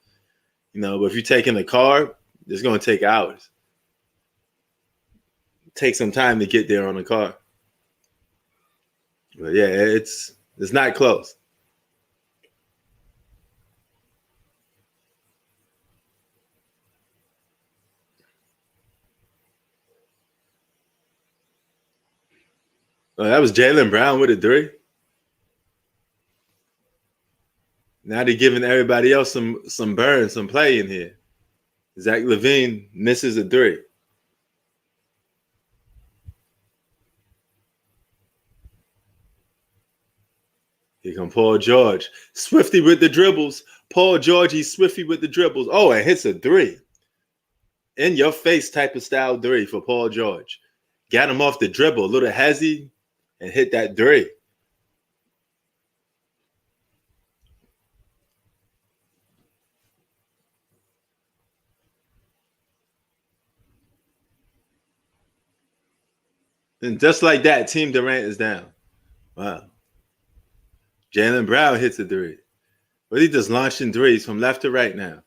You know, but if you're taking a car, it's going to take hours. Take some time to get there on a car. But yeah, it's not close. Oh, that was Jaylen Brown with a 3. Now they're giving everybody else some burn, some play in here. Zach LaVine misses a 3. Here come Paul George. Swifty with the dribbles. Paul George, he's swifty with the dribbles. Oh, and hits a 3. In your face type of style 3 for Paul George. Got him off the dribble, a little hezzy, and hit that 3. And just like that, Team Durant is down. Wow. Jaylen Brown hits a 3. But he just launching 3s from left to right now.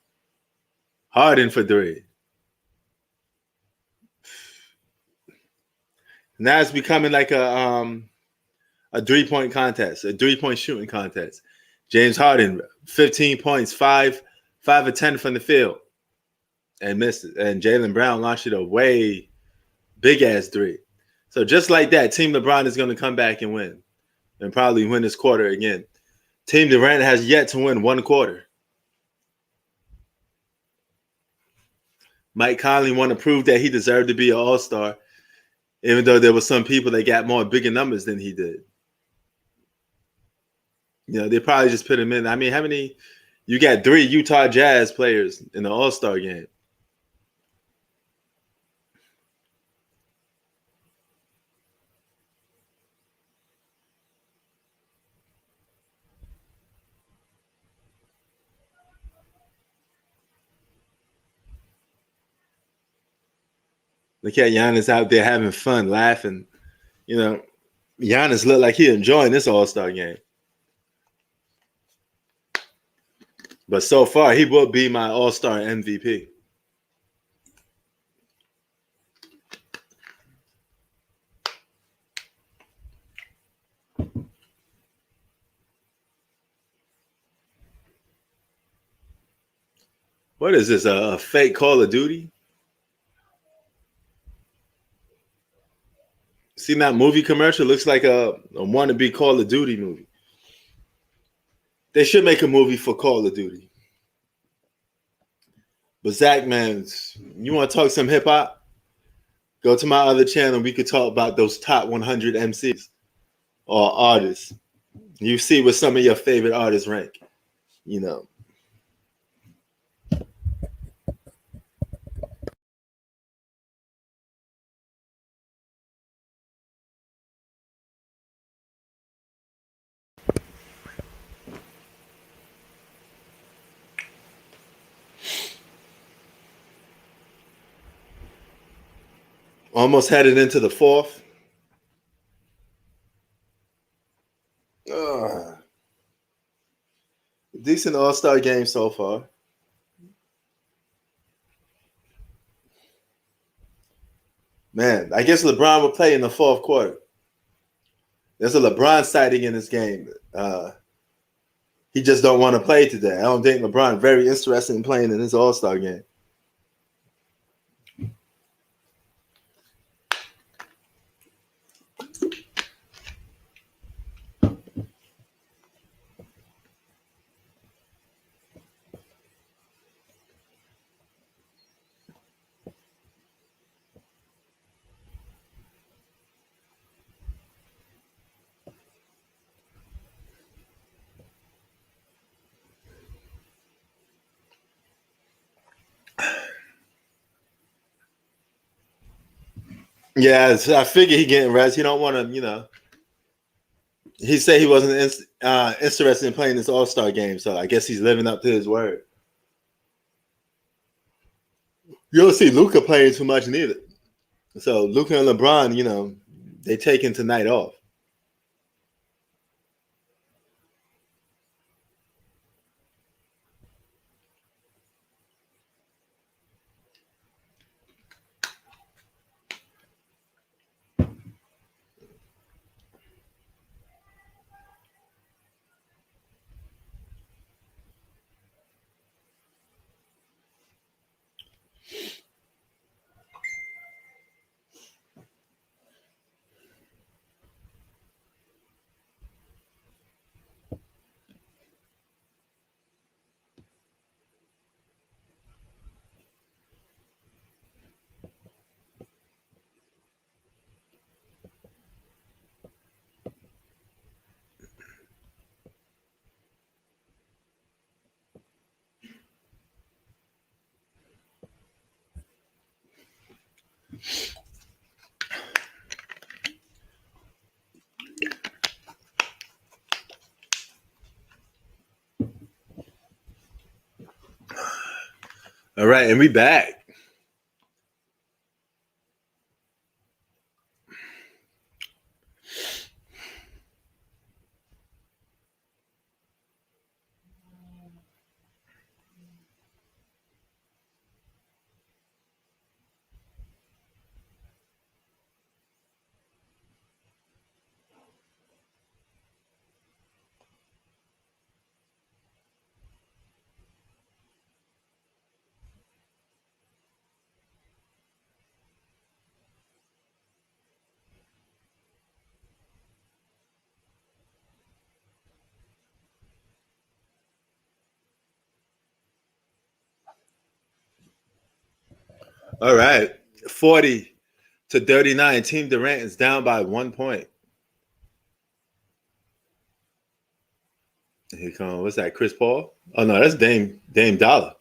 Harden for 3. Now it's becoming like a a 3-point contest, a 3-point shooting contest. James Harden, 15 points, 5 of 10 from the field, and missed it. And Jaylen Brown launched it away, big ass 3. So just like that, Team LeBron is going to come back and win, and probably win this quarter again. Team Durant has yet to win one quarter. Mike Conley wanted to prove that he deserved to be an All-Star, even though there were some people that got more bigger numbers than he did. You know, they probably just put him in. I mean, how many? You got 3 Utah Jazz players in the All-Star game. Look at Giannis out there having fun, laughing. You know, Giannis looked like he enjoying this All-Star game. But so far, he will be my All-Star MVP. What is this, a fake Call of Duty? See that movie commercial? Looks like a wannabe Call of Duty movie. They should make a movie for Call of Duty. But Zach, man, you want to talk some hip hop? Go to my other channel. We could talk about those top 100 MCs or artists. You see what some of your favorite artists rank. You know. Almost headed into the 4th. Decent All-Star game so far. Man, I guess LeBron will play in the 4th quarter. There's a LeBron sighting in this game. He just don't want to play today. I don't think LeBron very interested in playing in this All-Star game. Yeah, I figure he getting rest. He don't want to, you know. He said he wasn't interested in playing this All-Star game, so I guess he's living up to his word. You don't see Luka playing too much neither. So Luka and LeBron, you know, they taking tonight off. All right, and we back. All right. 40-39. Team Durant is down by 1 point. Here comes, what's that, Chris Paul? Oh, no, that's Dame Dollar.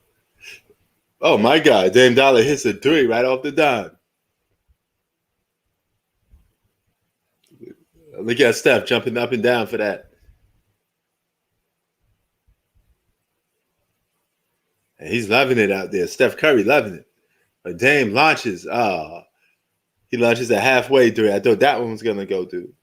Oh, my God. Dame Dollar hits a three right off the dime. Look at Steph jumping up and down for that. And he's loving it out there. Steph Curry loving it. But Dame launches. He launches a halfway three. I thought that one was going to go through.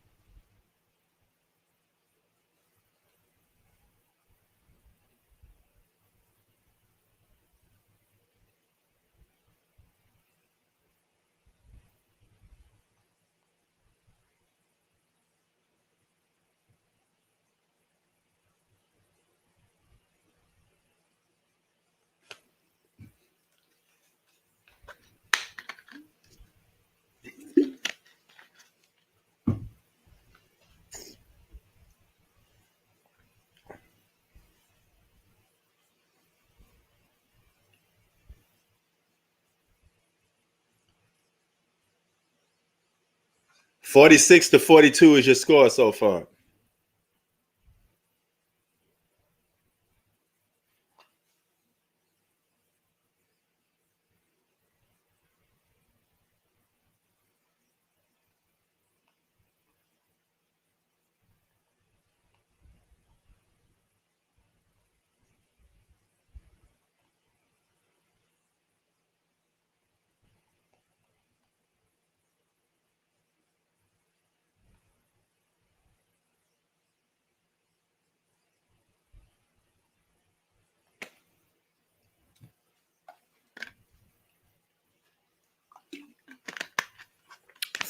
(46-42) is your score so far.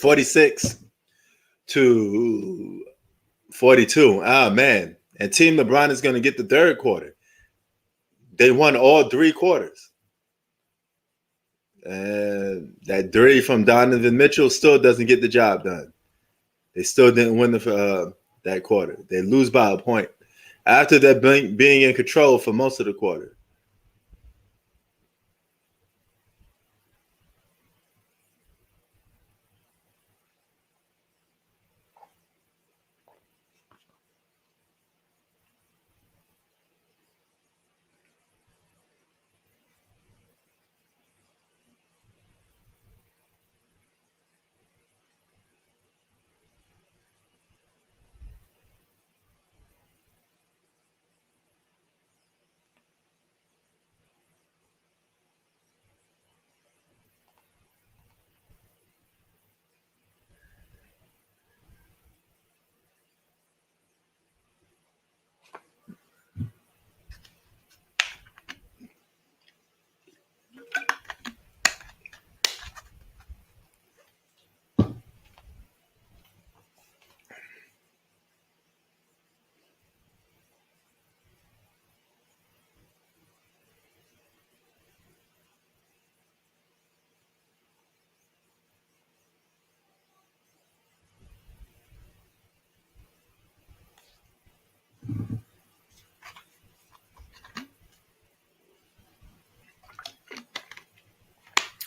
(46-42). Ah, man. And Team LeBron is going to get the third quarter. They won all 3 quarters. And that three from Donovan Mitchell still doesn't get the job done. They still didn't win that quarter. They lose by a point after that being in control for most of the quarter.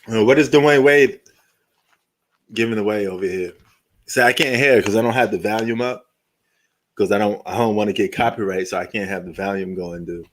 What is Dwayne Wade giving away over here? See, I can't hear because I don't have the volume up because I don't want to get copyright, so I can't have the volume going, dude.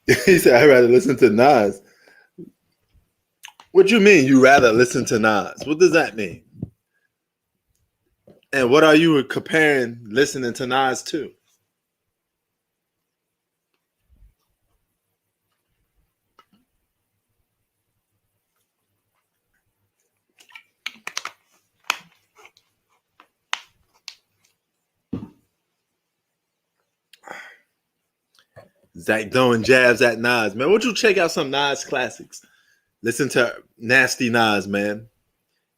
He said, I'd rather listen to Nas. What you mean you rather listen to Nas? What does that mean? And what are you comparing listening to Nas to? Zach throwing jabs at Nas, man. Won't you check out some Nas classics? Listen to Nasty Nas, man.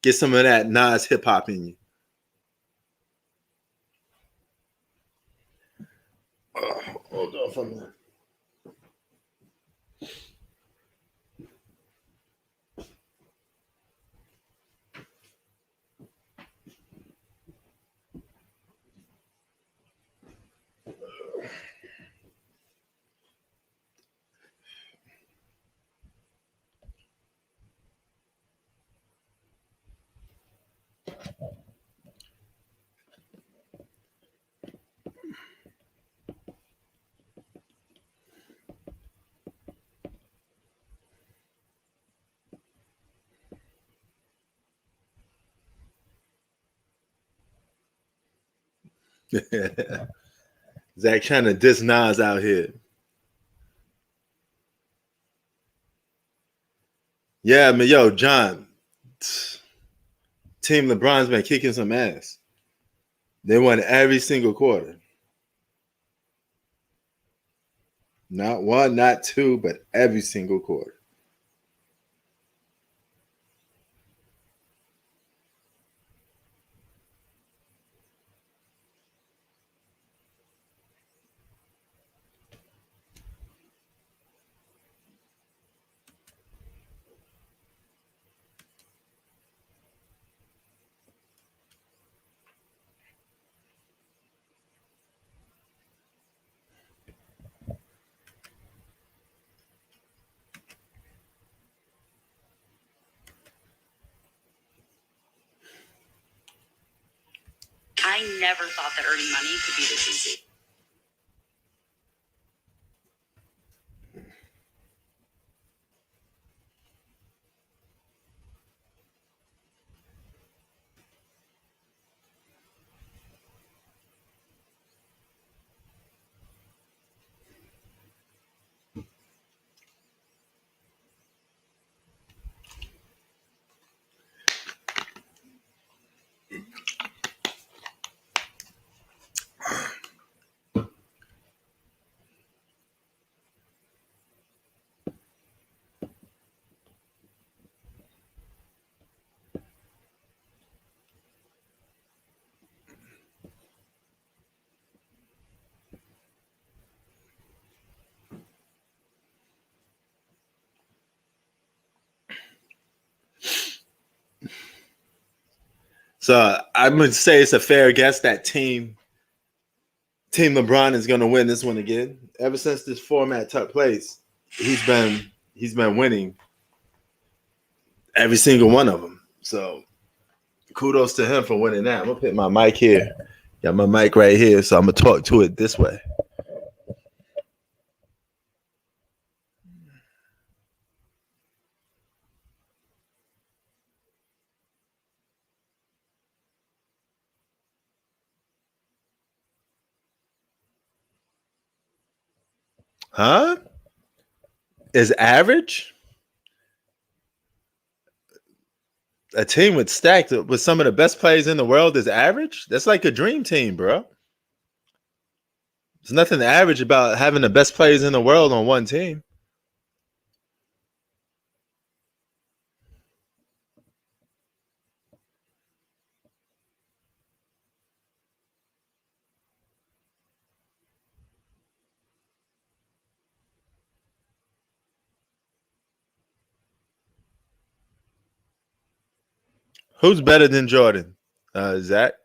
Get some of that Nas hip hop in you. Oh, hold on for a minute. Zach trying to diss Nas out here. Yeah, man, yo, John. Team LeBron's been kicking some ass. They won every single quarter. Not one, not two, but every single quarter. I never thought that earning money could be this easy. So I'm gonna say it's a fair guess that Team LeBron is gonna win this one again. Ever since this format took place, he's been winning every single one of them. So kudos to him for winning that. I'm gonna put my mic here. Got my mic right here, so I'm gonna talk to it this way. Huh? Is average? A team with stacked with some of the best players in the world is average? That's like a dream team, bro. There's nothing average about having the best players in the world on one team. Who's better than Jordan? Zach?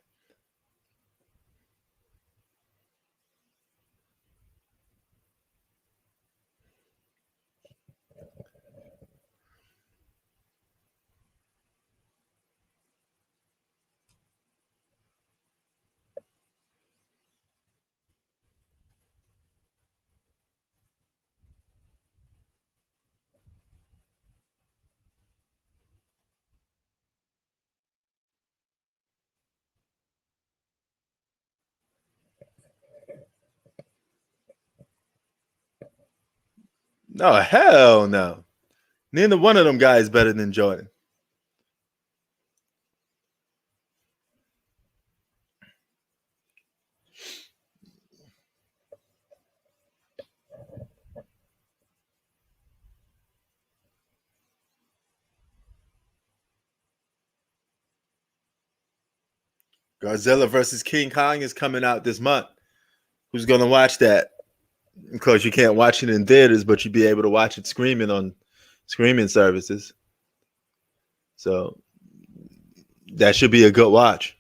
No, hell no. Neither one of them guys better than Jordan. Godzilla versus King Kong is coming out this month. Who's gonna watch that? Of course, you can't watch it in theaters, but you'll be able to watch it screaming on streaming services. So that should be a good watch.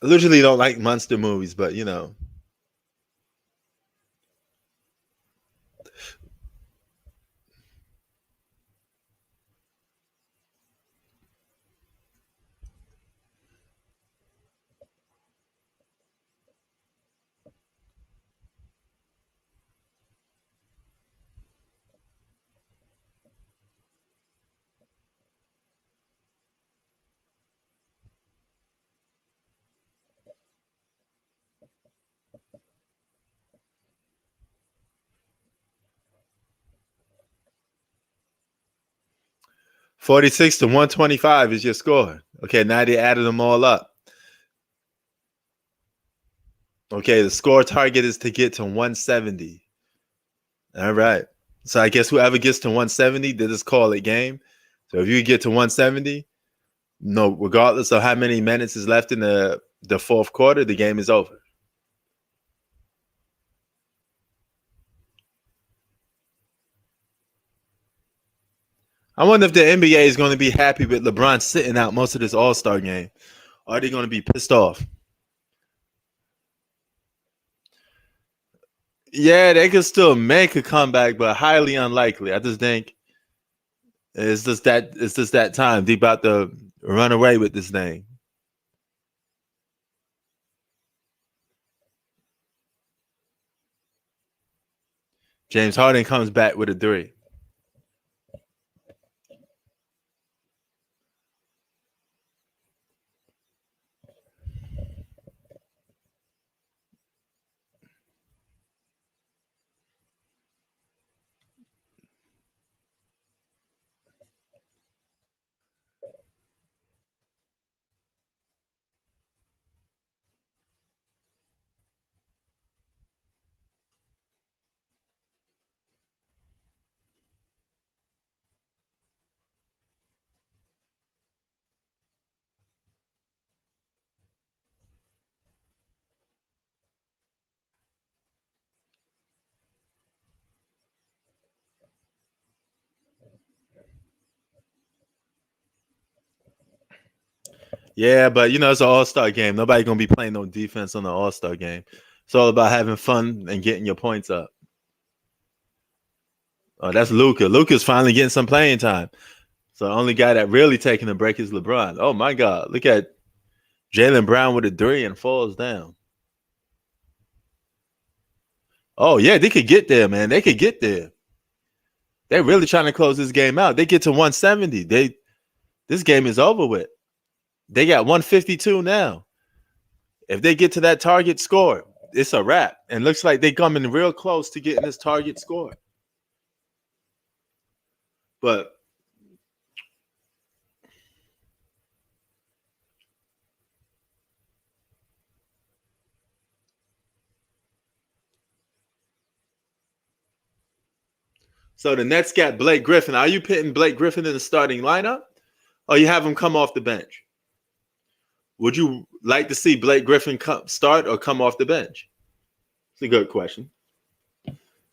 I usually don't like monster movies, but you know. $46 to $125 is your score. Okay, now they added them all up. Okay, the score target is to get to 170. All right. So I guess whoever gets to 170, they just call it game. So if you get to 170, no, regardless of how many minutes is left in the fourth quarter, the game is over. I wonder if the NBA is going to be happy with LeBron sitting out most of this All-Star game. Or are they going to be pissed off? Yeah, they could still make a comeback, but highly unlikely. I just think it's just that time. They about to run away with this thing. James Harden comes back with a 3. Yeah, but you know, it's an all-star game. Nobody's gonna be playing no defense on the all-star game. It's all about having fun and getting your points up. Oh, that's Luka. Luka's finally getting some playing time. So the only guy that really taking a break is LeBron. Oh my God. Look at Jaylen Brown with a 3 and falls down. Oh, yeah, they could get there, man. They could get there. They're really trying to close this game out. They get to 170. This game is over with. They got 152 now. If they get to that target score, it's a wrap. And looks like they're coming real close to getting this target score. But so the Nets got Blake Griffin. Are you putting Blake Griffin in the starting lineup, or you have him come off the bench? Would you like to see Blake Griffin start or come off the bench? It's a good question.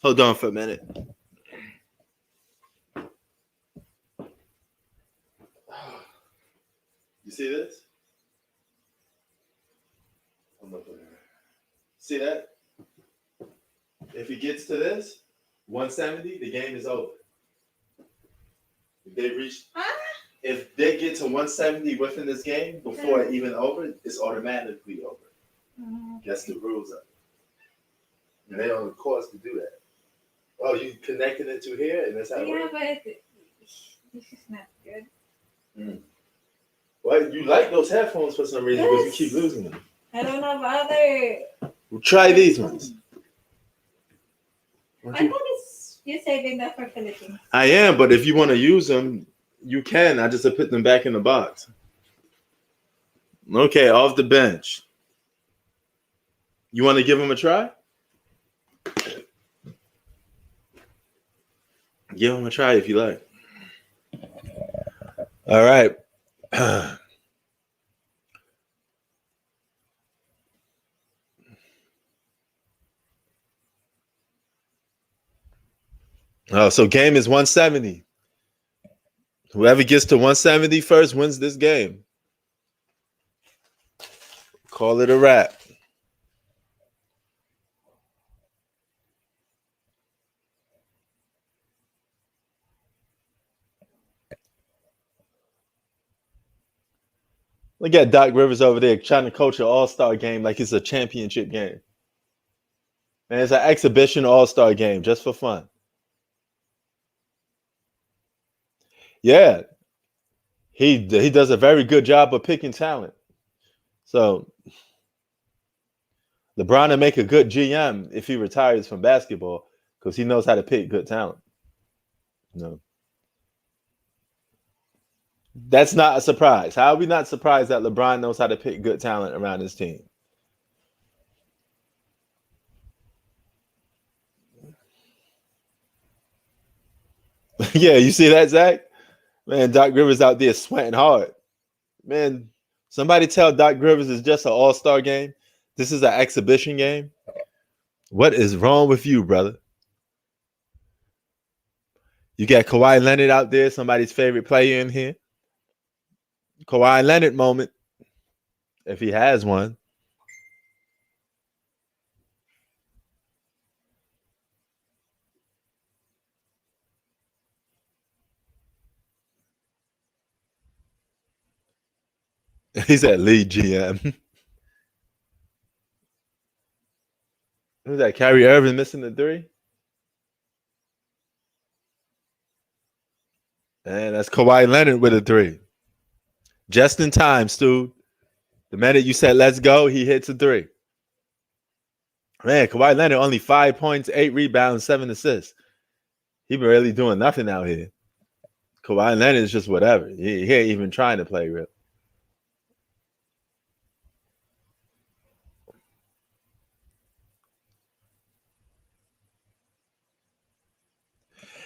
Hold on for a minute. You see this? See that? If he gets to this, 170, the game is over. If they get to 170 within this game before it even over, it's automatically over. That's the rules of it. And they on the course to do that. Oh, you connected it to here, and that's how it works? But this is not good. Well, you like those headphones for some reason, but you keep losing them. I don't have other. Well, try these ones. I thought you're saving that for Philippines. I am, but if you want to use them, you can. I just put them back in the box. Okay, off the bench. You want to give him a try? Give him a try if you like. All right. Oh, so game is 170. Whoever gets to 170 first wins this game. Call it a wrap. Look at Doc Rivers over there trying to coach an all-star game like it's a championship game. And it's an exhibition all-star game just for fun. Yeah. He does a very good job of picking talent. So LeBron will make a good GM if he retires from basketball because he knows how to pick good talent. No. That's not a surprise. How are we not surprised that LeBron knows how to pick good talent around his team? Yeah, you see that, Zach? Man, Doc Rivers out there sweating hard. Man, somebody tell Doc Rivers it's just an all-star game. This is an exhibition game. What is wrong with you, brother? You got Kawhi Leonard out there, somebody's favorite player in here. Kawhi Leonard moment, if he has one. He's at lead GM. Who's that? Kyrie Irving missing the three? And that's Kawhi Leonard with a three. Just in time, Stu. The minute you said let's go, he hits a three. Man, Kawhi Leonard only 5 points, 8 rebounds, 7 assists. He been really doing nothing out here. Kawhi Leonard is just whatever. He ain't even trying to play real.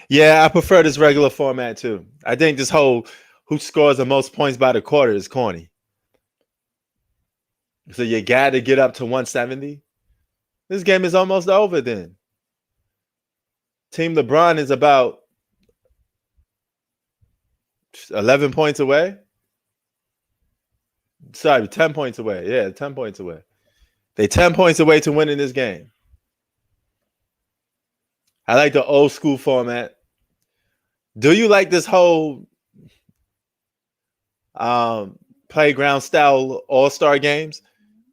Yeah, I prefer this regular format too. I think this whole who scores the most points by the quarter is corny. So you got to get up to 170. This game is almost over then. Team LeBron is about 11 points away. Sorry, 10 points away. Yeah, 10 points away. They 10 points away to winning this game. I like the old school format. Do you like this whole playground style all-star games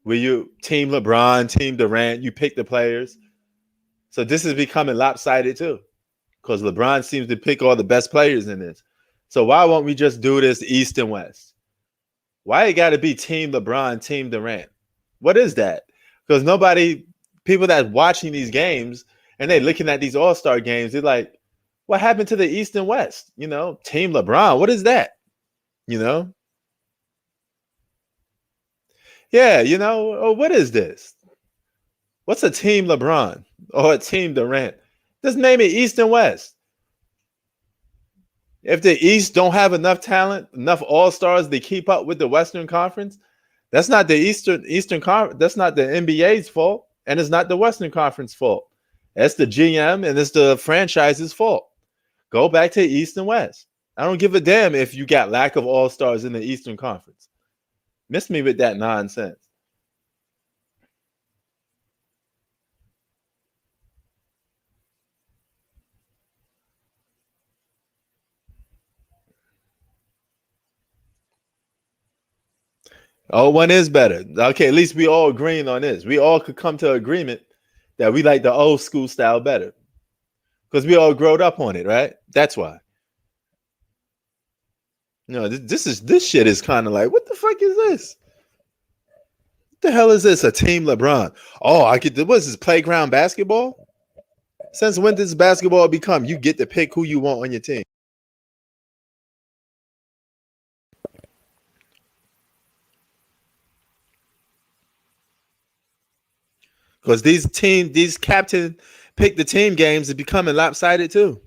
where you team LeBron, team Durant, you pick the players? So this is becoming lopsided too because LeBron seems to pick all the best players in this. So why won't we just do this East and West? Why it got to be team LeBron, team Durant? What is that? Because people that's watching these games and they're looking at these all-star games, they're like, what happened to the East and West? You know, team LeBron, what is that? You know? Yeah, you know, oh, what is this? What's a team LeBron or a team Durant? Just name it East and West. If the East don't have enough talent, enough all-stars to keep up with the Western Conference, that's not the Eastern Conference. That's not the NBA's fault, and it's not the Western Conference fault. That's the GM and it's the franchise's fault. Go back to East and West. I don't give a damn if you got lack of all-stars in the Eastern Conference. Miss me with that nonsense. Oh, one is better. Okay, at least we all agreeing on this. We all could come to agreement that we like the old school style better. Because we all growed up on it, right? That's why. No, this shit is kind of like, what the fuck is this? What the hell is this? A team LeBron? Oh, what is this, playground basketball? Since when does basketball become you get to pick who you want on your team? Because these captain pick the team games is becoming lopsided too.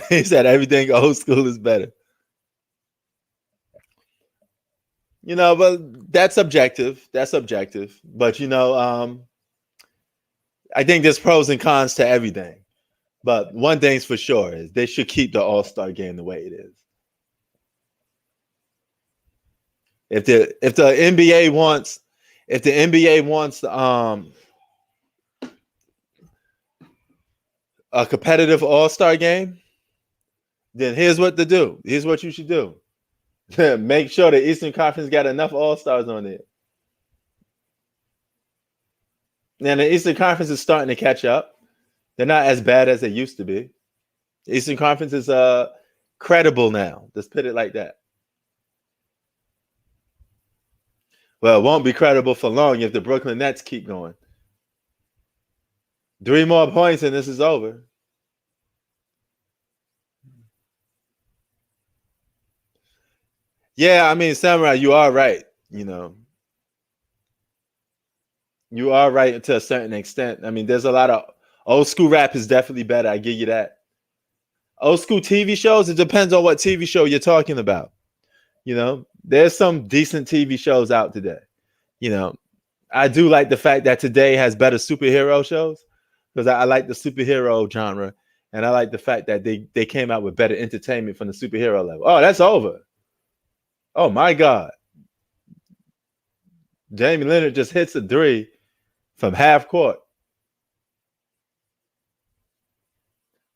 He said everything old school is better. You know, but that's subjective. That's subjective. But I think there's pros and cons to everything. But one thing's for sure is they should keep the All-Star game the way it is. If the NBA wants a competitive All-Star game, then here's what to do. Here's what you should do. Make sure the Eastern Conference got enough All-Stars on it. Now the Eastern Conference is starting to catch up. They're not as bad as they used to be. The Eastern Conference is credible now. Let's put it like that. Well, it won't be credible for long if the Brooklyn Nets keep going. 3 more points and this is over. Yeah, I mean, Samurai, you are right. You are right to a certain extent. I mean, there's a lot of old school rap is definitely better. I give you that. Old school TV shows, it depends on what TV show you're talking about. There's some decent TV shows out today. I do like the fact that today has better superhero shows because I like the superhero genre. And I like the fact that they came out with better entertainment from the superhero level. Oh, that's over. Oh, my God. Jamie Leonard just hits a 3 from half court.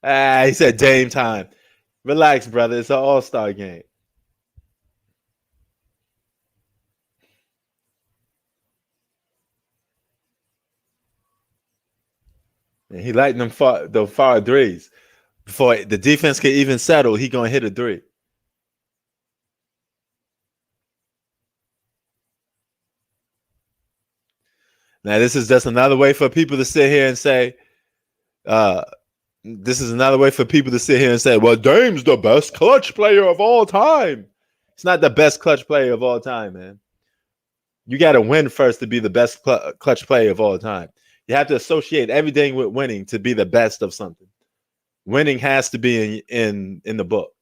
He said Dame time. Relax, brother. It's an all-star game. And he lighting them the far threes. Before the defense can even settle, he going to hit a 3. Now, this is just another way for people to sit here and say, well, Dame's the best clutch player of all time. It's not the best clutch player of all time, man. You got to win first to be the best clutch player of all time. You have to associate everything with winning to be the best of something. Winning has to be in the book,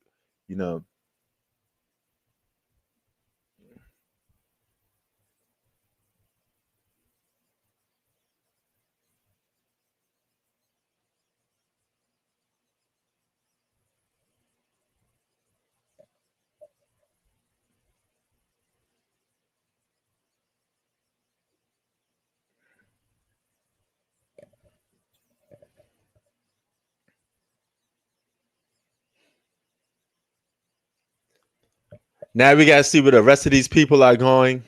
Now we got to see where the rest of these people are going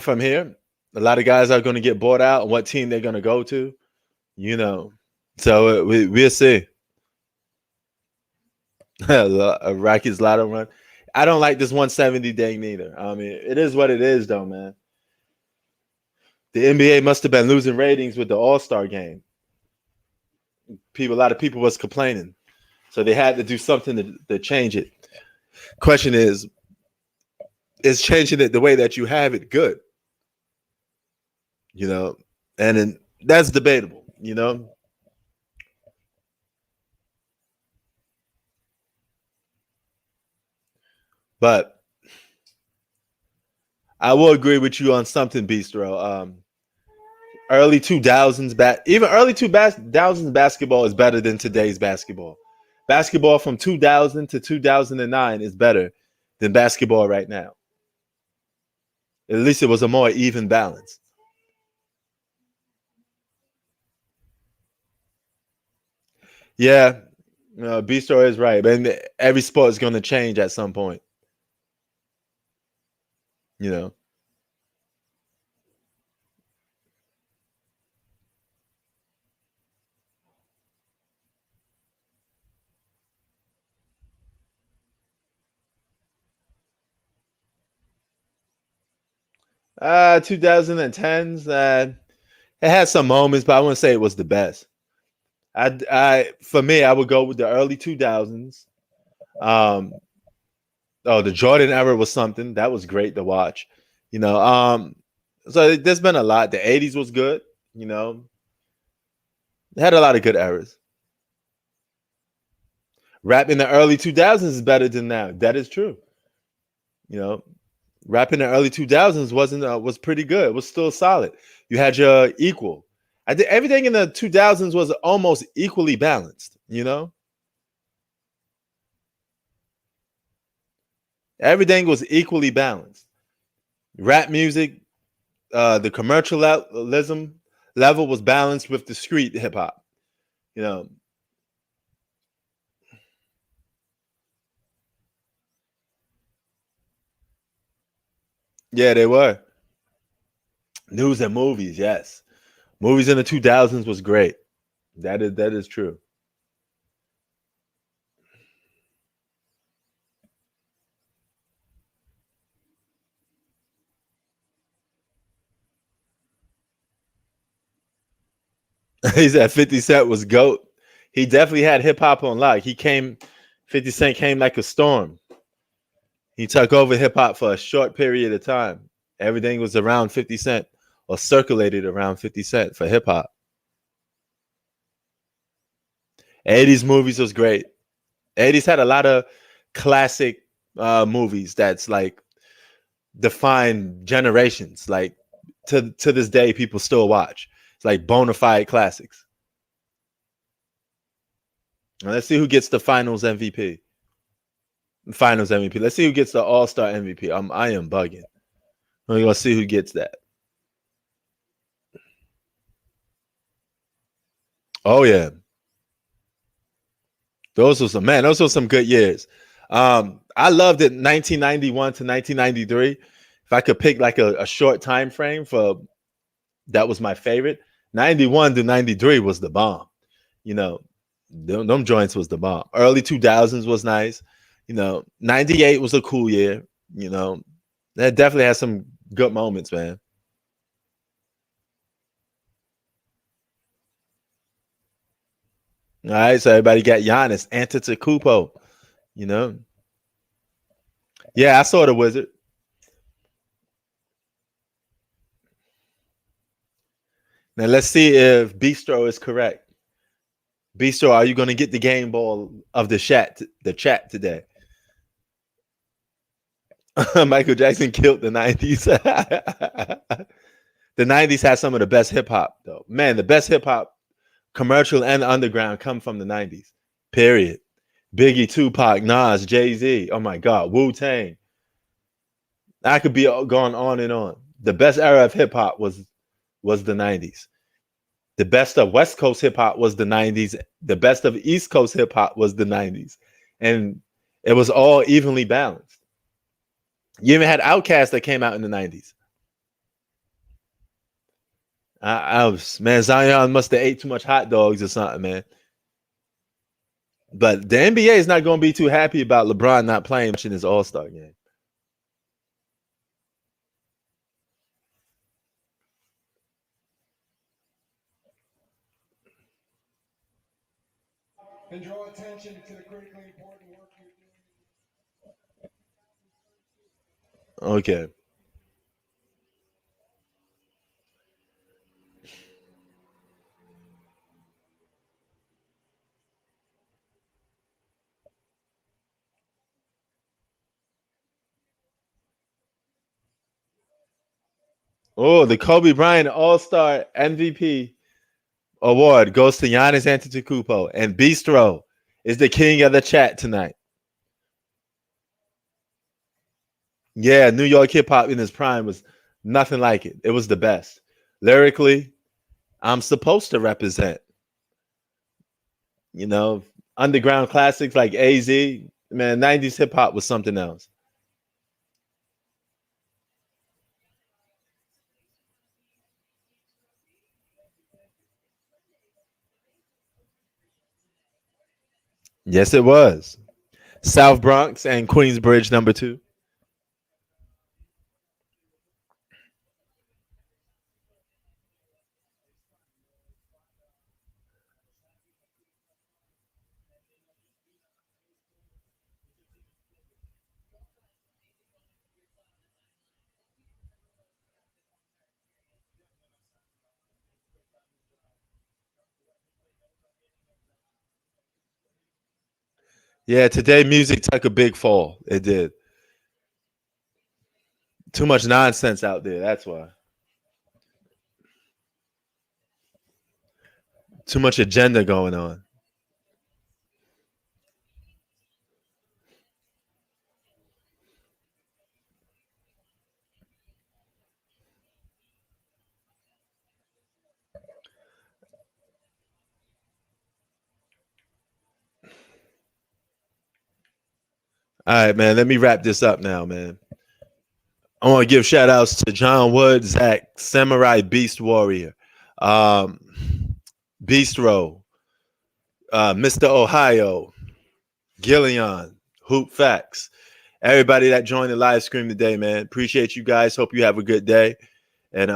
from here. A lot of guys are going to get bought out and what team they're going to go to, So we'll see. Rocky's lotto run. I don't like this 170 thing neither. I mean, it is what it is, though, man. The NBA must have been losing ratings with the All-Star game. A lot of people was complaining, so they had to do something to change it. Question is changing it the way that you have it good? And that's debatable, But I will agree with you on something, Bistro. Early 2000s even early 2000s basketball is better than today's basketball. Basketball from 2000 to 2009 is better than basketball right now. At least it was a more even balance. Yeah, Bistro is right. But every sport is going to change at some point. 2010s. It had some moments, but I wouldn't say it was the best. For me, I would go with the early 2000s. Um, oh, the Jordan era was something that was great to watch. You know, so there's been a lot. The 80s was good. You know, it had a lot of good eras. Rap in the early 2000s is better than now. That is true. You know, rap in the early 2000s was pretty good. It was still solid. You had your equal. I think everything in the 2000s was almost equally balanced. You know, everything was equally balanced. Rap music, the commercialism level was balanced with the street hip hop. You know, yeah, they were news and movies. Yes, movies in the 2000s was great. That is true. He said 50 Cent was GOAT. He definitely had hip hop on lock. 50 Cent came like a storm. He took over hip hop for a short period of time. Everything was around 50 Cent or circulated around 50 Cent for hip hop. 80s movies was great. 80s had a lot of classic movies that's like define generations. Like to this day, people still watch. It's like bona fide classics. Now, let's see who gets the finals MVP. Finals MVP. Let's see who gets the All Star MVP. I am bugging. We're gonna see who gets that. Oh yeah, those were some good years. I loved it 1991 to 1993. If I could pick like a short time frame for that was my favorite. 91 to 93 was the bomb. You know, them joints was the bomb. Early 2000s was nice. You know, 98 was a cool year. You know, that definitely had some good moments, man. All right, so everybody got Giannis, Antetokounmpo. You know, yeah, I saw the Wizard. Now let's see if Bistro is correct. Bistro, are you going to get the game ball of the chat today? Michael Jackson killed the 90s. The 90s had some of the best hip hop, though. Man, the best hip hop, commercial and underground, come from the 90s. Period. Biggie, Tupac, Nas, Jay-Z. Oh my God, Wu-Tang. I could be going on and on. The best era of hip hop was the 90s. The best of West Coast hip hop was the 90s. The best of East Coast hip hop was the 90s. And it was all evenly balanced. You even had Outkast that came out in the 90s. Man, Zion must have ate too much hot dogs or something, man. But the NBA is not going to be too happy about LeBron not playing much in his All-Star game. And draw attention to the critically important work you're doing. Okay. Oh, the Kobe Bryant All-Star MVP award goes to Giannis Antetokounmpo, and Bistro is the king of the chat tonight. Yeah, New York hip hop in his prime was nothing like it. It was the best. Lyrically, I'm supposed to represent. You know, underground classics like AZ, man, 90s hip hop was something else. Yes, it was. South Bronx and Queensbridge #2. Yeah, today music took a big fall. It did. Too much nonsense out there. That's why. Too much agenda going on. All right, man. Let me wrap this up now, man. I want to give shout outs to John Wood, Zach, Samurai Beast Warrior, um, Bistro, Mr. Ohio, Gillian, Hoop Facts, everybody that joined the live stream today, man. Appreciate you guys. Hope you have a good day. And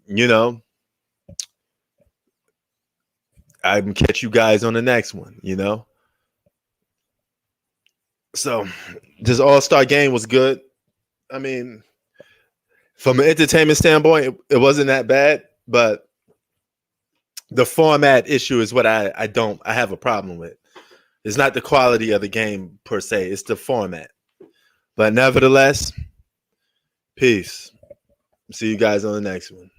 you know, I can catch you guys on the next one, you know. So this All-Star game was good. I mean, from an entertainment standpoint, it wasn't that bad, but the format issue is what I have a problem with. It's not the quality of the game per se, it's the format. But nevertheless, peace. See you guys on the next one.